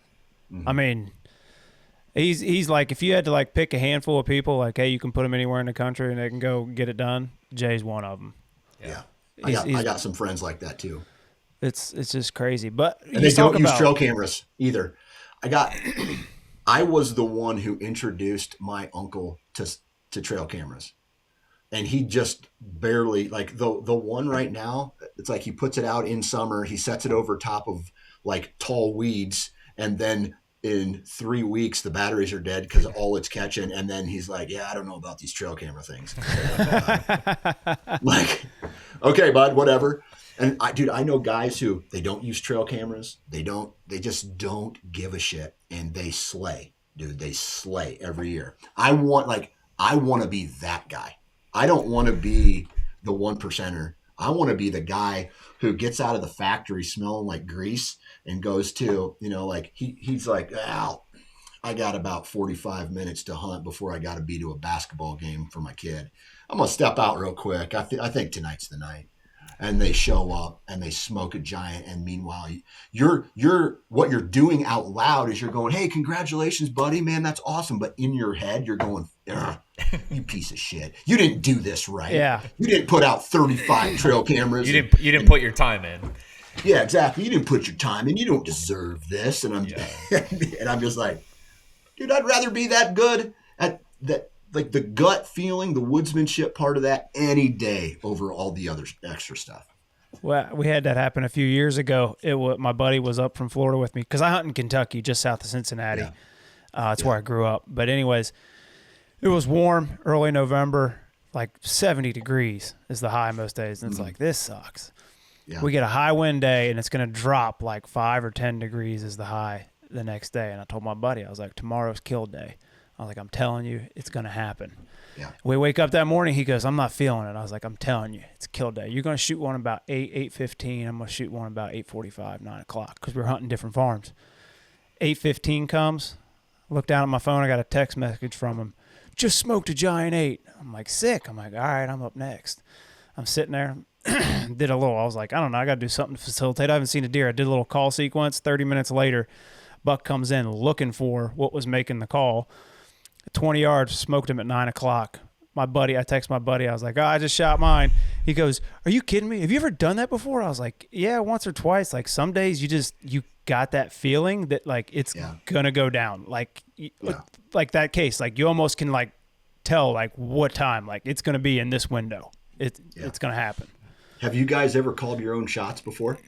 Mm-hmm. I mean, he's like, if you had to like pick a handful of people, like, hey, you can put them anywhere in the country and they can go get it done. Jay's one of them. Yeah, I got some friends like that too. It's just crazy, but and they don't use trail cameras either. I was the one who introduced my uncle to trail cameras. And he just barely, like the one right now, it's like he puts it out in summer, he sets it over top of like tall weeds, and then in 3 weeks the batteries are dead because all it's catching, and then he's like, yeah, I don't know about these trail camera things. Like, okay, bud, whatever. And I know guys who, they don't use trail cameras, they just don't give a shit, and they slay, dude. They slay every year. I want to be that guy. I don't want to be the 1%er. I want to be the guy who gets out of the factory smelling like grease and goes to, like he's like, "Ow, I got about 45 minutes to hunt before I got to be to a basketball game for my kid. I'm going to step out real quick. I think tonight's the night." And they show up and they smoke a giant. And meanwhile, what you're doing out loud is you're going, "Hey, congratulations, buddy, man, that's awesome." But in your head, you're going, "You piece of shit. You didn't do this right. Yeah. You didn't put out 35 trail cameras. You didn't put your time in." Yeah, exactly. You didn't put your time in. You don't deserve this. And I'm just like, dude, I'd rather be that good at that, like the gut feeling, the woodsmanship part of that any day over all the other extra stuff. Well, we had that happen a few years ago. My buddy was up from Florida with me because I hunt in Kentucky, just south of Cincinnati. Yeah. It's where I grew up. But anyways, it was warm, early November, like 70 degrees is the high most days. And it's like, this sucks. Yeah. We get a high wind day, and it's going to drop like 5 or 10 degrees is the high the next day. And I told my buddy, I was like, tomorrow's kill day. I was like, I'm telling you, it's going to happen. Yeah. We wake up that morning. He goes, I'm not feeling it. I was like, I'm telling you, it's kill day. You're going to shoot one about 8:15. I'm going to shoot one about 8:45, 9 o'clock because we're hunting different farms. 8:15 comes. I look down at my phone. I got a text message from him. Just smoked a giant 8. I'm like, sick. I'm like, all right, I'm up next. I'm sitting there. I was like, I don't know. I got to do something to facilitate. I haven't seen a deer. I did a little call sequence. 30 minutes later, buck comes in looking for what was making the call. 20 yards, smoked him at 9 o'clock. I text my buddy. I was like, I just shot mine. He goes, are you kidding me? Have you ever done that before? I was like, yeah, once or twice. Like some days you got that feeling that like it's going to go down. Like that case, like you almost can like tell like what time, like it's going to be in this window. It's going to happen. Have you guys ever called your own shots before?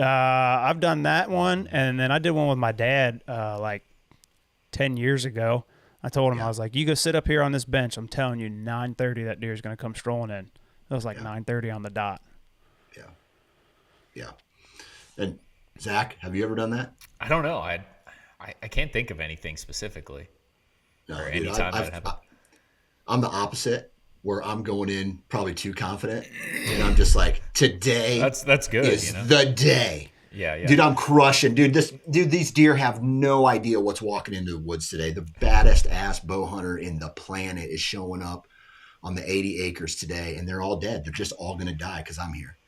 I've done that one. And then I did one with my dad, like 10 years ago. I told him, I was like, you go sit up here on this bench. I'm telling you, 9:30, that deer is going to come strolling in. It was like 9:30 on the dot. Yeah. Yeah. And Zach, have you ever done that? I don't know. I can't think of anything specifically. No, Or dude, anytime that happened. I'm the opposite, where I'm going in probably too confident. And I'm just like, today That's good, is the day. Yeah. Dude, I'm crushing. These deer have no idea what's walking into the woods today. The baddest ass bow hunter in the planet is showing up on the 80 acres today, and they're all dead. They're just all going to die because I'm here.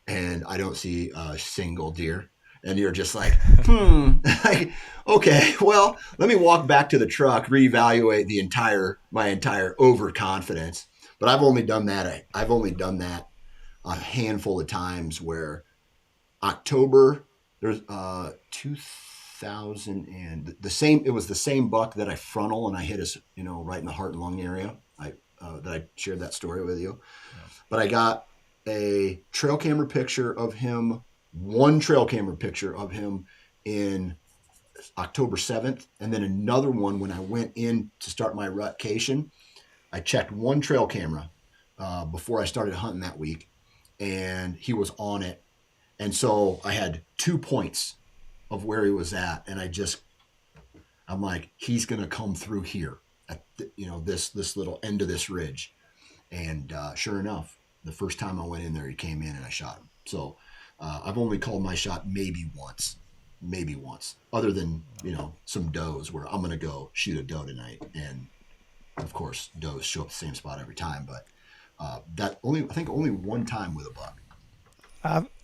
And I don't see a single deer. And you're just like, like, okay, well, let me walk back to the truck, reevaluate my entire overconfidence. But I've only done that a handful of times where October, there's 2000 and it was the same buck that I frontal and I hit us, right in the heart and lung area. That I shared that story with you. Yeah. But I got a trail camera picture of him, one trail camera picture of him in October 7th. And then another one when I went in to start my rutcation. I checked one trail camera before I started hunting that week, and he was on it. And so I had 2 points of where he was at. And I'm like, he's going to come through here at this little end of this ridge. And sure enough, the first time I went in there, he came in and I shot him. So I've only called my shot maybe once, other than, some does where I'm going to go shoot a doe tonight. And of course, does show up the same spot every time. But I think only one time with a buck.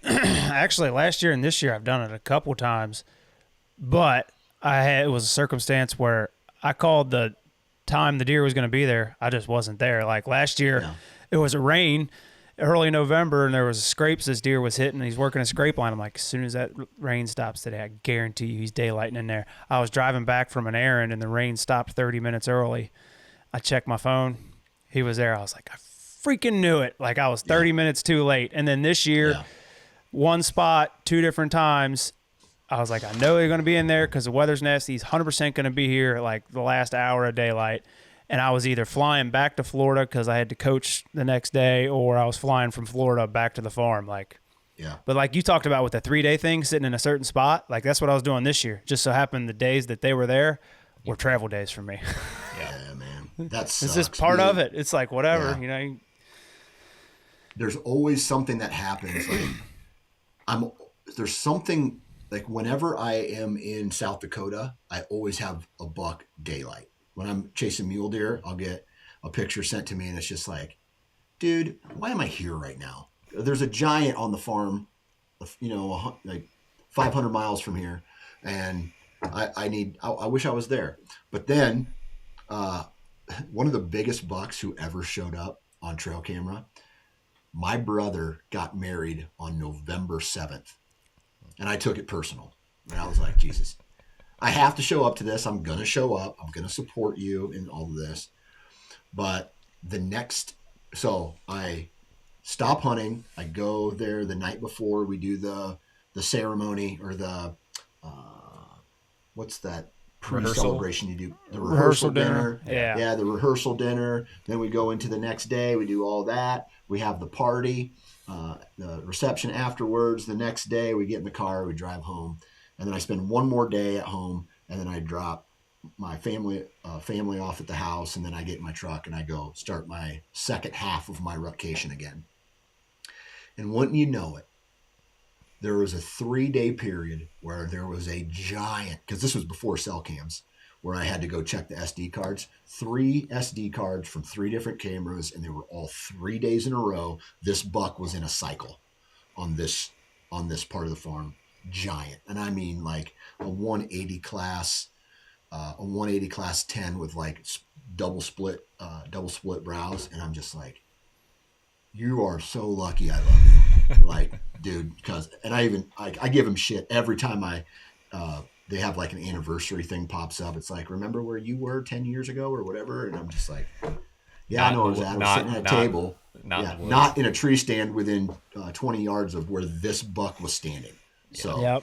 Actually, last year and this year, I've done it a couple times, but it was a circumstance where I called the time the deer was going to be there. I just wasn't there. Like last year, It was a rain early November, and there was scrapes this deer was hitting. He's working a scrape line. I'm like, as soon as that rain stops today, I guarantee you he's daylighting in there. I was driving back from an errand, and the rain stopped 30 minutes early. I checked my phone. He was there. I was like, I freaking knew it. Like I was 30 minutes too late. And then this year, one spot, 2 different times, I was like, I know they're going to be in there because the weather's nasty. He's 100% going to be here like the last hour of daylight. And I was either flying back to Florida because I had to coach the next day, or I was flying from Florida back to the farm. But like you talked about with the 3-day thing, sitting in a certain spot, like that's what I was doing this year. Just so happened the days that they were there were travel days for me. Yeah, man. That's it's just part of it. It's like whatever, there's always something that happens. Like there's something like whenever I am in South Dakota, I always have a buck daylight. When I'm chasing mule deer, I'll get a picture sent to me, and it's just like, dude, why am I here right now? There's a giant on the farm, like 500 miles from here, and I wish I was there. But then, one of the biggest bucks who ever showed up on trail camera, my brother got married on November 7th, and I took it personal. And I was like, Jesus, I have to show up to this. I'm going to show up. I'm going to support you in all of this. But so I stop hunting. I go there the night before. We do the ceremony, or the, what's that pre-celebration you do? The rehearsal dinner. Yeah, the rehearsal dinner. Then we go into the next day. We do all that. We have the party, the reception afterwards. The next day we get in the car, we drive home. And then I spend one more day at home, and then I drop my family off at the house, and then I get in my truck and I go start my second half of my rutcation again. And wouldn't you know it, there was a 3-day period where there was a giant, because this was before cell cams, where I had to go check the SD cards. 3 SD cards from 3 different cameras, and they were all 3 days in a row. This buck was in a cycle on this part of the farm. Giant. And I mean like a 180 class 10 with like double split brows. And I'm just like, you are so lucky. I love you. Like, dude, and I give him shit every time they have like an anniversary thing pops up. It's like, remember where you were 10 years ago or whatever? And I'm just like, yeah, I know where I was sitting at a table. Not in a tree stand within 20 yards of where this buck was standing. So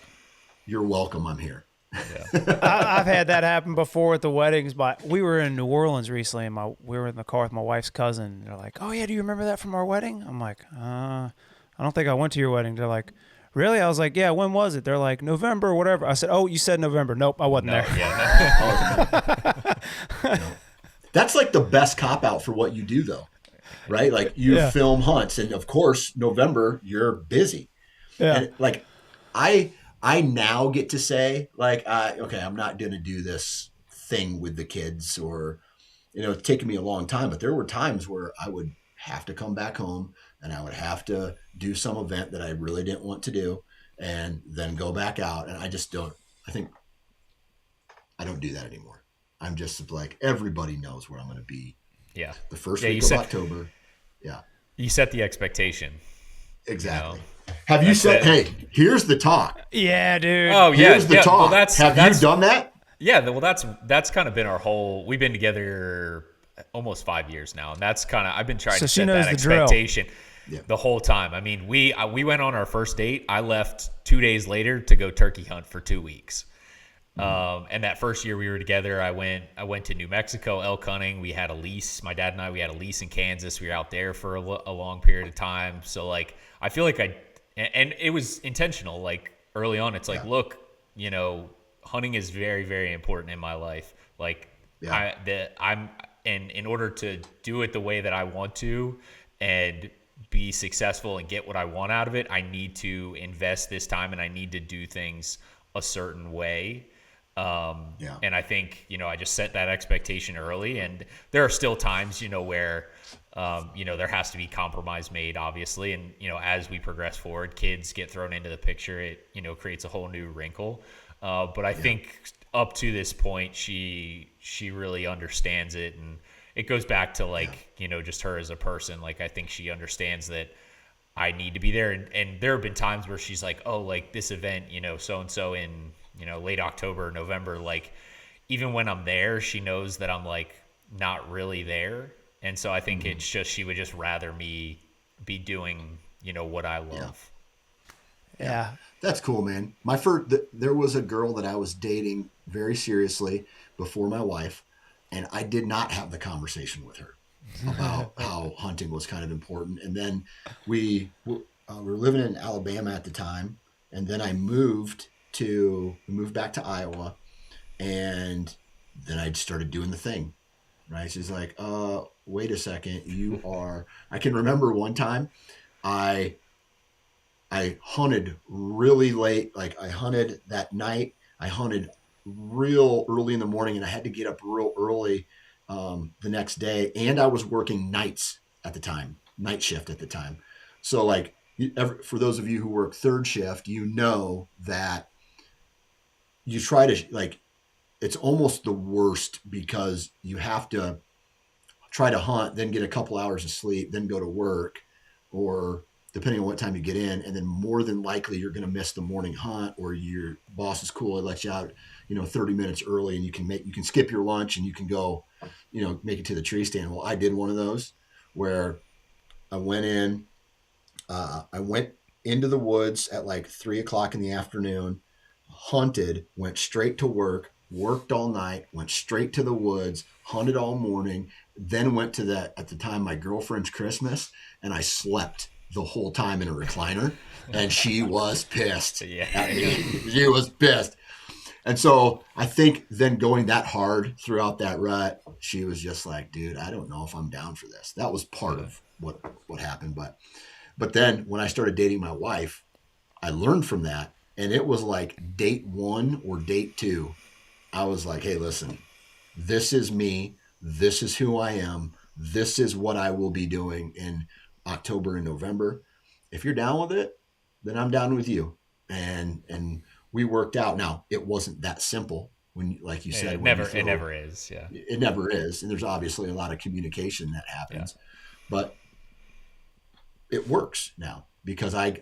You're welcome. I'm here. Yeah. I've had that happen before at the weddings, but we were in New Orleans recently, and we were in the car with my wife's cousin. They're like, "Oh yeah, do you remember that from our wedding?" I'm like, I don't think I went to your wedding." They're like, "Really?" I was like, "Yeah, when was it?" They're like, "November, whatever." I said, "Oh, you said November." Nope, I wasn't there. Yeah, no. That's like the best cop out for what you do, though, right? Like you film hunts, and of course, November you're busy. Yeah, and like I now get to say, like, okay, I'm not going to do this thing with the kids, or, it's taken me a long time, but there were times where I would have to come back home and I would have to do some event that I really didn't want to do and then go back out. And I don't do that anymore. I'm just like, everybody knows where I'm going to be. Yeah. The first week of October. Yeah. You set the expectation. Exactly. Have you said, hey, here's the talk? Yeah, dude. Oh, yeah. Here's the talk. Well, Have you done that? Yeah, well, that's kind of been our whole. We've been together almost 5 years now, and that's kind of I've been trying to set that expectation the whole time. I mean, we went on our first date. I left 2 days later to go turkey hunt for 2 weeks. And that first year we were together, I went to New Mexico elk hunting. We had a lease. My dad and I, we had a lease in Kansas. We were out there for a long period of time. So like, I feel like and it was intentional. Like early on, it's like, look, hunting is very, very important in my life. Like and in order to do it the way that I want to and be successful and get what I want out of it, I need to invest this time and I need to do things a certain way. And I think, I just set that expectation early, and there are still times, where, there has to be compromise made, obviously. And, as we progress forward, kids get thrown into the picture. It, creates a whole new wrinkle. But I think up to this point, she really understands it. And it goes back to like, just her as a person. Like, I think she understands that I need to be there. And there have been times where she's like, oh, like this event, so-and-so in, late October, November, like even when I'm there, she knows that I'm like not really there. And so I think it's just, she would just rather me be doing, what I love. Yeah. That's cool, man. There was a girl that I was dating very seriously before my wife, and I did not have the conversation with her about how hunting was kind of important. And then we were living in Alabama at the time, and then I moved back to Iowa, and then I started doing the thing. right? She's like, wait a second, you are. I can remember one time, I hunted really late. Like I hunted that night. I hunted real early in the morning, and I had to get up real early the next day. And I was working nights at the time, night shift at the time. So like for those of you who work third shift, you know that you try to like it's almost the worst because you have to try to hunt, then get a couple hours of sleep, then go to work, or depending on what time you get in, and then more than likely you're going to miss the morning hunt, or your boss is cool, it lets you out, 30 minutes early, and you can skip your lunch and you can go, make it to the tree stand. Well, I did one of those where I went into the woods at like 3:00 in the afternoon, hunted, went straight to work, worked all night, went straight to the woods, hunted all morning, then went to at the time, my girlfriend's Christmas, and I slept the whole time in a recliner, and she was pissed. Yeah. She was pissed. And so I think then going that hard throughout that rut, she was just like, dude, I don't know if I'm down for this. That was part of what happened. But then when I started dating my wife, I learned from that. And it was like date 1 or date 2. I was like, hey, listen, this is me. This is who I am. This is what I will be doing in October and November. If you're down with it, then I'm down with you. And we worked out. Now, it wasn't that simple when, like you said, it never is. Yeah. It never is. And there's obviously a lot of communication that happens, but it works now. Because I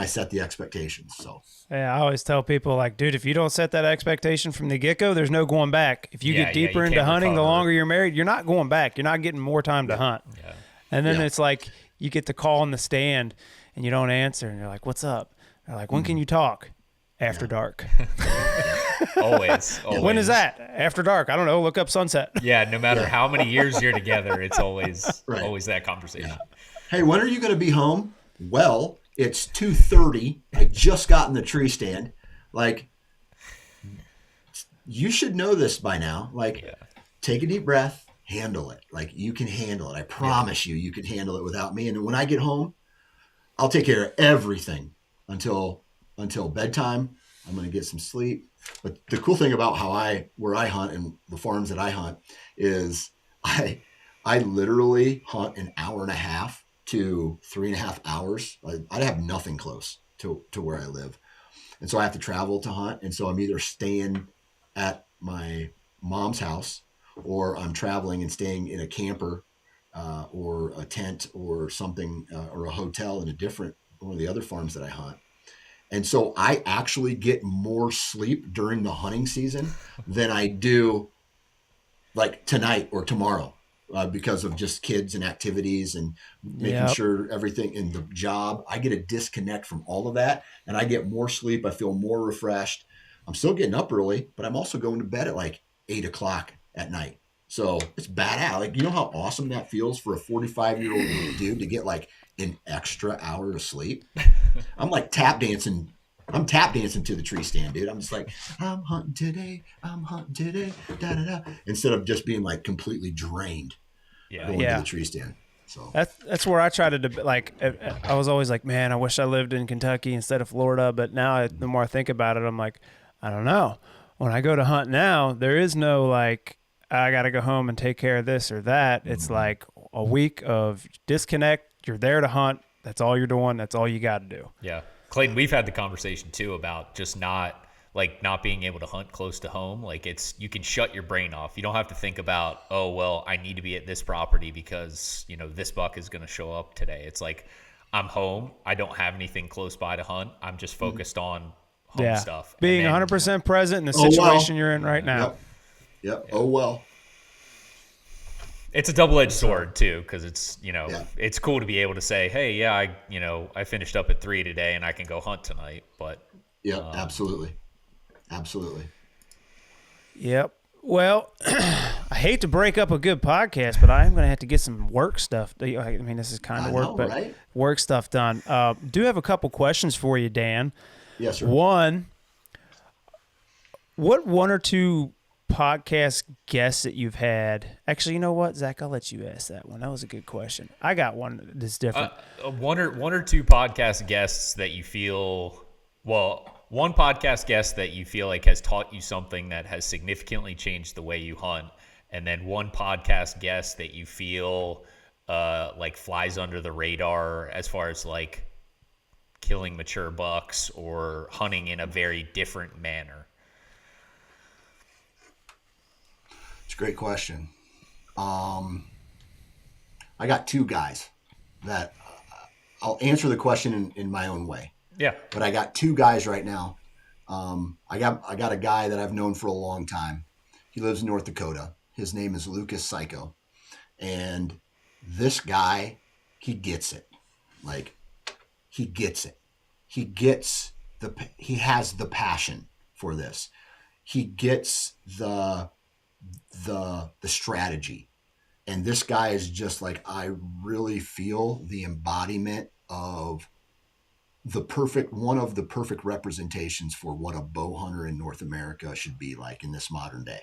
set the expectations. So yeah, I always tell people like, dude, if you don't set that expectation from the get-go, there's no going back. If you get deeper into hunting, recover. The longer you're married, you're not going back. You're not getting more time to hunt. Yeah. And then it's like you get the call in the stand and you don't answer, and you're like, what's up? They're like, when can you talk? After dark. Always. When is that? After dark. I don't know. Look up sunset. Yeah, no matter how many years you're together, it's always that conversation. Yeah. Hey, when are you going to be home? Well, it's 2:30. I just got in the tree stand. Like, you should know this by now. Like, take a deep breath, handle it. Like, you can handle it. I promise you can handle it without me. And when I get home, I'll take care of everything until bedtime. I'm going to get some sleep. But the cool thing about where I hunt and the farms that I hunt is I literally hunt an hour and a half to 3.5 hours. I have nothing close to where I live. And so I have to travel to hunt. And so I'm either staying at my mom's house, or I'm traveling and staying in a camper or a tent or something, or a hotel in one of the other farms that I hunt. And so I actually get more sleep during the hunting season than I do like tonight or tomorrow. Because of just kids and activities and making sure everything in the job, I get a disconnect from all of that, and I get more sleep. I feel more refreshed. I'm still getting up early, but I'm also going to bed at like 8:00 at night. So it's badass. Like, you know how awesome that feels for a 45-year-old dude to get like an extra hour of sleep? I'm like tap dancing. I'm tap dancing to the tree stand, dude. I'm just like, I'm hunting today, da da da. Instead of just being like completely drained. Going to the tree stand. So that's where I try to like. I was always like, man, I wish I lived in Kentucky instead of Florida. But now, the more I think about it, I'm like, I don't know. When I go to hunt now, there is no like, I got to go home and take care of this or that. It's like a week of disconnect. You're there to hunt. That's all you're doing. That's all you got to do. Yeah, Clayton, we've had the conversation too about just not being able to hunt close to home. Like, you can shut your brain off. You don't have to think about, oh, well, I need to be at this property because, this buck is going to show up today. It's like, I'm home. I don't have anything close by to hunt. I'm just focused on home stuff. Being 100% present in the situation you're in right now. Yep. Oh, well. It's a double-edged sword too, because it's, it's cool to be able to say, hey, I finished up at 3 today and I can go hunt tonight. But absolutely. Absolutely. Yep. Well, I hate to break up a good podcast, but I am going to have to get some work stuff. I mean, this is kind of work, but work stuff done. Do have a couple questions for you, Dan. Yes, sir. One, what 1 or 2 podcast guests that you've had? Actually, you know what, Zach? I'll let you ask that one. That was a good question. I got one that's different. One or two podcast guests that you feel, well, one podcast guest that you feel like has taught you something that has significantly changed the way you hunt, and then one podcast guest that you feel like flies under the radar as far as like killing mature bucks or hunting in a very different manner. It's a great question. I got two guys that I'll answer the question in my own way. Yeah. But I got two guys right now. I got a guy that I've known for a long time. He lives in North Dakota. His name is Lucas Psycho. And this guy, he gets it. Like, he gets it. He has the passion for this. He gets the strategy. And this guy is just like, I really feel the embodiment of one of the perfect representations for what a bow hunter in North America should be like in this modern day.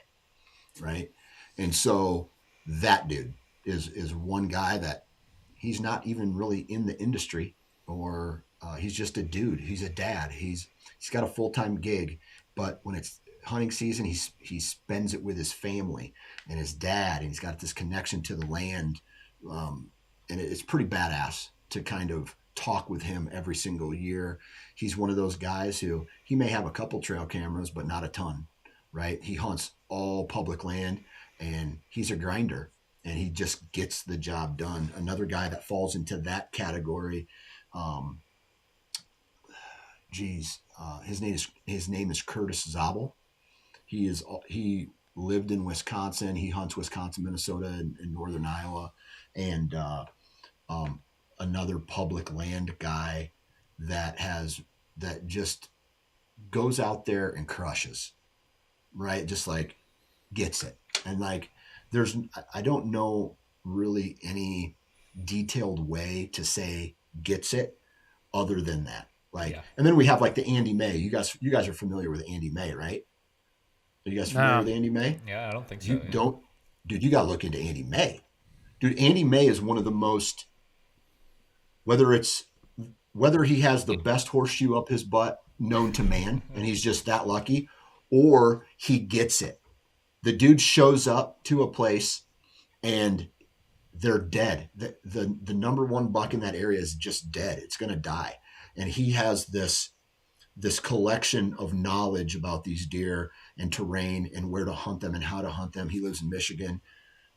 Right. And so that dude is one guy that he's not even really in the industry, or he's just a dude. He's a dad. He's got a full-time gig, but when it's hunting season, he spends it with his family and his dad, and he's got this connection to the land. And it's pretty badass to kind of talk with him every single year. He's one of those guys who he may have a couple trail cameras, but not a ton, right? He hunts all public land, and he's a grinder, and he just gets the job done. Another guy that falls into that category, his name is Curtis Zabel. He lived in Wisconsin. He hunts Wisconsin, Minnesota, and northern Iowa, and another public land guy that just goes out there and crushes, right? Just like gets it. And like, I don't know really any detailed way to say gets it other than that. Like, yeah. And then we have like the Andy May. You guys are familiar with Andy May, right? Are you guys familiar with Andy May? Yeah, I don't think so. You don't, dude. You got to look into Andy May. Dude, Andy May is one of the most, whether he has the best horseshoe up his butt known to man, and he's just that lucky, or he gets it. The dude shows up to a place and they're dead. The number one buck in that area is just dead. It's going to die. And he has this collection of knowledge about these deer and terrain and where to hunt them and how to hunt them. He lives in Michigan.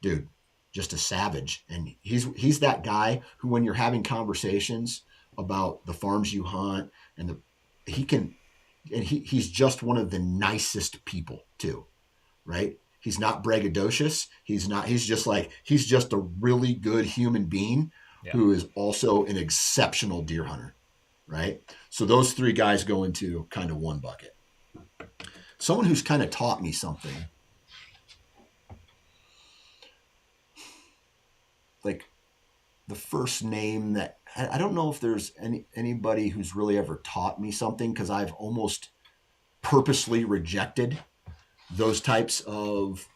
Dude, just a savage. And he's that guy who, when you're having conversations about the farms you hunt, and he's just one of the nicest people too, right? He's not braggadocious. He's just a really good human being, yeah, who is also an exceptional deer hunter, right? So those three guys go into kind of one bucket. Someone who's kind of taught me something, like the first name that I don't know if there's anybody who's really ever taught me something, because I've almost purposely rejected those types of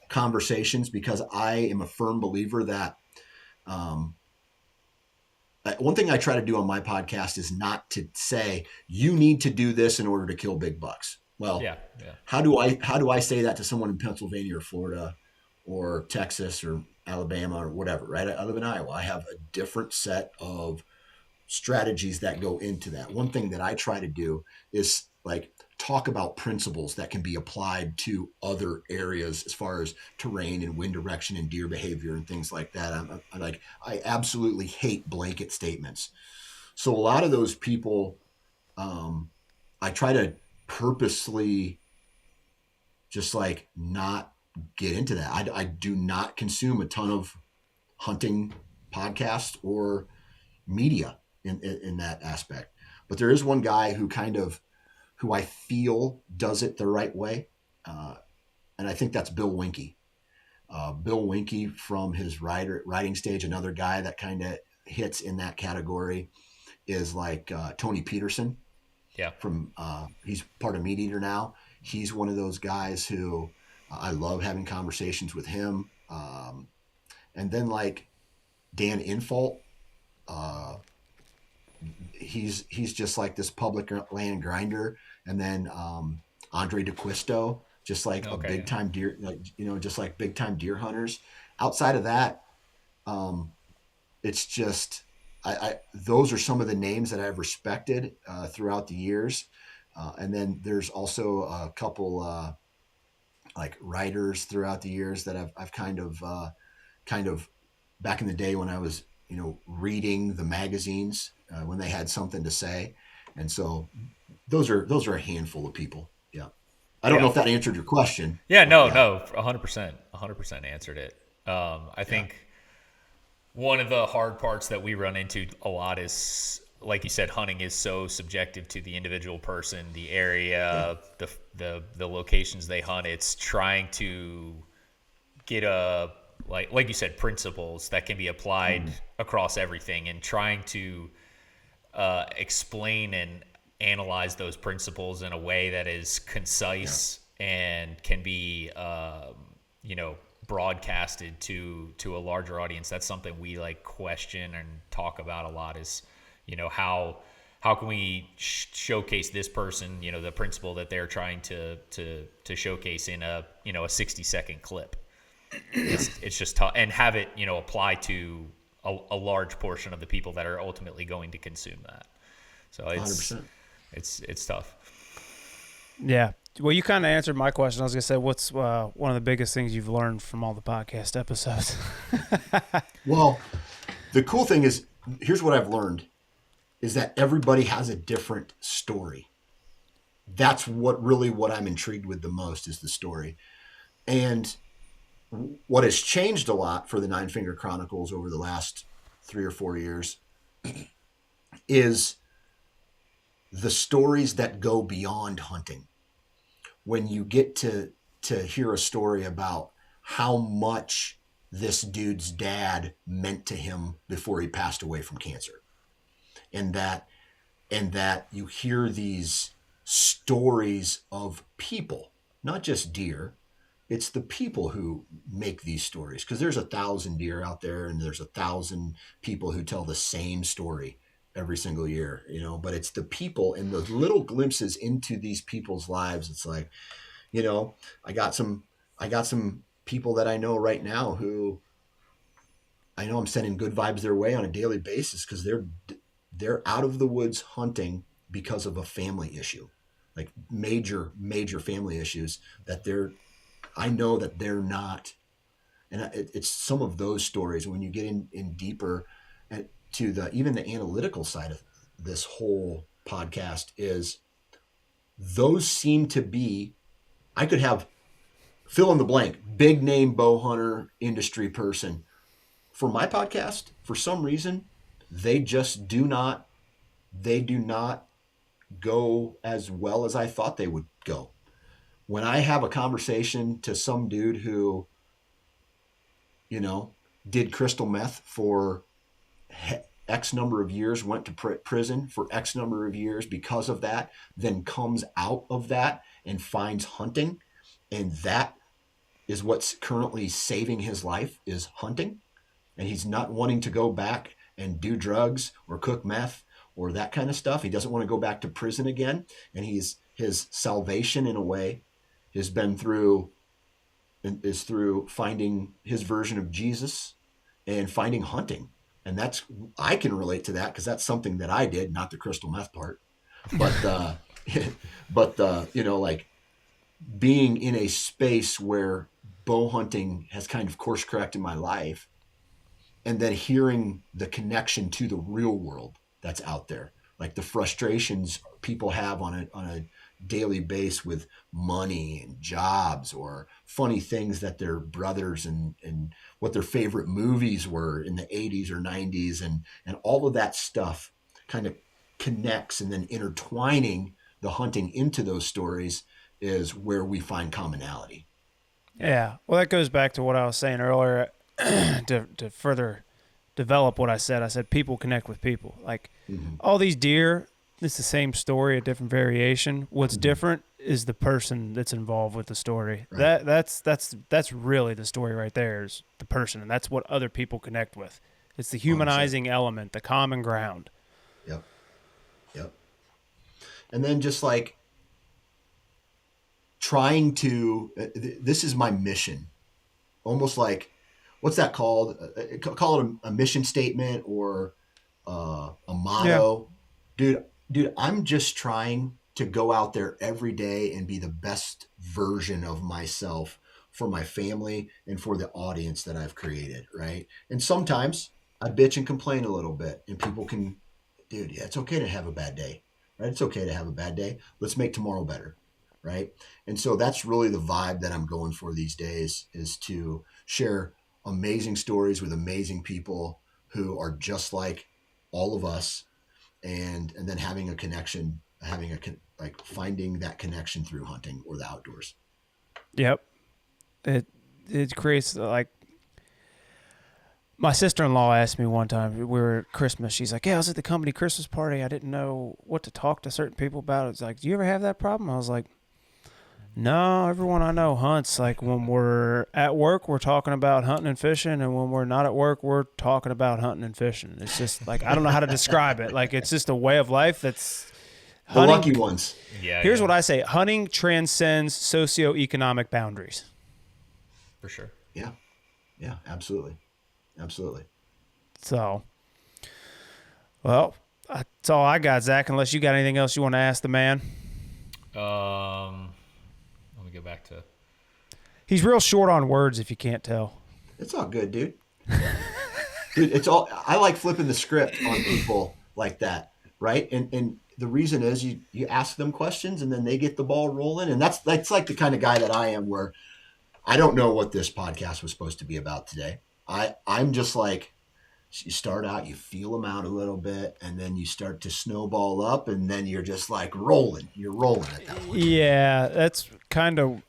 conversations, because I am a firm believer that one thing I try to do on my podcast is not to say you need to do this in order to kill big bucks. Well, yeah. How do I say that to someone in Pennsylvania or Florida or Texas or Alabama or whatever, right? I live in Iowa. I have a different set of strategies that go into that. One thing that I try to do is like talk about principles that can be applied to other areas as far as terrain and wind direction and deer behavior and things like that. I absolutely hate blanket statements. So a lot of those people, I try to purposely just like not get into that. I do not consume a ton of hunting podcasts or media in that aspect. But there is one guy who I feel does it the right way. And I think that's Bill Winke. Bill Winke from his riding stage, another guy that kind of hits in that category is like Tony Peterson. Yeah. He's part of Meat Eater now. He's one of those guys who I love having conversations with him. And then like Dan Infalt, he's just like this public land grinder. And then Andre DeQuisto, just like a Okay. big time deer, like, just like big time deer hunters. Outside of that, it's just those are some of the names that I've respected throughout the years. And then there's also a couple like writers throughout the years that I've kind of back in the day when I was reading the magazines when they had something to say, and so those are a handful of people. Yeah, I don't know Yeah. if that answered your question. Yeah, But no, yeah, no, 100% answered it. I think one of the hard parts that we run into a lot is, like you said, hunting is so subjective to the individual person, the area, the locations they hunt. It's trying to get a like you said, principles that can be applied across everything, and trying to explain and analyze those principles in a way that is concise and can be broadcasted to a larger audience. That's something we like question and talk about a lot, is how can we showcase this person, the principle that they're trying to showcase in a 60-second clip. It's just tough, and have it apply to a large portion of the people that are ultimately going to consume that. So 100%. it's tough. Yeah. Well, you kind of answered my question. I was going to say, what's one of the biggest things you've learned from all the podcast episodes? Well, the cool thing is, here's what I've learned, is that everybody has a different story. That's what I'm intrigued with the most, is the story. And what has changed a lot for the Nine Finger Chronicles over the last 3 or 4 years is the stories that go beyond hunting. When you get to hear a story about how much this dude's dad meant to him before he passed away from cancer, and that you hear these stories of people, not just deer. It's the people who make these stories, because there's 1,000 deer out there, and there's 1,000 people who tell the same story every single year, but it's the people and the little glimpses into these people's lives. It's like, I got some people that I know right now who I know I'm sending good vibes their way on a daily basis, because they're out of the woods hunting because of a family issue, like major family issues that I know that they're not. And it's some of those stories, when you get in deeper to even the analytical side of this whole podcast, is those seem to be, I could have fill in the blank, big name bow hunter industry person. For my podcast, for some reason, they do not go as well as I thought they would go. When I have a conversation to some dude who, did crystal meth for X number of years, went to prison for X number of years because of that, then comes out of that and finds hunting, and that is what's currently saving his life, is hunting, and he's not wanting to go back and do drugs or cook meth or that kind of stuff. He doesn't want to go back to prison again, and his salvation, in a way, is through finding his version of Jesus and finding hunting. And I can relate to that, because that's something that I did, not the crystal meth part, but like being in a space where bow hunting has kind of course corrected my life, and then hearing the connection to the real world that's out there, like the frustrations people have on a daily basis with money and jobs, or funny things that their brothers and what their favorite movies were in the 80s or 90s, and all of that stuff kind of connects, and then intertwining the hunting into those stories is where we find commonality. Yeah. Well, that goes back to what I was saying earlier. to further develop what I said people connect with people. Like all these deer, it's the same story, a different variation. What's different is the person that's involved with the story. Right. That's really the story right there, is the person, and that's what other people connect with. It's the 100%. humanizing element, the common ground. Yep. Yep. And then just like trying to, this is my mission, almost like, what's that called? Call it a mission statement or a Yeah. motto. Dude, I'm just trying to go out there every day and be the best version of myself for my family and for the audience that I've created, right? And sometimes I bitch and complain a little bit, and people can, dude, yeah, it's okay to have a bad day, right? It's okay to have a bad day. Let's make tomorrow better, right? And so that's really the vibe that I'm going for these days, is to share amazing stories with amazing people who are just like all of us, and then having a connection, like finding that connection through hunting or the outdoors. Yep. It creates like, my sister-in-law asked me one time, we were at Christmas, she's like, yeah, I was at the company Christmas party, I didn't know what to talk to certain people about. It's like, do you ever have that problem? I was like, no, everyone I know hunts. Like, when we're at work, we're talking about hunting and fishing, and when we're not at work, we're talking about hunting and fishing. It's just like, I don't know how to describe it. Like, it's just a way of life that's The hunting. lucky ones. Yeah. Here's what I say: hunting transcends socioeconomic boundaries. For sure. Yeah. Yeah, absolutely. Absolutely. So, well, that's all I got, Zach. Unless you got anything else you want to ask the man. Let me go back to. He's real short on words, if you can't tell. It's all good, dude. Dude, it's all, I like flipping the script on people like that, right? And the reason is you ask them questions and then they get the ball rolling. And that's like the kind of guy that I am, where I don't know what this podcast was supposed to be about today. I'm just like, you start out, you feel them out a little bit, and then you start to snowball up, and then you're just like rolling. You're rolling at that point. Yeah, that's kind of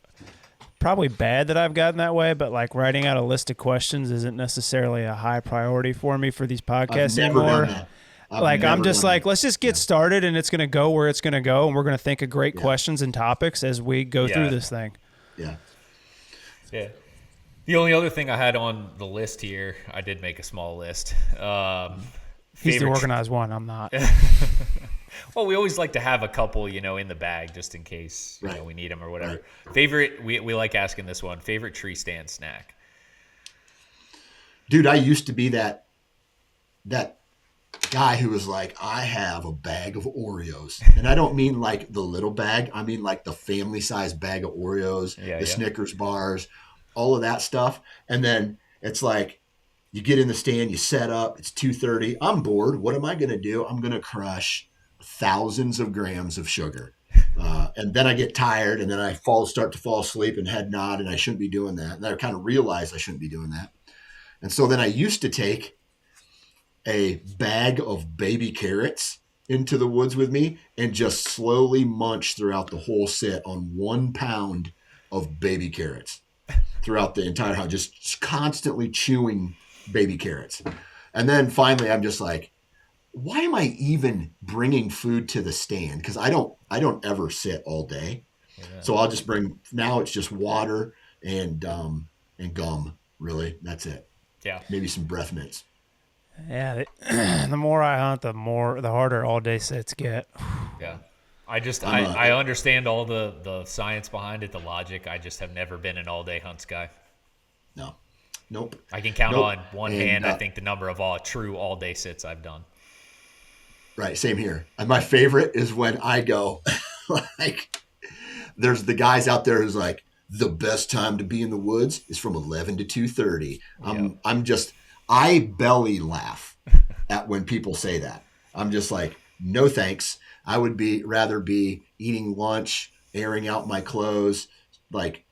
probably bad that I've gotten that way, but like writing out a list of questions isn't necessarily a high priority for me for these podcasts I've never anymore. done that. I'm just like, that. let's just get started, and it's going to go where it's going to go, and we're going to think of great questions and topics as we go through this thing. Yeah. Yeah. The only other thing I had on the list here, I did make a small list. He's the organized one. I'm not. Well, we always like to have a couple, in the bag just in case we need them or whatever. Right. Favorite, we like asking this one. Favorite tree stand snack. Dude, I used to be that guy who was like, I have a bag of Oreos. And I don't mean like the little bag. I mean like the family size bag of Oreos, Snickers bars, all of that stuff. And then it's like, you get in the stand, you set up, it's 2:30. I'm bored. What am I going to do? I'm going to crush thousands of grams of sugar. And then I get tired, and then I start to fall asleep and head nod, and I shouldn't be doing that. And I kind of realize I shouldn't be doing that. And so then I used to take a bag of baby carrots into the woods with me and just slowly munch throughout the whole sit on 1 pound of baby carrots throughout the entire house, just constantly chewing baby carrots. And then finally I'm just like, why am I even bringing food to the stand? Because I don't ever sit all day. Yeah. So I'll just now it's just water and gum, really. That's it. Yeah. Maybe some breath mints. Yeah, the more I hunt, the harder all day sits get. Yeah. I understand all the science behind it, the logic. I just have never been an all-day hunts guy. No. Nope. I can count on one hand, I think, the number of true all-day sits I've done. Right, same here. And my favorite is when I go, like, there's the guys out there who's like, the best time to be in the woods is from 11 to 2:30. I belly laugh at when people say that. I'm just like, no thanks. I would rather be eating lunch, airing out my clothes, like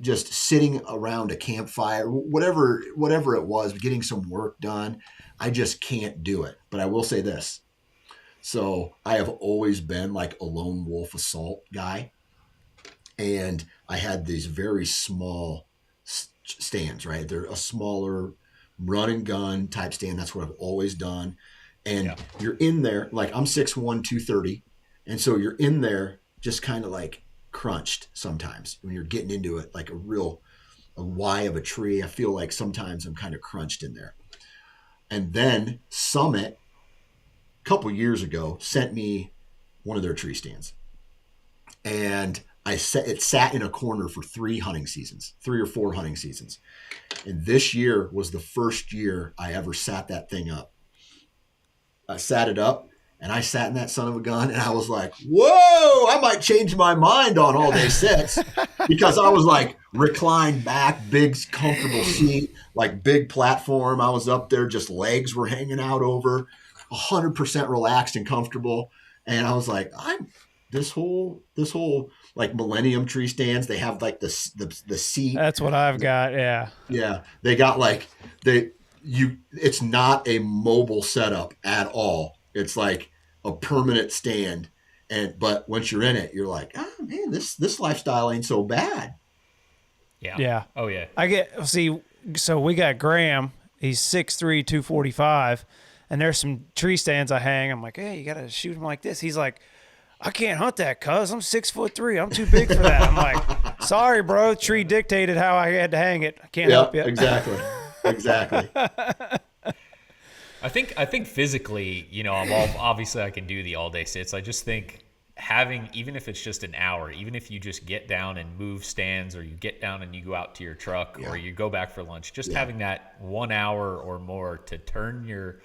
just sitting around a campfire, whatever it was, getting some work done. I just can't do it. But I will say this. So I have always been like a lone wolf assault guy. And I had these very small stands, right? They're a smaller run and gun type stand. That's what I've always done. And you're in there, like I'm 6'1", 230. And so you're in there just kind of like crunched sometimes when you're getting into it, like a Y of a tree. I feel like sometimes I'm kind of crunched in there. And then Summit, a couple years ago, sent me one of their tree stands. And it sat in a corner for 3 or 4 hunting seasons. And this year was the first year I ever sat that thing up. I sat it up and I sat in that son of a gun and I was like, whoa, I might change my mind on all day sits, because I was like reclined back, big comfortable seat, like big platform. I was up there, just legs were hanging out over, 100% relaxed and comfortable. And I was like, this whole like Millennium tree stands, they have like the seat. That's what I've got. Yeah. Yeah. They got like it's not a mobile setup at all. It's like a permanent stand. But once you're in it, you're like, oh man, this lifestyle ain't so bad. Yeah. Yeah. Oh yeah. So we got Graham. He's 6'3", 245, and there's some tree stands I hang. I'm like, hey, you gotta shoot him like this. He's like, I can't hunt that, cuz I'm 6'3". I'm too big for that. I'm like, sorry, bro. Tree dictated how I had to hang it. I can't help you. Exactly. I think physically, obviously I can do the all day sits. I just think having, even if it's just an hour, even if you just get down and move stands, or you get down and you go out to your truck, or you go back for lunch, just having that 1 hour or more to turn your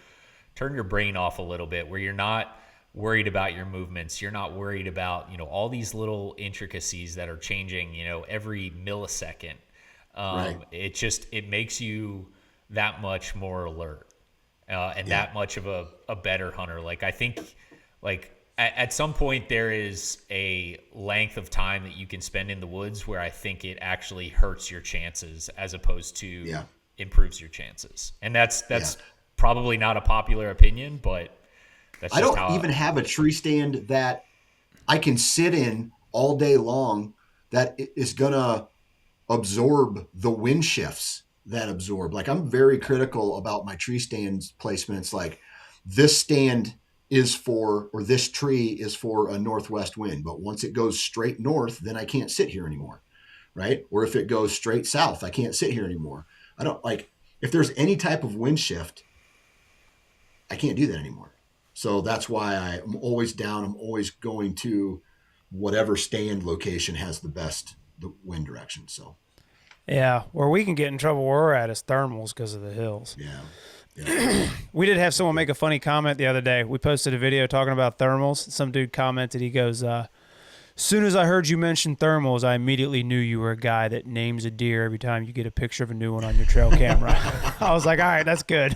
brain off a little bit, where you're not worried about your movements. You're not worried about, all these little intricacies that are changing, every millisecond. Right. It makes you that much more alert, and that much of a better hunter. Like, I think, like, at some point there is a length of time that you can spend in the woods where I think it actually hurts your chances as opposed to improves your chances. And that's probably not a popular opinion, but that's just I don't even have a tree stand that I can sit in all day long that is going to absorb the wind shifts that absorb. Like, I'm very critical about my tree stands placements. Like, this stand is for, or this tree is for a northwest wind, but once it goes straight north, then I can't sit here anymore. Right. Or if it goes straight south, I can't sit here anymore. I don't like, if there's any type of wind shift, I can't do that anymore. So that's why I'm always down. I'm always going to whatever stand location has the wind direction. So, yeah, where we can get in trouble where we're at is thermals because of the hills. Yeah. We did have someone make a funny comment the other day. We posted a video talking about thermals. Some dude commented, he goes, soon as I heard you mention thermals, I immediately knew you were a guy that names a deer every time you get a picture of a new one on your trail camera. I was like, all right, that's good.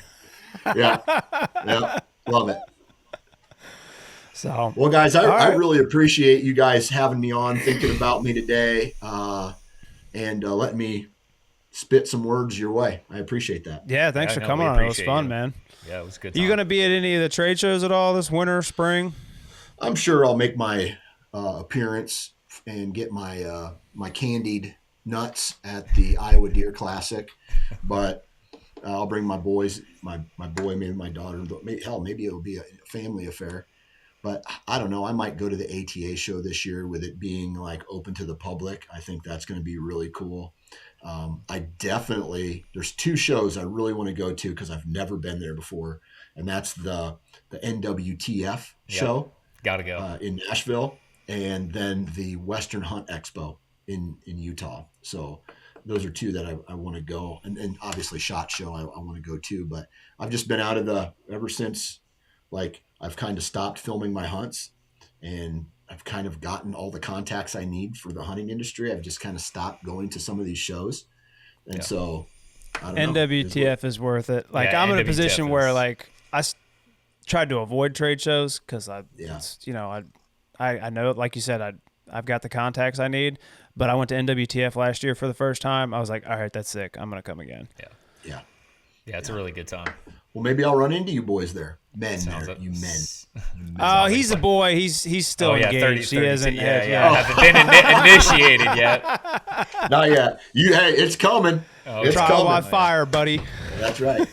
Yeah. Love it. So, well, guys, I really appreciate you guys having me on, thinking about me today, and letting me spit some words your way. I appreciate that. Yeah, thanks for coming on. It was fun, man. Yeah, it was good. Are you going to be at any of the trade shows at all this winter, spring? I'm sure I'll make my appearance and get my my candied nuts at the Iowa Deer Classic, but I'll bring my boys, my boy, maybe my daughter. Maybe it'll be a family affair. But I don't know. I might go to the ATA show this year with it being like open to the public. I think that's going to be really cool. There's 2 shows I really want to go to because I've never been there before. And that's the NWTF show. Got to go. In Nashville. And then the Western Hunt Expo in Utah. So those are 2 that I want to go. And obviously SHOT Show I want to go to. But I've just been out of ever since, like, I've kind of stopped filming my hunts, and I've kind of gotten all the contacts I need for the hunting industry. I've just kind of stopped going to some of these shows. And so I don't know. NWTF is worth it. Like, I'm in a position where, like, I tried to avoid trade shows because I know, like you said, I've got the contacts I need, but I went to NWTF last year for the first time. I was like, all right, that's sick. I'm going to come again. Yeah, it's a really good time. Well, maybe I'll run into you boys there. You men. Oh, he's a boy. He's still engaged. 30, he hasn't. Hasn't been initiated yet. Not yet. It's coming. It's trial by fire, buddy. That's right.